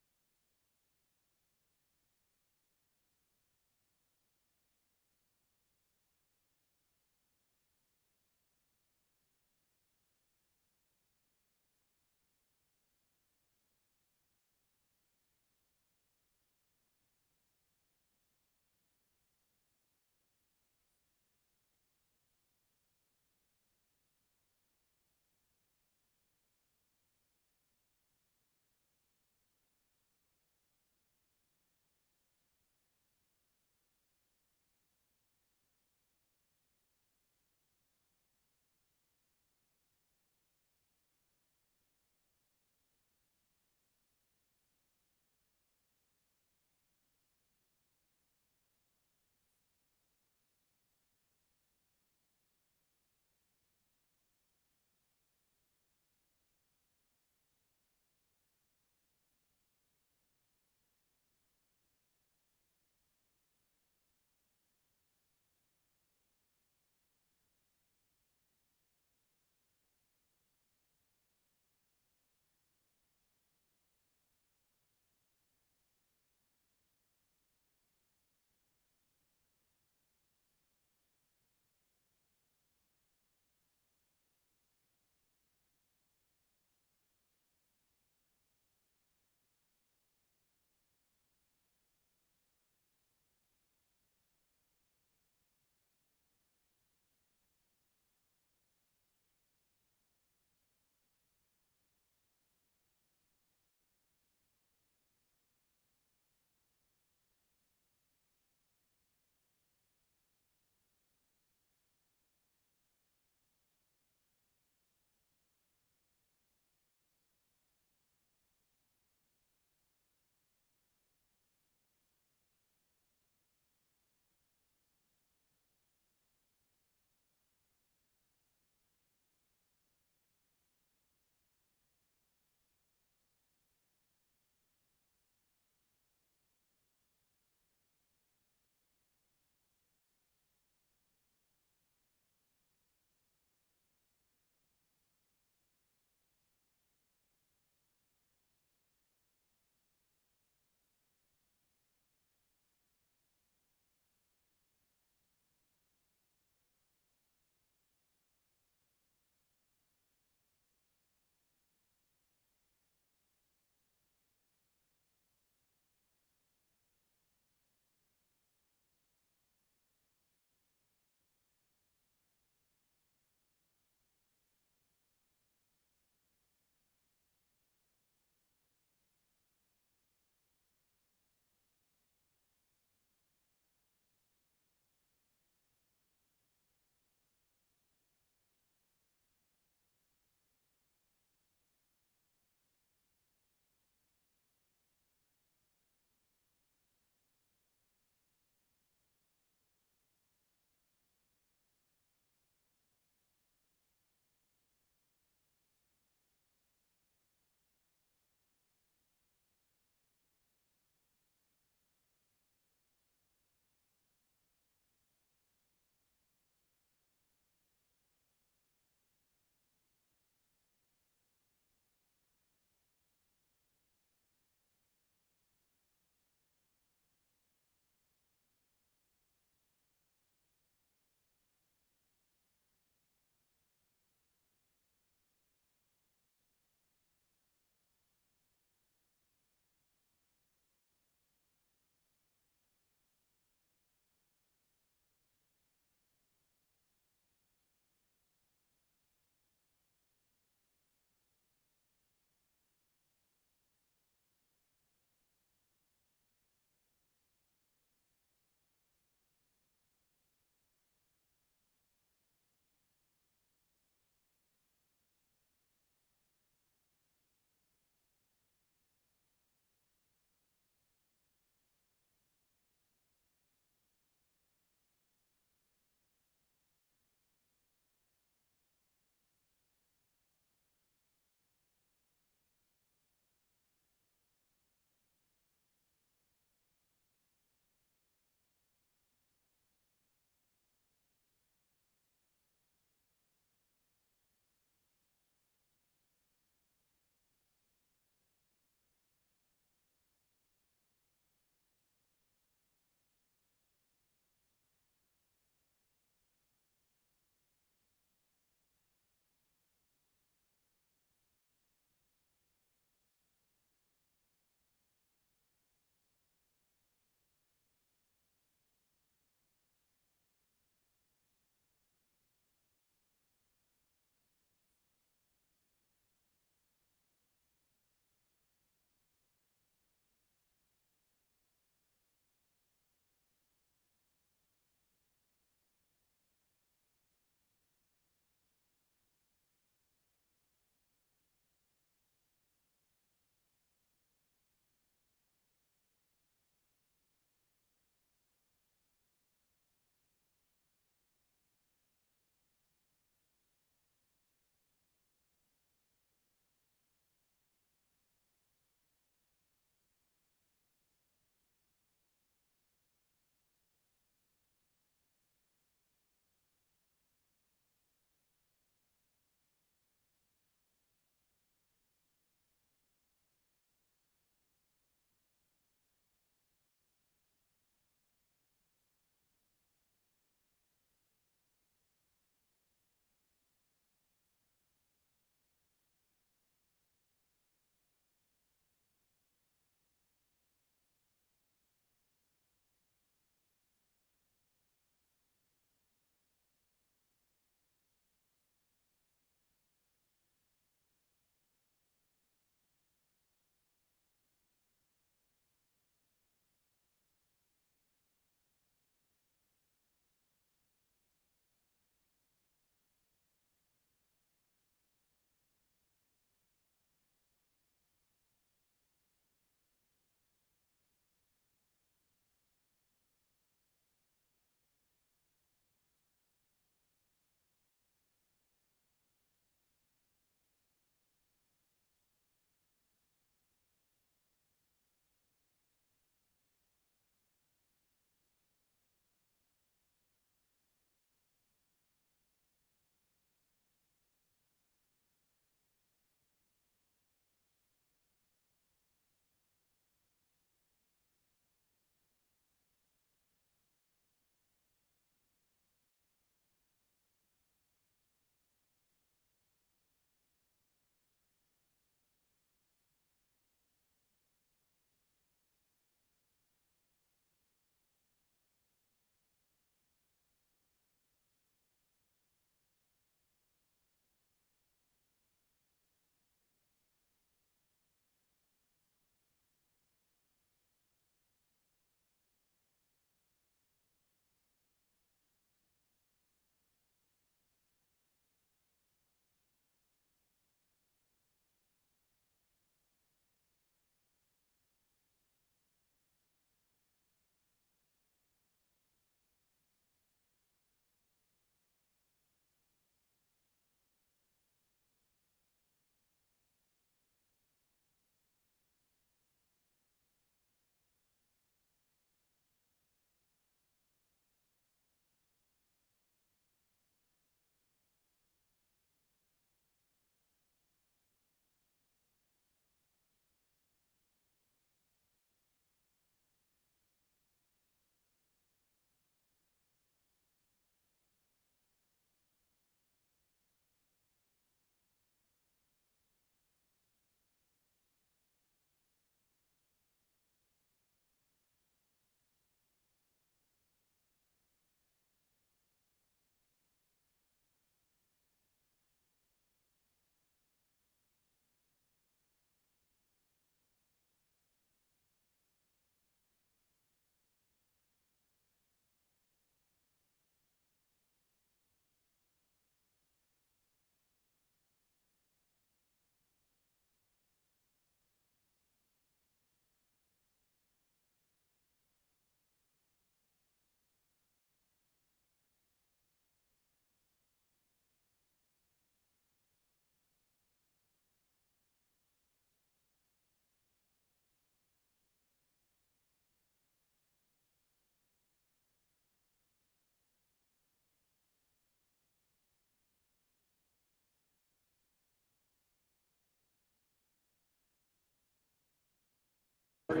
Let's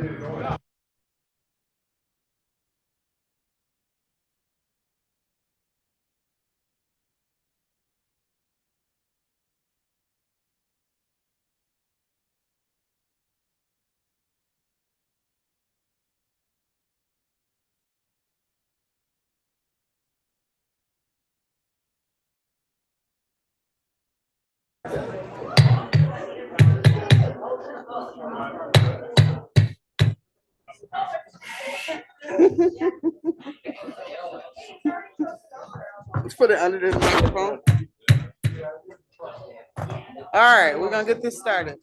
put it under the microphone. All right, we're gonna get this started.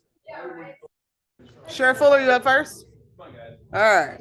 Sheriff Fuller, you up first? All right.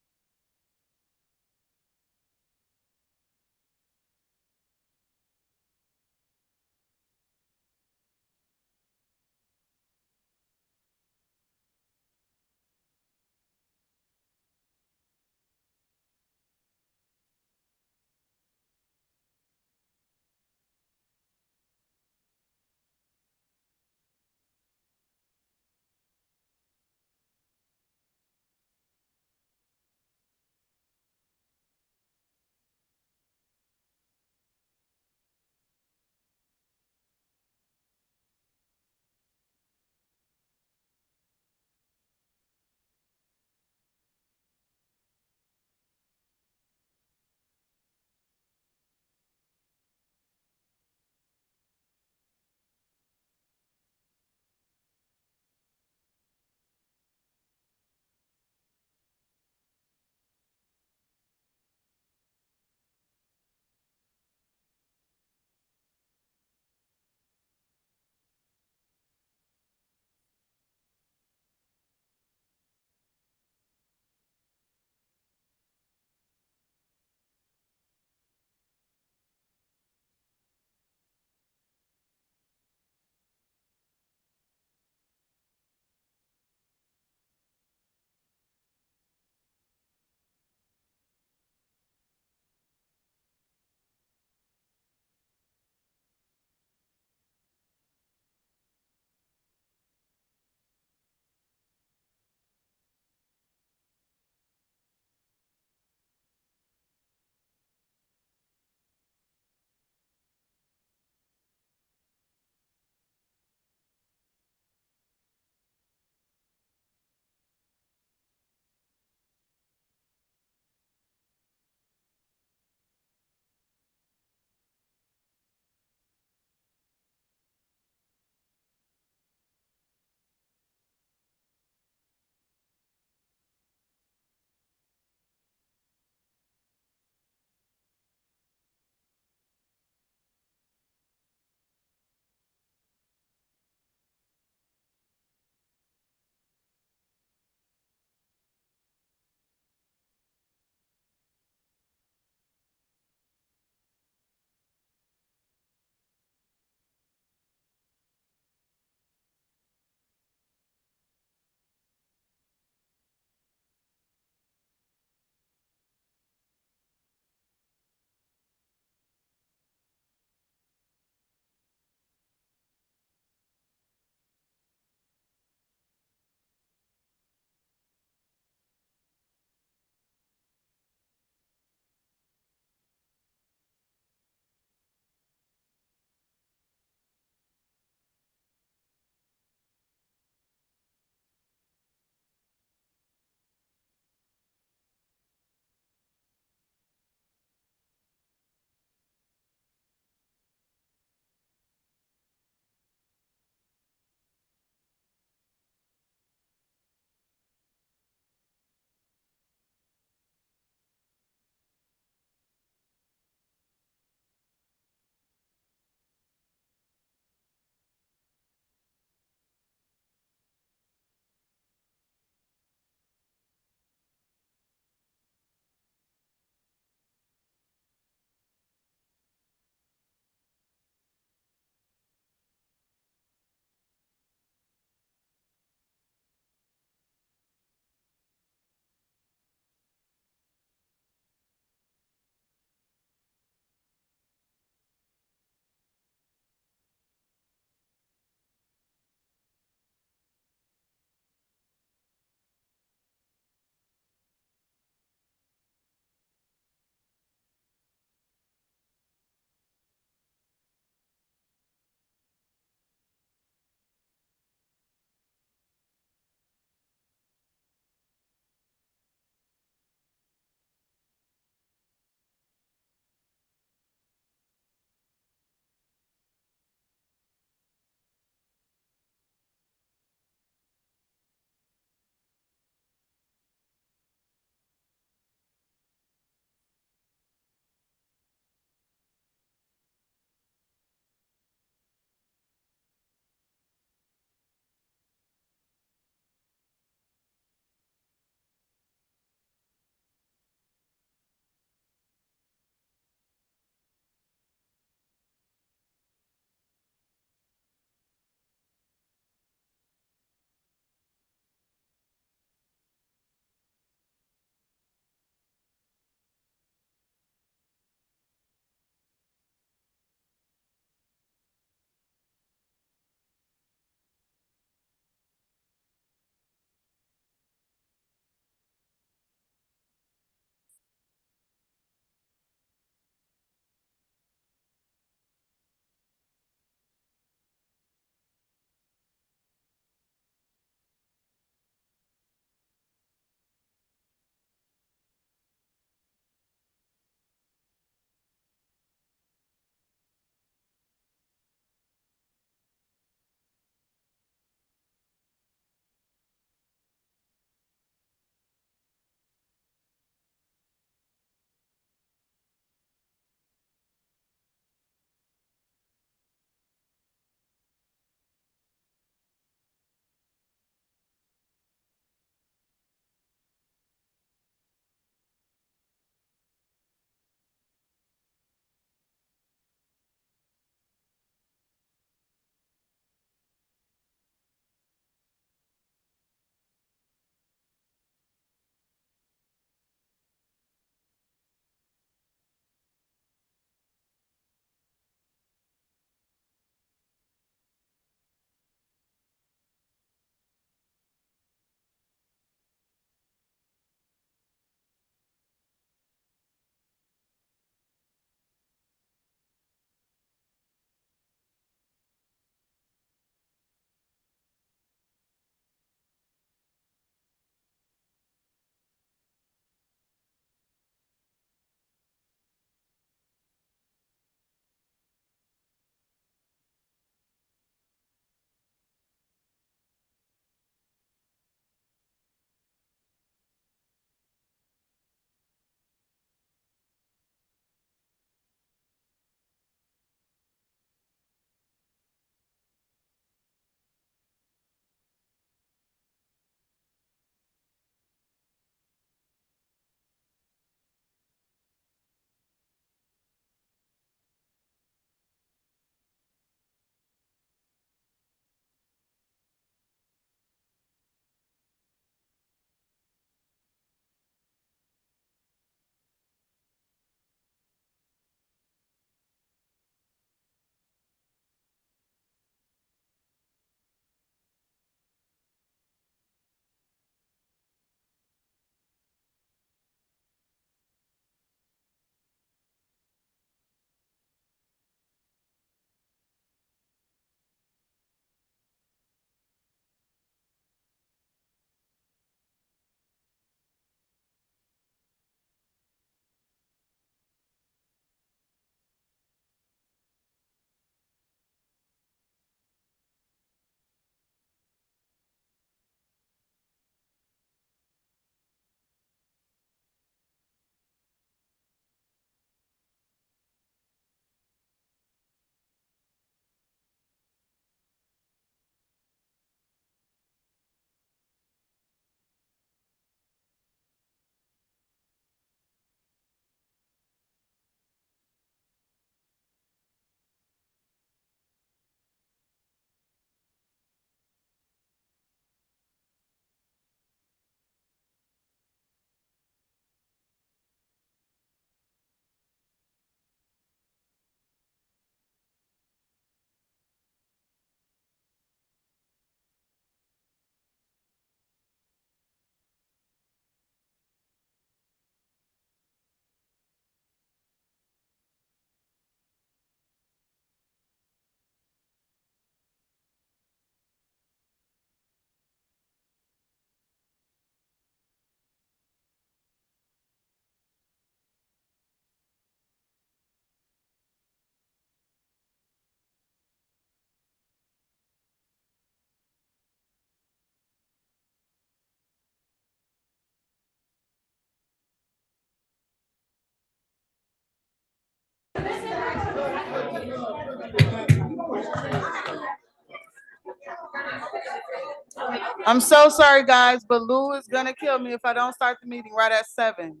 I'm so sorry, guys, but Lou is gonna kill me if I don't start the meeting right at 7.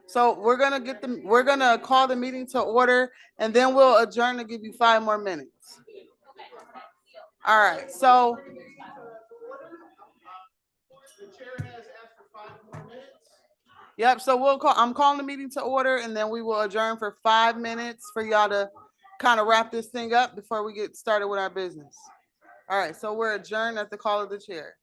So we're gonna call the meeting to order and then we'll adjourn to give you 5 more minutes. All right, so. Yep, so I'm calling the meeting to order and then we will adjourn for 5 minutes for y'all to kind of wrap this thing up before we get started with our business. All right, so we're adjourned at the call of the chair.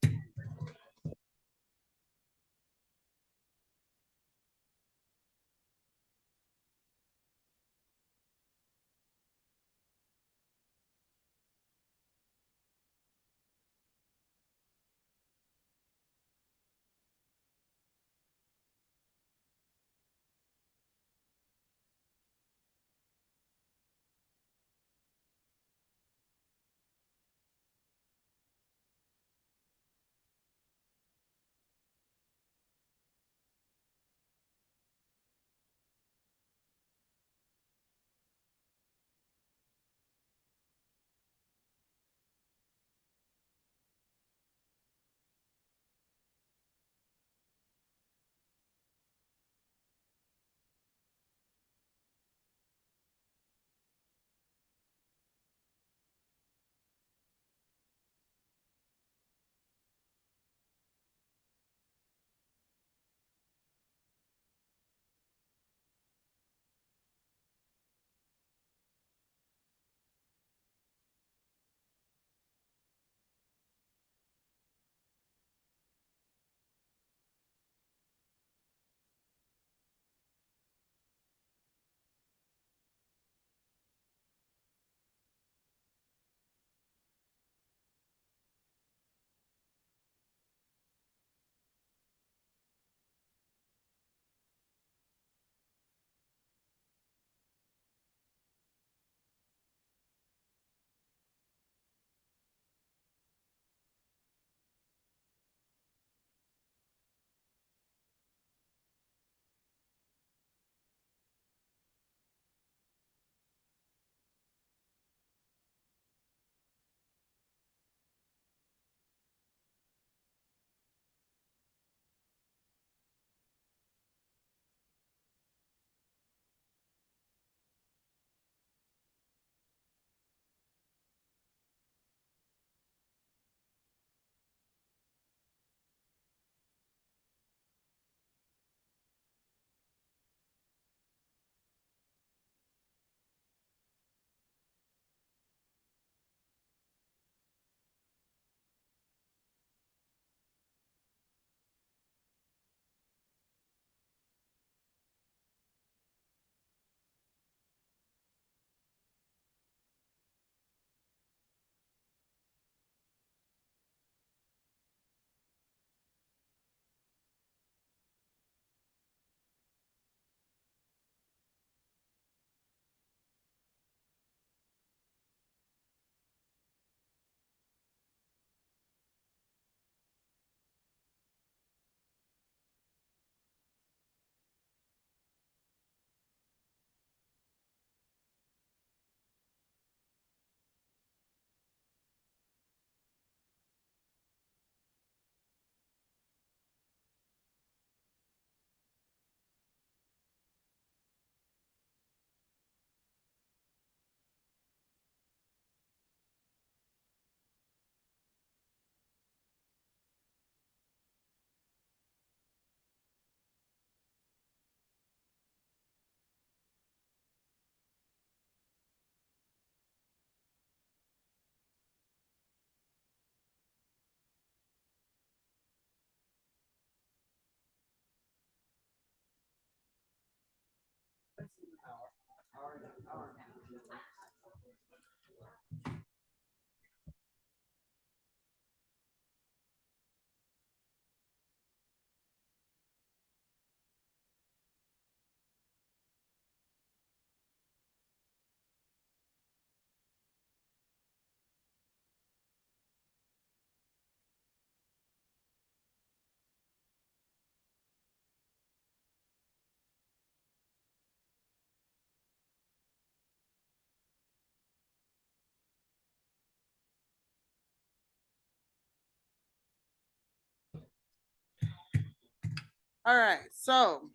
All right, so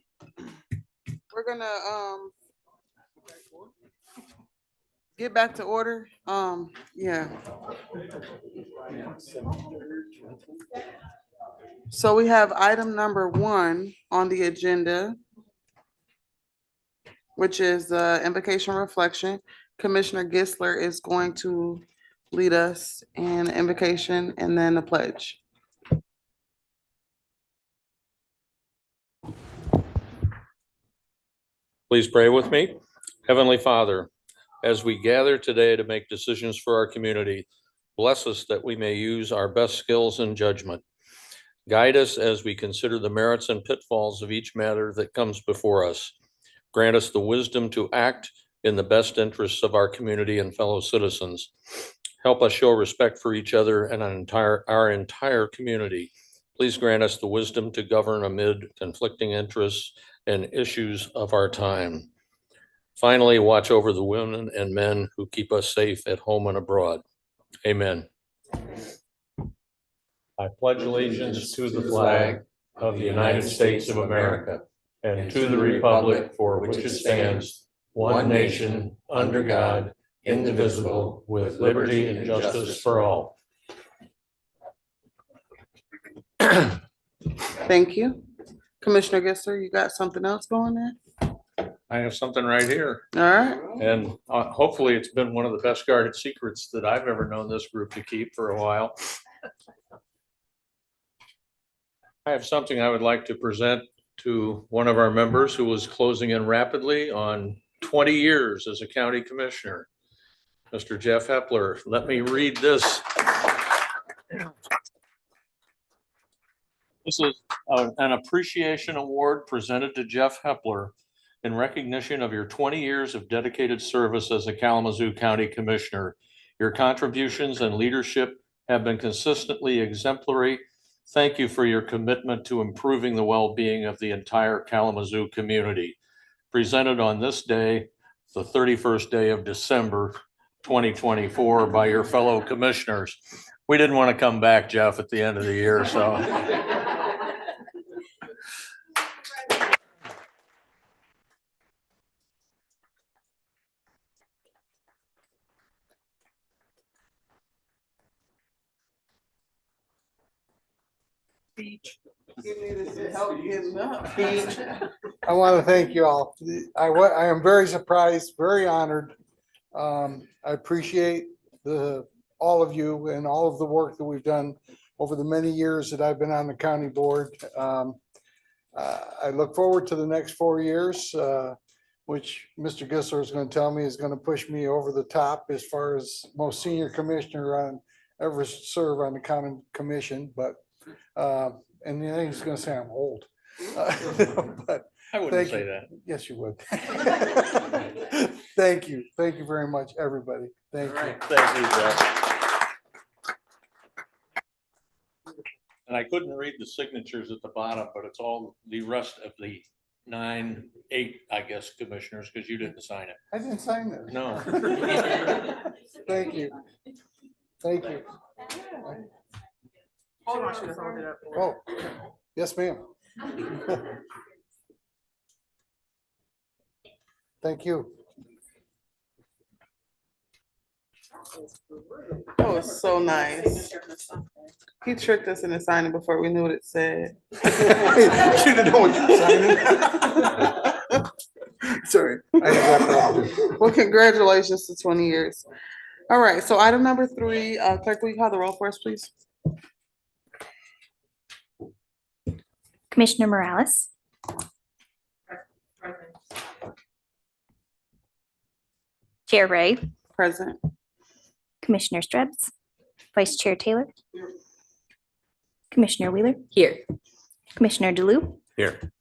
we're gonna get back to order. Yeah. So we have item number 1 on the agenda, which is invocation reflection. Commissioner Gisler is going to lead us in invocation and then the pledge. Please pray with me. Heavenly Father, as we gather today to make decisions for our community, bless us that we may use our best skills and judgment. Guide us as we consider the merits and pitfalls of each matter that comes before us. Grant us the wisdom to act in the best interests of our community and fellow citizens. Help us show respect for each other and our entire community. Please grant us the wisdom to govern amid conflicting interests and issues of our time. Finally, watch over the women and men who keep us safe at home and abroad. Amen. I pledge allegiance to the flag of the United States of America and to the republic for which it stands, one nation, under God, indivisible, with liberty and justice for all. Thank you. Commissioner Gisler, you got something else going there? I have something right here. All right. And hopefully it's been one of the best guarded secrets that I've ever known this group to keep for a while. I have something I would like to present to one of our members who was closing in rapidly on 20 years as a county commissioner, Mr. Jeff Hepler. Let me read this. This is an appreciation award presented to Jeff Hepler in recognition of your 20 years of dedicated service as a Kalamazoo County Commissioner. Your contributions and leadership have been consistently exemplary. Thank you for your commitment to improving the well-being of the entire Kalamazoo community. Presented on this day, the 31st day of December, 2024, by your fellow commissioners. We didn't want to come back, Jeff, at the end of the year, so. I want to thank you all. I am very surprised, very honored. I appreciate all of you and all of the work that we've done over the many years that I've been on the county board. I look forward to the next 4 years, which Mr. Gisler is going to tell me is going to push me over the top as far as most senior commissioner on ever serve on the county commission. But and then he's going to say I'm old. But I wouldn't say that. Yes, you would. Thank you. Thank you very much, everybody. Thank you. Thank you, Jeff. And I couldn't read the signatures at the bottom, but it's all the rest of the 8, I guess, commissioners, because you didn't sign it. I didn't sign this. No. Thank you. Thank you. Hold on, I should have held it up. Oh, yes, ma'am. Thank you. That was so nice. He tricked us into signing before we knew what it said. You didn't know what you were signing. Sorry. Well, congratulations to 20 years. All right, so item number 3, clerk, will you call the roll for us, please? Commissioner Morales. Chair Ray. Present. Commissioner Strebs. Vice Chair Taylor. Commissioner Wheeler. Here. Commissioner DeLu. Here.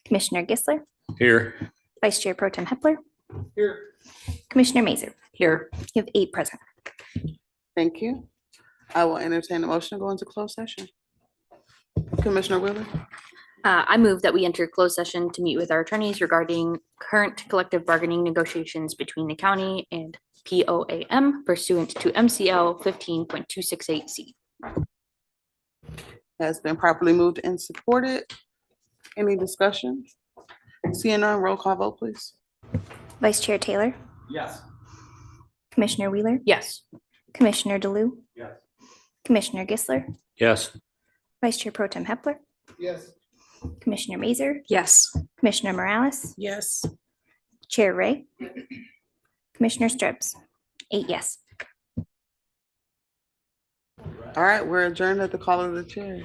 Commissioner Gisler. Here. Vice Chair Pro Tem Hepler. Here. Commissioner Mazer. Here. You have 8 present. Thank you. I will entertain the motion to go into closed session. Commissioner Wheeler. I move that we enter closed session to meet with our attorneys regarding current collective bargaining negotiations between the county and POAM pursuant to MCL 15.268C. Has been properly moved and supported. Any discussion? Seeing none, roll call vote, please. Vice Chair Taylor, Yes. Commissioner Wheeler, Yes. Commissioner DeLu, Yes. Commissioner Gisler, Yes. Vice Chair Pro Tem Hepler, Yes. Commissioner Mazer, Yes. Commissioner Morales, Yes. Chair Ray, Commissioner Strips, 8 yes. All right, we're adjourned at the call of the chair.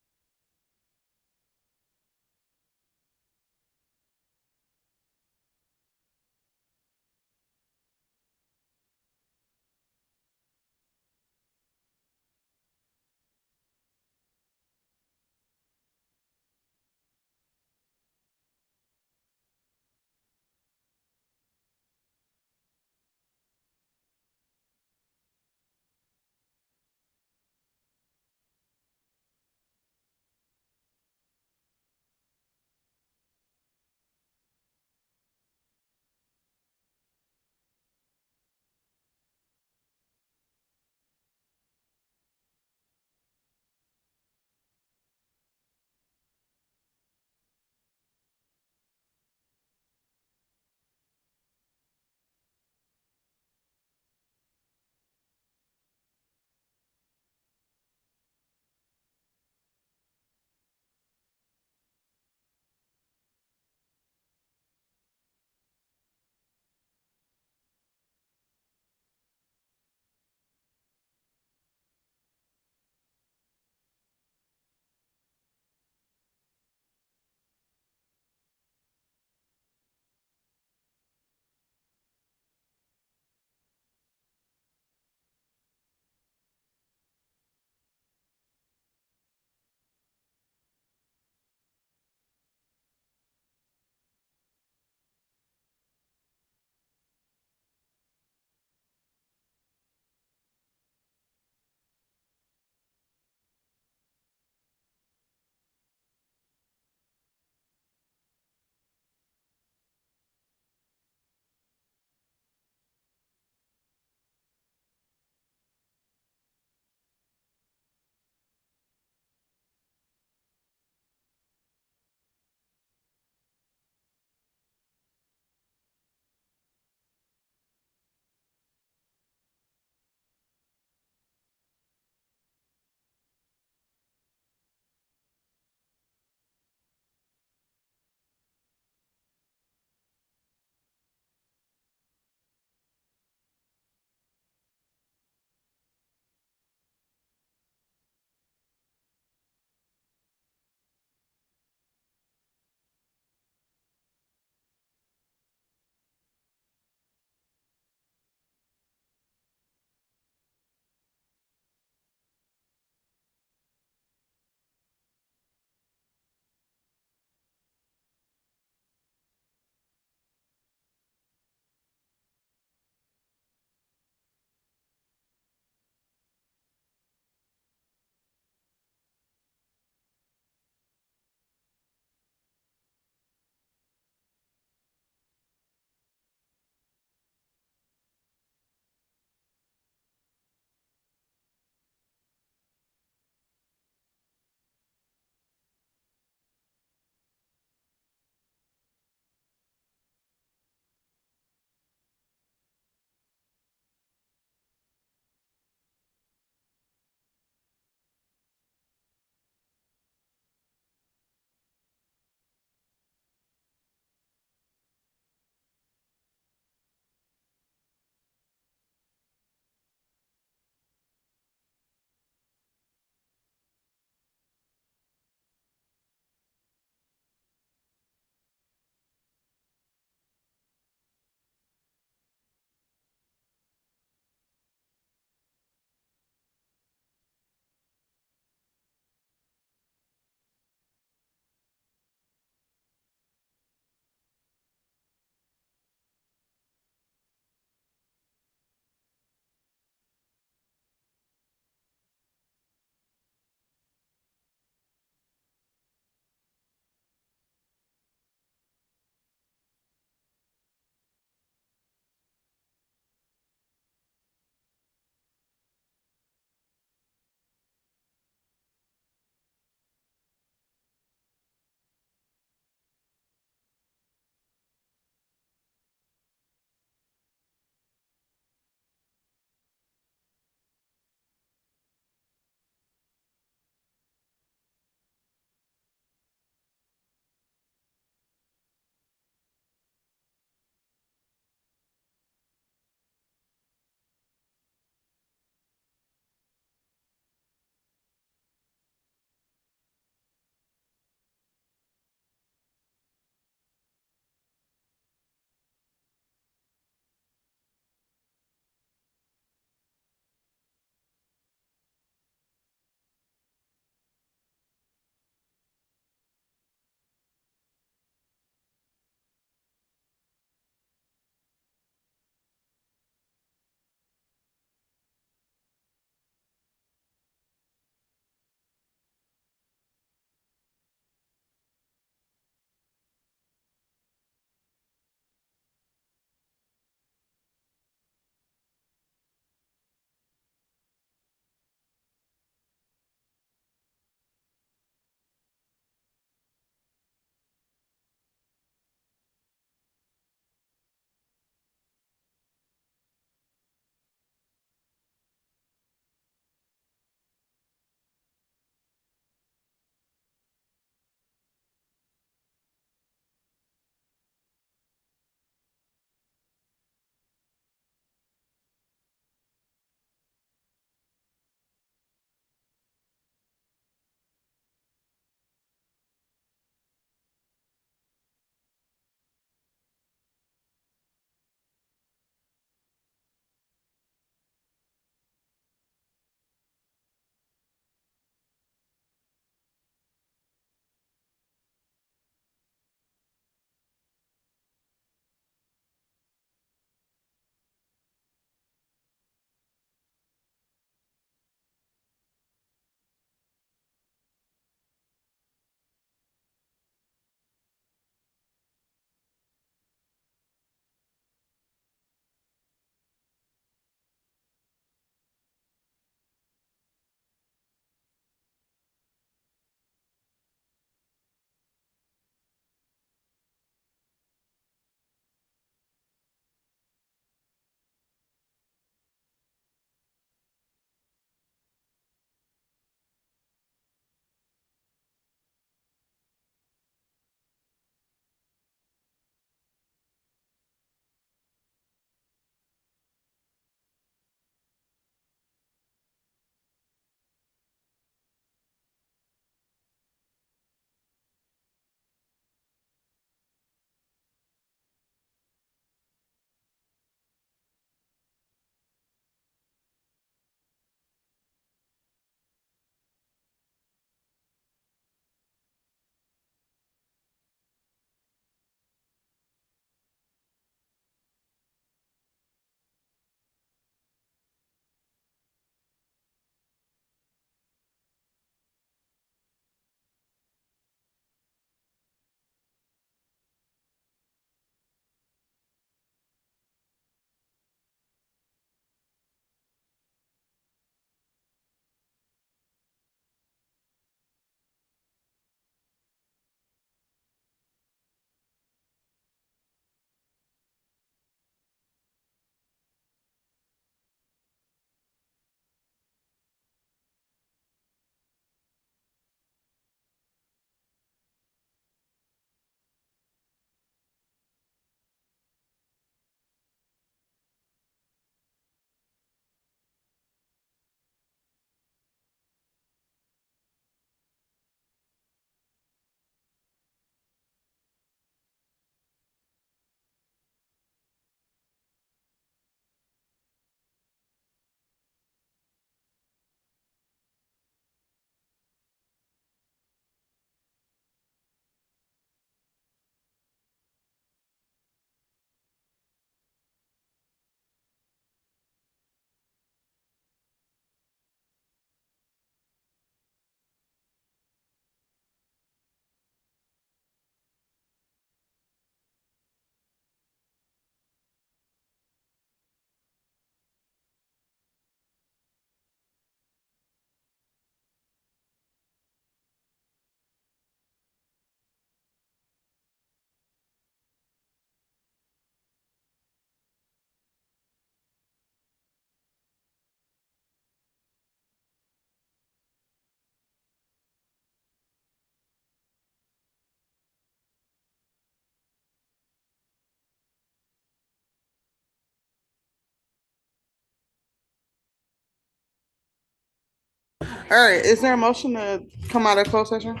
All right, is there a motion to come out of closed session?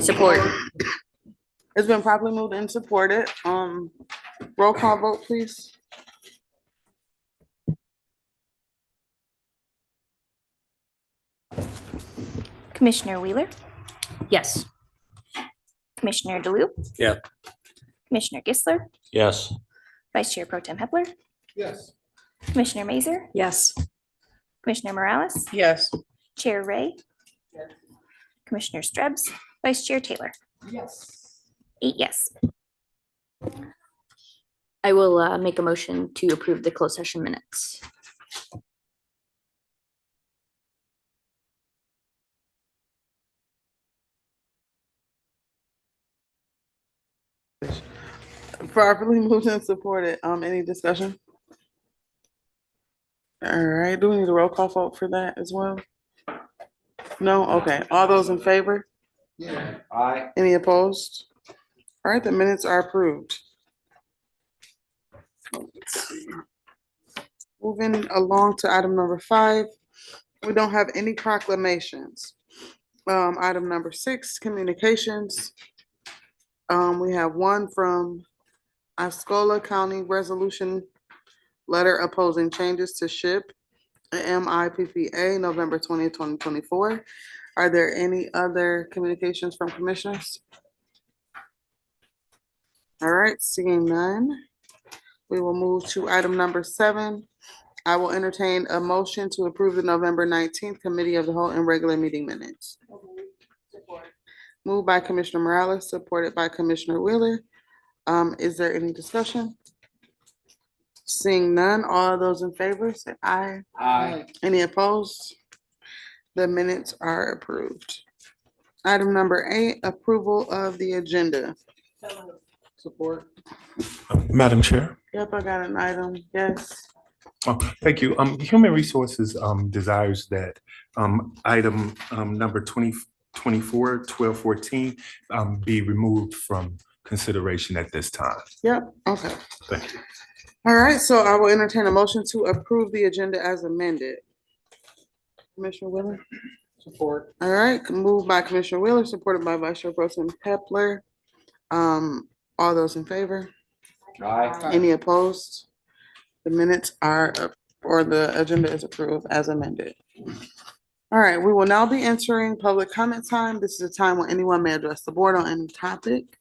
Support. It's been properly moved and supported. Roll call vote, please. Commissioner Wheeler, Yes. Commissioner DeLu, Yeah. Commissioner Gisler, Yes. Vice Chair Pro Tem Hepler, Yes. Commissioner Mazer, Yes. Commissioner Morales, Yes. Chair Ray, Commissioner Strebs, Vice Chair Taylor. Yes. 8 yes. I will make a motion to approve the closed session minutes. Properly moved and supported. Any discussion? All right, do we need a roll call vote for that as well? No? Okay. All those in favor? Yeah. Aye. Any opposed? All right, the minutes are approved. Let's see. Moving along to item number 5. We don't have any proclamations. Item number 6, communications. We have one from Osceola County Resolution Letter opposing changes to SHIP MIPPA, November 20th, 2024. Are there any other communications from commissioners? All right, seeing none, we will move to item number 7. I will entertain a motion to approve the November 19th Committee of the Whole and regular meeting minutes. Moved by Commissioner Morales, supported by Commissioner Wheeler. Is there any discussion? Seeing none, all those in favor say aye. Aye. Any opposed? The minutes are approved. Item number 8, approval of the agenda. Support. Madam Chair. Yep, I got an item, yes. Oh, thank you. Human Resources desires that item number 1214 be removed from consideration at this time. Yep, okay. Thank you. All right, so I will entertain a motion to approve the agenda as amended. Commissioner Wheeler? Support. All right, moved by Commissioner Wheeler, supported by Vice Chair Pro Tem Hepler. All those in favor? Aye. Any opposed? The minutes are, or the agenda is approved as amended. All right, we will now be entering public comment time. This is a time when anyone may address the board on any topic.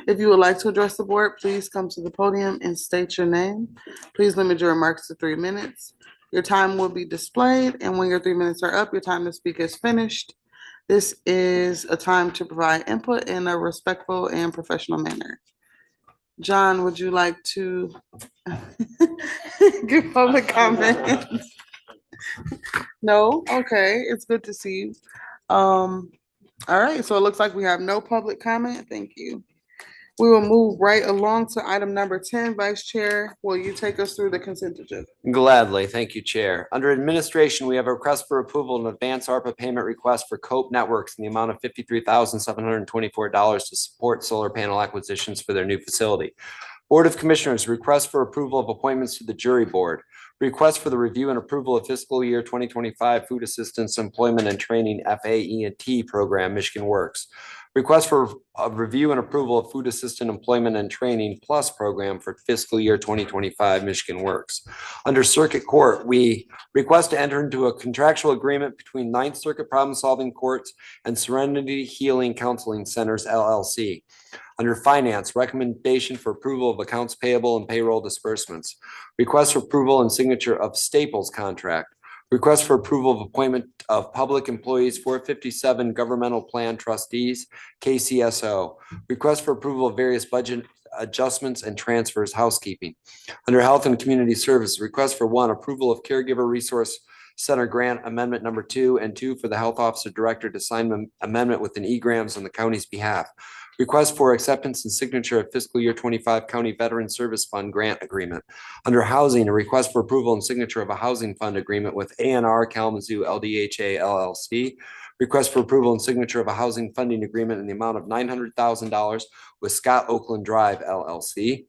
If you would like to address the board, please come to the podium and state your name. Please limit your remarks to 3 minutes. Your time will be displayed, and when your 3 minutes are up, your time to speak is finished. This is a time to provide input in a respectful and professional manner. John, would you like to give public comment? No? Okay, it's good to see you. All right, so it looks like we have no public comment. Thank you. We will move right along to item number 10. Vice Chair, will you take us through the consent agenda? Gladly. Thank you, Chair. Under administration, we have a request for approval of an advance ARPA payment request for Cope Networks in the amount of $53,724 to support solar panel acquisitions for their new facility. Board of Commissioners, request for approval of appointments to the jury board. Request for the review and approval of fiscal year 2025 food assistance employment and training FAE&T program, Michigan Works. Request for a review and approval of food assistant employment and training plus program for fiscal year 2025 Michigan Works. Under Circuit Court, we request to enter into a contractual agreement between Ninth Circuit Problem Solving Courts and Serenity Healing Counseling Centers LLC. Under Finance, recommendation for approval of accounts payable and payroll disbursements. Request for approval and signature of Staples contract. Request for approval of appointment of public employees 457 governmental plan trustees, KCSO. Request for approval of various budget adjustments and transfers, housekeeping. Under Health and Community Services, request for 1, approval of Caregiver Resource Center Grant Amendment number 2, and 2 for the Health Officer Director to sign an amendment with an E-Grams on the county's behalf. Request for acceptance and signature of fiscal year 25 County Veteran Service Fund Grant Agreement. Under Housing, a request for approval and signature of a housing fund agreement with A&R Kalamazoo LDHA LLC. Request for approval and signature of a housing funding agreement in the amount of $900,000 with Scott Oakland Drive LLC.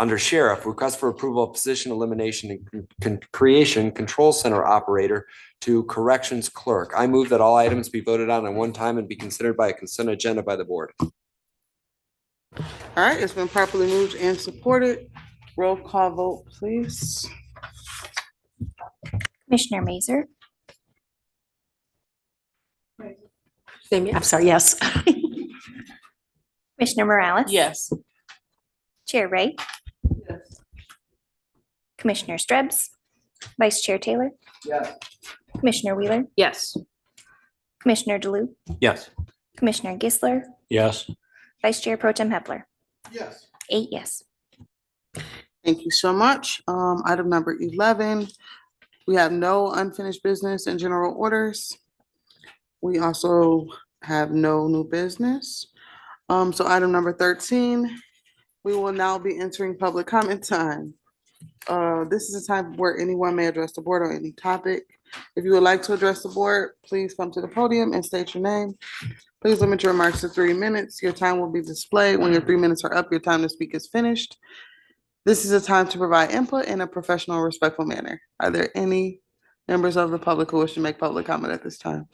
Under Sheriff, request for approval of position elimination and creation control center operator to corrections clerk. I move that all items be voted on at one time and be considered by a consent agenda by the board. All right, it's been properly moved and supported. Roll call vote, please. Commissioner Mazer, Amy, I'm sorry, yes. Commissioner Morales. Yes. Chair Ray. Commissioner Strebs, Vice Chair Taylor, Yes. Commissioner Wheeler, Yes. Commissioner DeLu, Yes. Commissioner Gisler, Yes. Vice Chair Pro Tem Hepler. Yes. 8 yes. Thank you so much. Item number 11, we have no unfinished business and general orders. We also have no new business. So item number 13, we will now be entering public comment time. This is a time where anyone may address the board on any topic. If you would like to address the board, please come to the podium and state your name. Please limit your remarks to 3 minutes. Your time will be displayed. When your 3 minutes are up, your time to speak is finished. This is a time to provide input in a professional and respectful manner. Are there any members of the public who wish to make public comment at this time?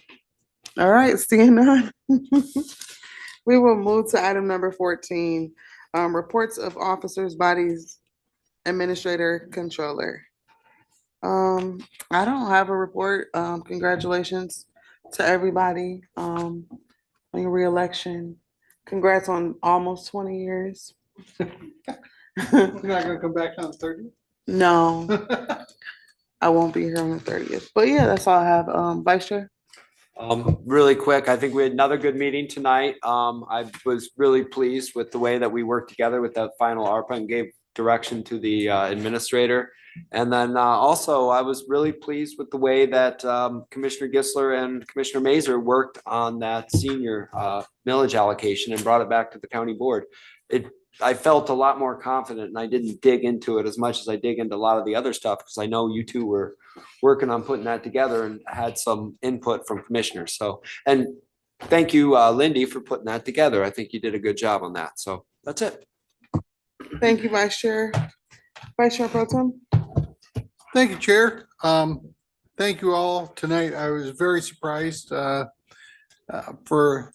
All right, seeing none. We will move to item number 14, reports of officers, bodies, administrator, controller. I don't have a report. Congratulations to everybody on your reelection. Congrats on almost 20 years. You're not gonna come back on the 30th? No, I won't be here on the 30th. But yeah, that's all I have. Vice Chair? Really quick, I think we had another good meeting tonight. I was really pleased with the way that we worked together with that final ARPA and gave direction to the administrator. And then also, I was really pleased with the way that Commissioner Gisler and Commissioner Mazer worked on that senior millage allocation and brought it back to the county board. I felt a lot more confident, and I didn't dig into it as much as I dig into a lot of the other stuff, because I know you two were working on putting that together and had some input from commissioners. So, and thank you, Lindy, for putting that together. I think you did a good job on that. So that's it. Thank you, Vice Chair. Vice Chair Pro Tem? Thank you, Chair. Thank you all tonight. I was very surprised for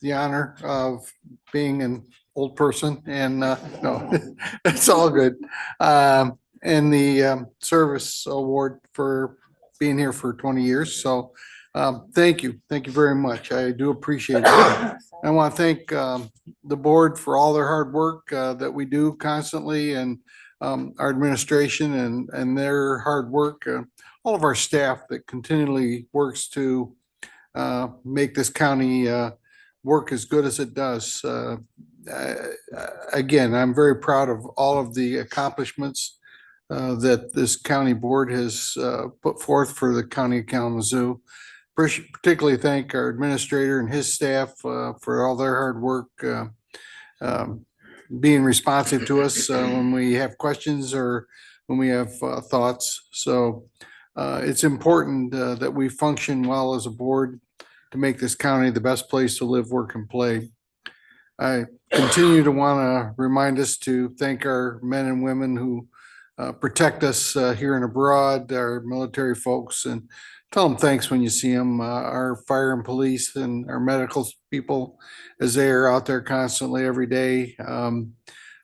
the honor of being an old person, and no, it's all good. And the service award for being here for 20 years. So thank you. Thank you very much. I do appreciate it. I want to thank the board for all their hard work that we do constantly, and our administration and their hard work. All of our staff that continually works to make this county work as good as it does. Again, I'm very proud of all of the accomplishments that this county board has put forth for the county of Kalamazoo. Particularly thank our administrator and his staff for all their hard work, being responsive to us when we have questions or when we have thoughts. So it's important that we function well as a board to make this county the best place to live, work, and play. I continue to want to remind us to thank our men and women who protect us here and abroad, our military folks, and tell them thanks when you see them, our fire and police and our medical people, as they are out there constantly every day,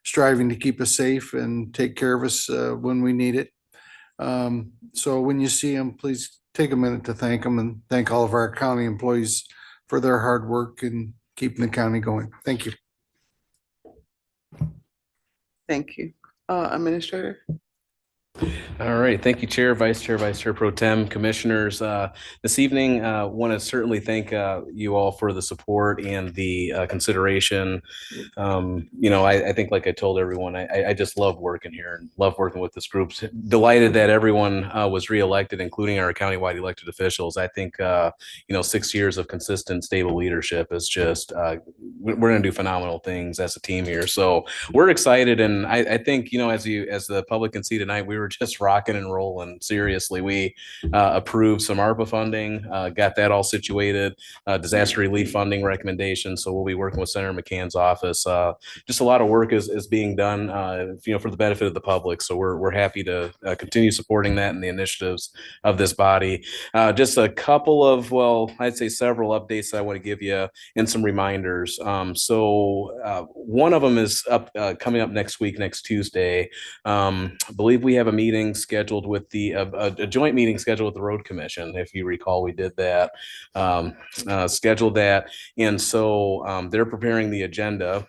striving to keep us safe and take care of us when we need it. So when you see them, please take a minute to thank them, and thank all of our county employees for their hard work and keeping the county going. Thank you. Thank you. Administrator? All right. Thank you, Chair, Vice Chair Pro Tem, Commissioners. This evening, want to certainly thank you all for the support and the consideration. I think, like I told everyone, I just love working here and love working with this group. Delighted that everyone was reelected, including our countywide elected officials. I think, 6 years of consistent, stable leadership is just, we're going to do phenomenal things as a team here. So we're excited. And I think, as the public can see tonight, we were just rocking and rolling. Seriously, we approved some ARPA funding, got that all situated, disaster relief funding recommendations. So we'll be working with Senator McCann's office. Just a lot of work is being done, for the benefit of the public. So we're happy to continue supporting that and the initiatives of this body. Just a couple of, well, I'd say several updates I want to give you and some reminders. One of them is coming up next week, next Tuesday. I believe we have a meeting scheduled with a joint meeting scheduled with the Road Commission. If you recall, we did that, scheduled that. And so they're preparing the agenda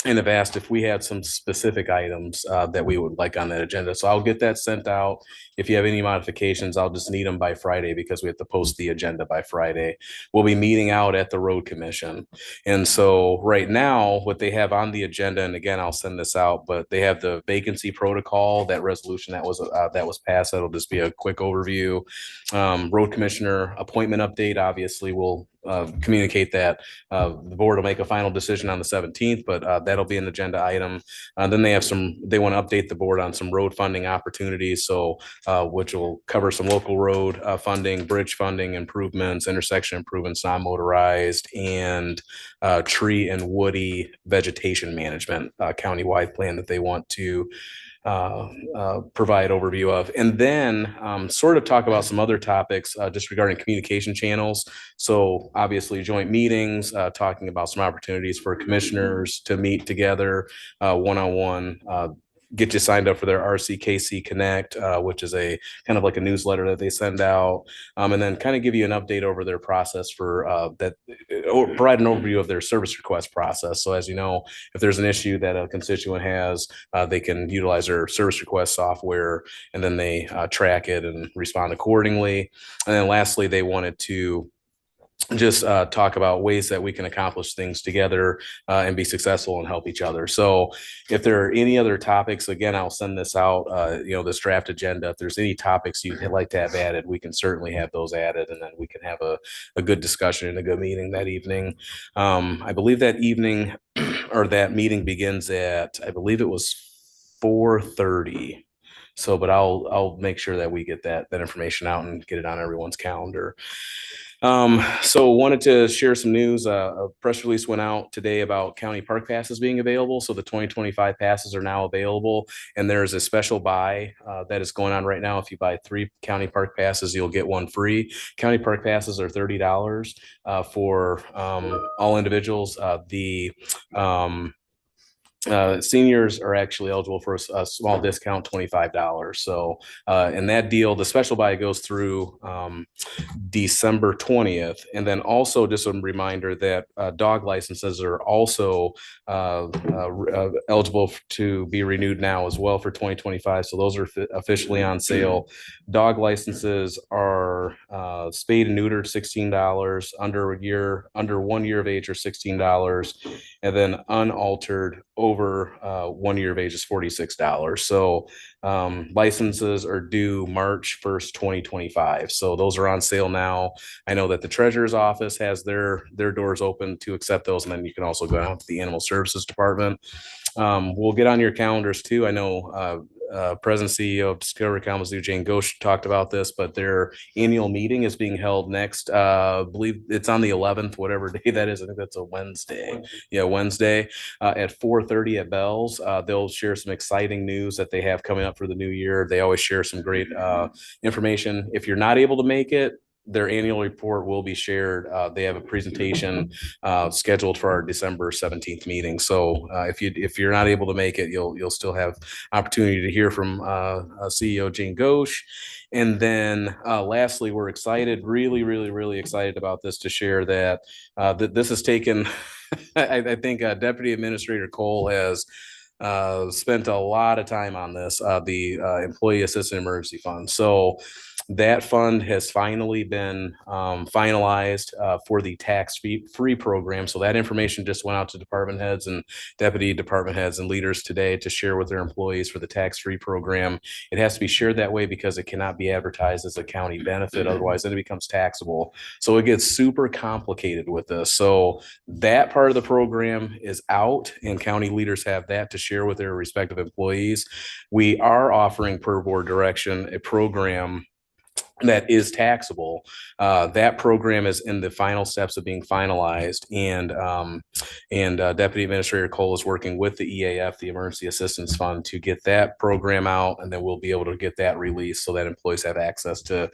and have asked if we had some specific items that we would like on that agenda. So I'll get that sent out. If you have any modifications, I'll just need them by Friday because we have to post the agenda by Friday. We'll be meeting out at the Road Commission. And so right now, what they have on the agenda, and again, I'll send this out, but they have the vacancy protocol, that resolution that was passed. That'll just be a quick overview. Road Commissioner appointment update, obviously we'll communicate that. The board will make a final decision on the 17th, but that'll be an agenda item. Then they want to update the board on some road funding opportunities. So which will cover some local road funding, bridge funding improvements, intersection improvements, non-motorized, and tree and woody vegetation management countywide plan that they want to provide overview of, and then sort of talk about some other topics just regarding communication channels. So obviously joint meetings, talking about some opportunities for commissioners to meet together one-on-one, get you signed up for their RCKC Connect, which is a kind of like a newsletter that they send out, and then kind of give you an update over their process for that, or provide an overview of their service request process. So as you know, if there's an issue that a constituent has, they can utilize their service request software, and then they track it and respond accordingly. And then lastly, they wanted to just talk about ways that we can accomplish things together and be successful and help each other. So if there are any other topics, again, I'll send this out, this draft agenda. If there's any topics you'd like to have added, we can certainly have those added, and then we can have a good discussion and a good meeting that evening. I believe that evening or that meeting begins at, I believe it was 4:30. So, but I'll make sure that we get that information out and get it on everyone's calendar. So wanted to share some news. A press release went out today about county park passes being available. So the 2025 passes are now available, and there's a special buy that is going on right now. If you buy 3 county park passes, you'll get 1 free. County park passes are $30 for all individuals. Seniors are actually eligible for a small discount, $25. So in that deal, the special buy goes through December 20th. And then also just a reminder that dog licenses are also eligible to be renewed now as well for 2025. So those are officially on sale. Dog licenses are spayed and neutered, $16, under 1 year of age are $16, and then unaltered over 1 year of age is $46. So licenses are due March 1st, 2025. So those are on sale now. I know that the treasurer's office has their doors open to accept those, and then you can also go down to the animal services department. We'll get on your calendars too. I know President CEO of Discovery Kalamazoo, Jane Ghosh, talked about this, but their annual meeting is being held next, I believe it's on the 11th, whatever day that is. I think that's a Wednesday. Yeah, Wednesday at 4:30 at Bell's. They'll share some exciting news that they have coming up for the new year. They always share some great information. If you're not able to make it, their annual report will be shared. They have a presentation scheduled for our December 17th meeting. So if you're not able to make it, you'll still have opportunity to hear from CEO Jane Ghosh. And then lastly, we're excited, really excited about this, to share that this has taken, I think Deputy Administrator Cole has spent a lot of time on this, the Employee Assistance Emergency Fund. So That fund has finally been finalized for the tax-free program. So that information just went out to department heads and deputy department heads and leaders today to share with their employees for the tax-free program. It has to be shared that way because it cannot be advertised as a county benefit. Otherwise, then it becomes taxable. So it gets super complicated with this. So that part of the program is out, and county leaders have that to share with their respective employees. We are offering, per board direction, a program that is taxable. That program is in the final steps of being finalized, and Deputy Administrator Cole is working with the EAF, the Emergency Assistance Fund, to get that program out, and then we'll be able to get that released so that employees have access to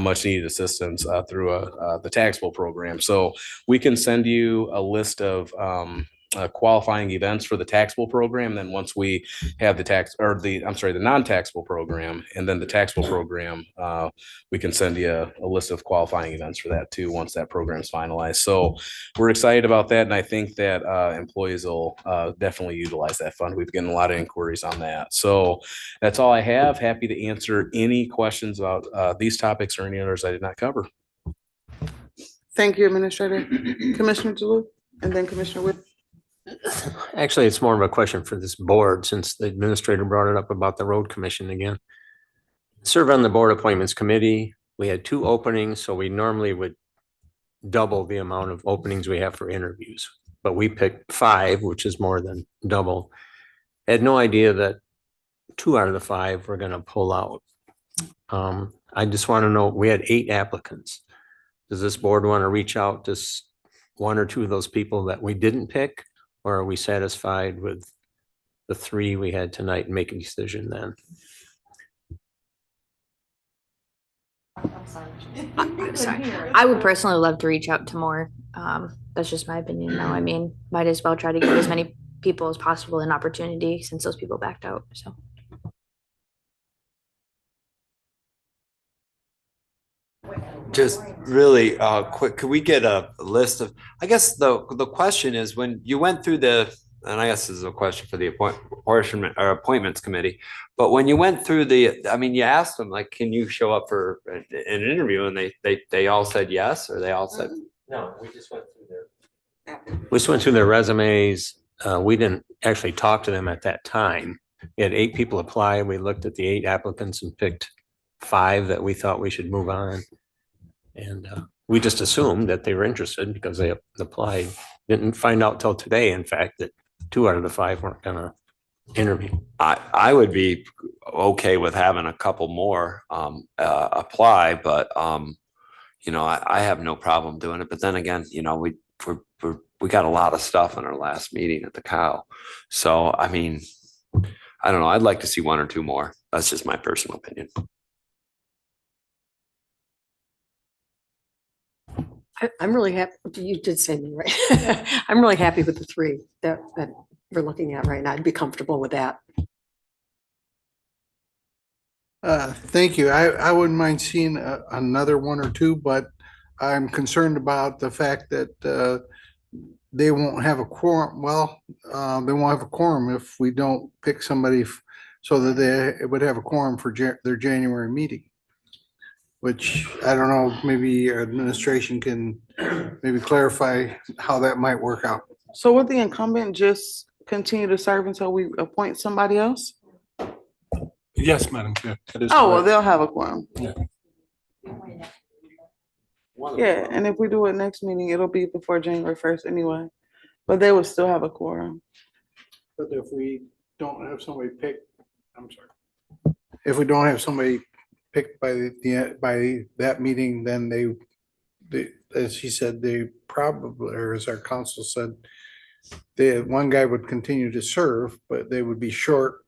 much needed assistance through the taxable program. So we can send you a list of qualifying events for the taxable program. Then once we have the non-taxable program and then the taxable program, we can send you a list of qualifying events for that too, once that program is finalized. So we're excited about that. And I think that employees will definitely utilize that fund. We've gotten a lot of inquiries on that. So that's all I have. Happy to answer any questions about these topics or any others I did not cover. Thank you, Administrator. Commissioner Duluth, and then Commissioner Wood. Actually, it's more of a question for this board, since the administrator brought it up about the road commission again. Serve on the board appointments committee. We had 2 openings, so we normally would double the amount of openings we have for interviews. But we picked 5, which is more than double. Had no idea that 2 out of the 5 were going to pull out. I just want to know, we had 8 applicants. Does this board want to reach out to 1 or 2 of those people that we didn't pick? Or are we satisfied with the 3 we had tonight and make a decision then? I'm sorry. I would personally love to reach out to more. That's just my opinion though. I mean, might as well try to give as many people as possible an opportunity since those people backed out, so. Just really quick, could we get a list of, I guess the question is, when you went through and I guess this is a question for the appointments committee, but when you went through you asked them, like, can you show up for an interview, and they all said yes, or they all said no? We just went through their resumes. We didn't actually talk to them at that time. We had 8 people apply. We looked at the 8 applicants and picked 5 that we thought we should move on. And we just assumed that they were interested because they applied. Didn't find out till today, in fact, that 2 out of the 5 weren't gonna interview. I would be okay with having a couple more apply, but I have no problem doing it. But then again, we got a lot of stuff in our last meeting at the cow. So I mean, I don't know. I'd like to see 1 or 2 more. That's just my personal opinion. I'm really happy. You did say me, right? I'm really happy with the 3 that we're looking at right now. I'd be comfortable with that. Thank you. I wouldn't mind seeing another 1 or 2, but I'm concerned about the fact that they won't have a quorum. Well, they won't have a quorum if we don't pick somebody so that they would have a quorum for their January meeting. Which I don't know, maybe administration can maybe clarify how that might work out. So would the incumbent just continue to serve until we appoint somebody else? Yes, Madam Chair. That is Oh, well, correct. they'll have a quorum. Yeah. Yeah, and if we do it next meeting, it'll be before January 1st anyway, but they would still have a quorum. But if we don't have somebody picked, I'm sorry. If we don't have somebody picked by that meeting, then they, as he said, they probably, or as our council said, one guy would continue to serve, but they would be short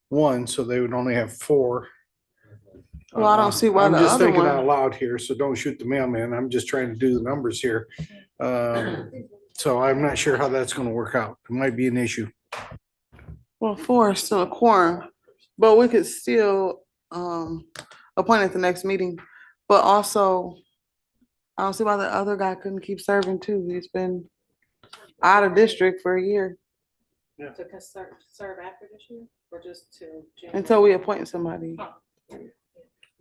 1, so they would only have 4. Well, I don't see why I'm the just other thinking one. out loud here, so don't shoot the mailman. I'm just trying to do the numbers here. So I'm not sure how that's gonna work out. It might be an issue. Well, 4 is still a quorum, but we could still appoint at the next meeting. But also, I don't see why the other guy couldn't keep serving too. He's been out of district for a year. To serve after this year, or just to? Until we appoint somebody.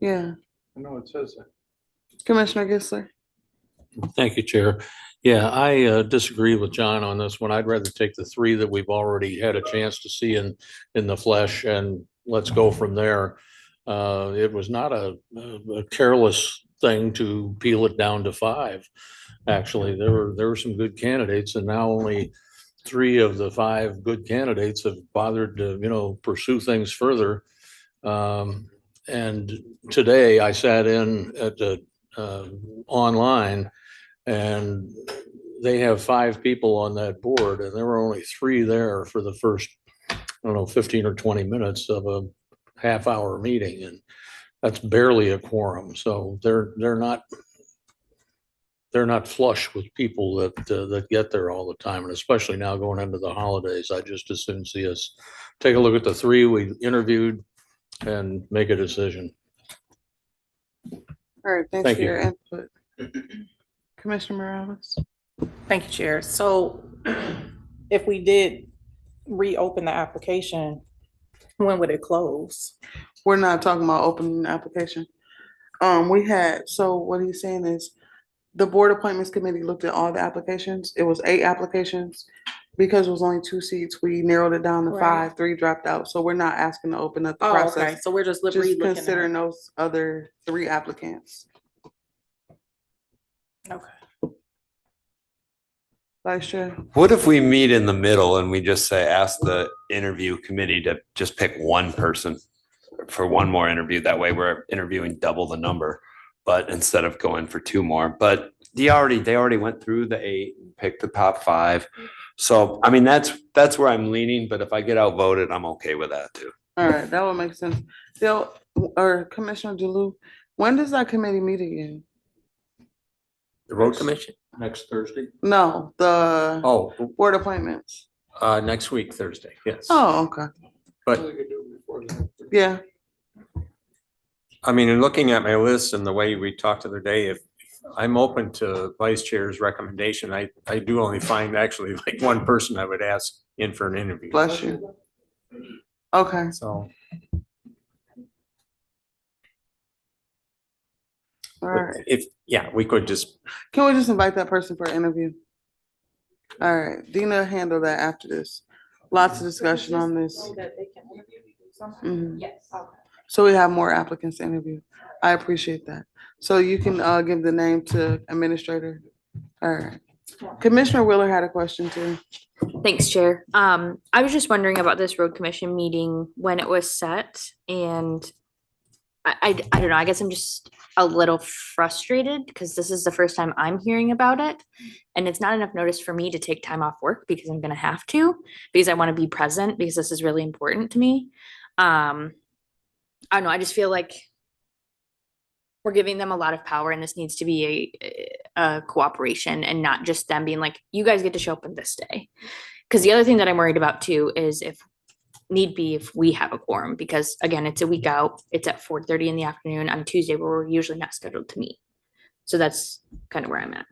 Yeah. I know it says that. Commissioner Gisler. Thank you, Chair. Yeah, I disagree with John on this one. I'd rather take the three that we've already had a chance to see in the flesh, and let's go from there. It was not a careless thing to peel it down to five. Actually, there were some good candidates, and now only three of the five good candidates have bothered to, pursue things further. And today I sat in at the online, and they have five people on that board, and there were only three there for the first, I don't know, 15 or 20 minutes of a half-hour meeting, and that's barely a quorum. So they're not flush with people that get there all the time, and especially now going into the holidays. I just as soon see us take a look at the three we interviewed and make a decision. All right, thanks Thank for you. your input. Commissioner Morales. Thank you, Chair. So if we did reopen the application, when would it close? We're not talking about opening the application. So what he's saying is the Board Appointments Committee looked at all the applications. It was 8 applications. Because it was only 2 seats, we narrowed it down to Right. 5, 3 dropped out. So we're not asking to open up the Oh, okay, process. so we're just Just re-looking at considering it. those other 3 applicants. Okay. Vice Chair. What if we meet in the middle and we just say, ask the interview committee to just pick one person for one more interview? That way we're interviewing double the number, but instead of going for 2 more. But they already went through the 8, picked the top 5. So, I mean, that's where I'm leaning, but if I get outvoted, I'm okay with that too. All right, that would make sense. Bill, or Commissioner DeLu, when does that committee meet again? The road commission? Next Thursday? No, the Oh, board appointments. next week, Thursday, yes. Oh, okay. But Yeah. I mean, in looking at my list and the way we talked the other day, if I'm open to vice chair's recommendation, I do only find actually like one person I would ask in for an interview. Bless you. Okay. So. All right. We could just. Can we just invite that person for an interview? All right, Dina handle that after this. Lots of discussion on this. Mhm. So we have more applicants to interview. I appreciate that. So you can give the name to administrator. All right. Commissioner Wheeler had a question too. Thanks, Chair. I was just wondering about this road commission meeting when it was set, and I don't know, I guess I'm just a little frustrated because this is the first time I'm hearing about it. And it's not enough notice for me to take time off work because I'm gonna have to, because I want to be present, because this is really important to me. I don't know, I just feel like we're giving them a lot of power, and this needs to be a cooperation and not just them being like, you guys get to show up on this day. Because the other thing that I'm worried about too is if need be, if we have a quorum, because again, it's a week out, it's at 4:30 in the afternoon on Tuesday where we're usually not scheduled to meet. So that's kind of where I'm at.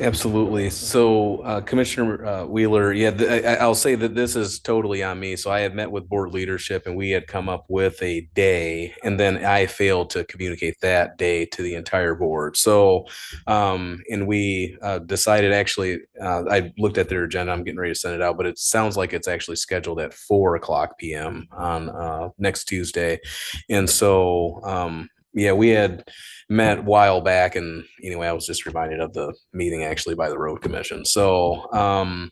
Absolutely. So Commissioner Wheeler, yeah, I'll say that this is totally on me. So I had met with board leadership and we had come up with a day, and then I failed to communicate that day to the entire board. So and we decided, actually, I looked at their agenda, I'm getting ready to send it out, but it sounds like it's actually scheduled at 4:00 p.m. on next Tuesday. And so yeah, we had met a while back, and anyway, I was just reminded of the meeting actually by the road commission. So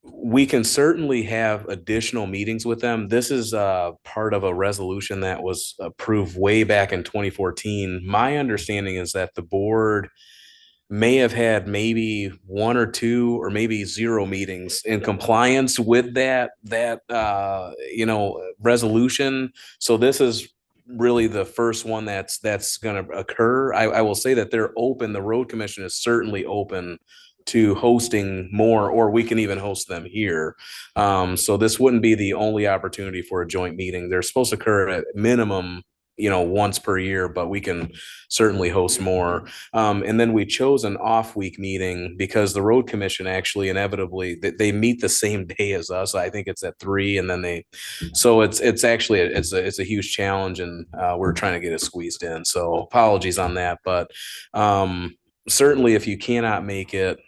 we can certainly have additional meetings with them. This is part of a resolution that was approved way back in 2014. My understanding is that the board may have had maybe 1 or 2 or maybe 0 meetings in compliance with that resolution. So this is really the first one that's going to occur. I will say that they're open. The road commission is certainly open to hosting more, or we can even host them here. So this wouldn't be the only opportunity for a joint meeting. They're supposed to occur at minimum once per year, but we can certainly host more. And then we chose an off week meeting because the road commission actually inevitably, they meet the same day as us. I think it's at 3, and then so it's actually, it's a huge challenge, and we're trying to get it squeezed in. So apologies on that, but certainly if you cannot make it,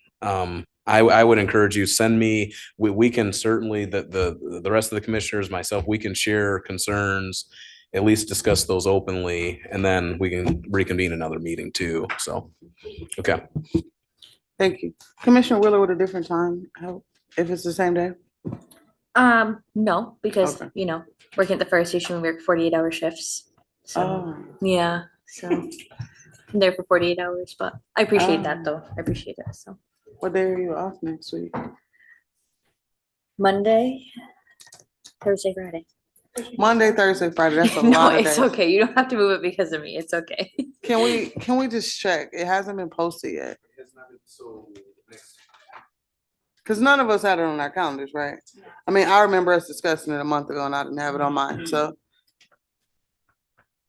I would encourage you, send me, we can certainly, the rest of the commissioners, myself, we can share concerns, at least discuss those openly, and then we can reconvene another meeting too. So, okay. Thank you. Commissioner Wheeler with a different time, if it's the same day? No, because, Okay. working at the fire station, we work 48-hour shifts. So, Oh. yeah, so I'm there for 48 hours, but I appreciate that though. I appreciate it, so. What day are you off next week? Monday, Thursday, Friday. Monday, Thursday, Friday, that's a No, lot of it's days. okay. You don't have to move it because of me. It's okay. Can we just check? It hasn't been posted yet. Because none of us had it on our calendars, right? I mean, I remember us discussing it a month ago and I didn't have it on mine, so.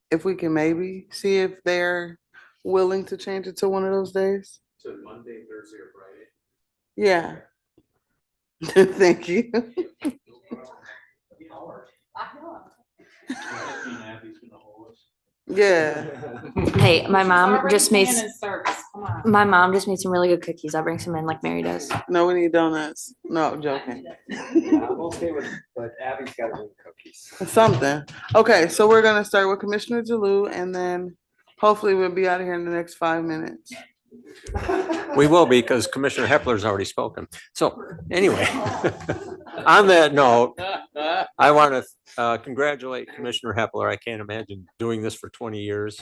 If we can maybe see if they're willing to change it to one of those days. So Monday, Thursday, or Friday? Yeah. Thank you. Yeah. Hey, my mom just made some really good cookies. I'll bring some in like Mary does. No, we need donuts. No, I'm joking. I'm okay with, but Abby's got to bring cookies. Something. Okay, so we're gonna start with Commissioner Jalou, and then hopefully we'll be out of here in the next 5 minutes. We will be, because Commissioner Hepler's already spoken. So anyway, on that note, I want to congratulate Commissioner Hepler. I can't imagine doing this for 20 years.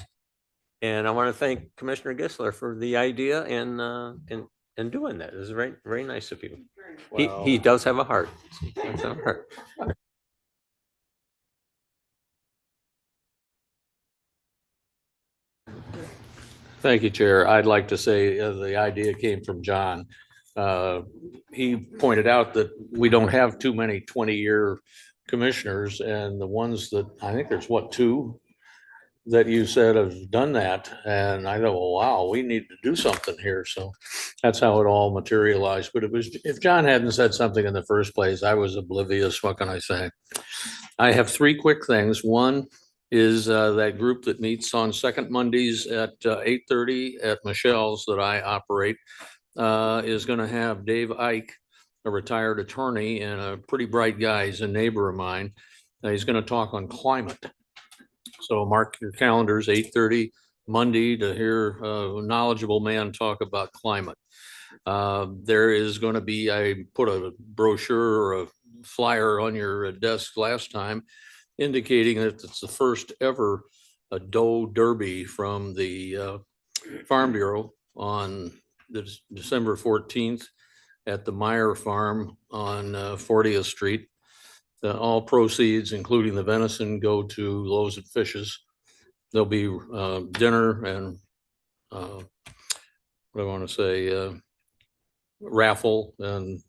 And I want to thank Commissioner Gisler for the idea and doing that. It was very, very nice of you. He does have a heart. He does have a heart. Thank you, Chair. I'd like to say the idea came from John. He pointed out that we don't have too many 20-year commissioners, and the ones that, I think there's 2 that you said have done that. And I thought, well, wow, we need to do something here. So that's how it all materialized. But if John hadn't said something in the first place, I was oblivious. What can I say? I have 3 quick things. One is that group that meets on second Mondays at 8:30 at Michelle's that I operate is going to have Dave Ike, a retired attorney and a pretty bright guy. He's a neighbor of mine. He's going to talk on climate. So mark your calendars, 8:30 Monday, to hear a knowledgeable man talk about climate. There is going to be, I put a brochure or a flyer on your desk last time indicating that it's the first ever doe derby from the Farm Bureau on December 14th at the Meyer Farm on 40th Street. All proceeds, including the venison, go to Loaves and Fishes. There'll be dinner and what do I want to say, raffle, and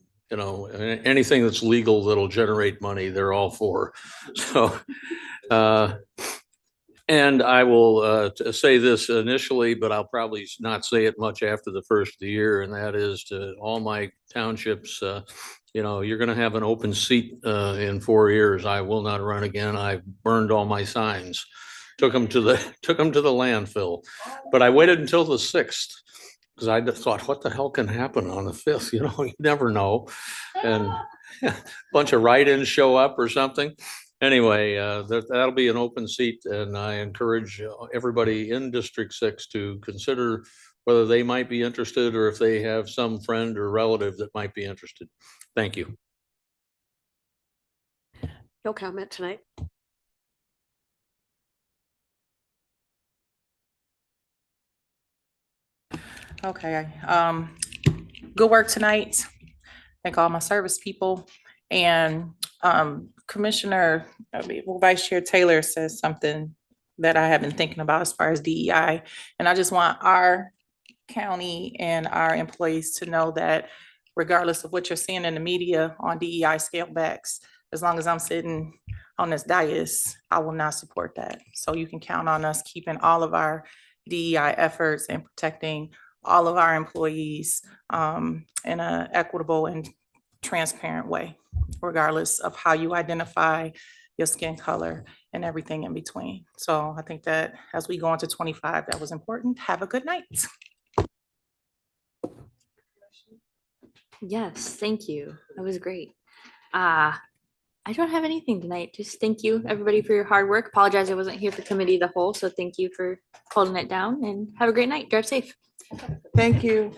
anything that's legal that'll generate money, they're all for. So, and I will say this initially, but I'll probably not say it much after the first of the year, and that is to all my townships, you're going to have an open seat in 4 years. I will not run again. I've burned all my signs, took them to the landfill, but I waited until the 6th. Because I thought, what the hell can happen on the 5th? You never know. And a bunch of write-ins show up or something. Anyway, that'll be an open seat. And I encourage everybody in District 6 to consider whether they might be interested or if they have some friend or relative that might be interested. Thank you. No comment tonight. Okay, good work tonight. Thank all my service people. And Commissioner, Vice Chair Taylor says something that I have been thinking about as far as DEI. And I just want our county and our employees to know that regardless of what you're seeing in the media on DEI scale backs, as long as I'm sitting on this dais, I will not support that. So you can count on us keeping all of our DEI efforts and protecting all of our employees in an equitable and transparent way, regardless of how you identify your skin color and everything in between. So I think that as we go into 25, that was important. Have a good night. Yes, thank you. That was great. I don't have anything tonight. Just thank you, everybody, for your hard work. Apologize I wasn't here for committee of the whole, so thank you for holding it down and have a great night. Drive safe. Thank you.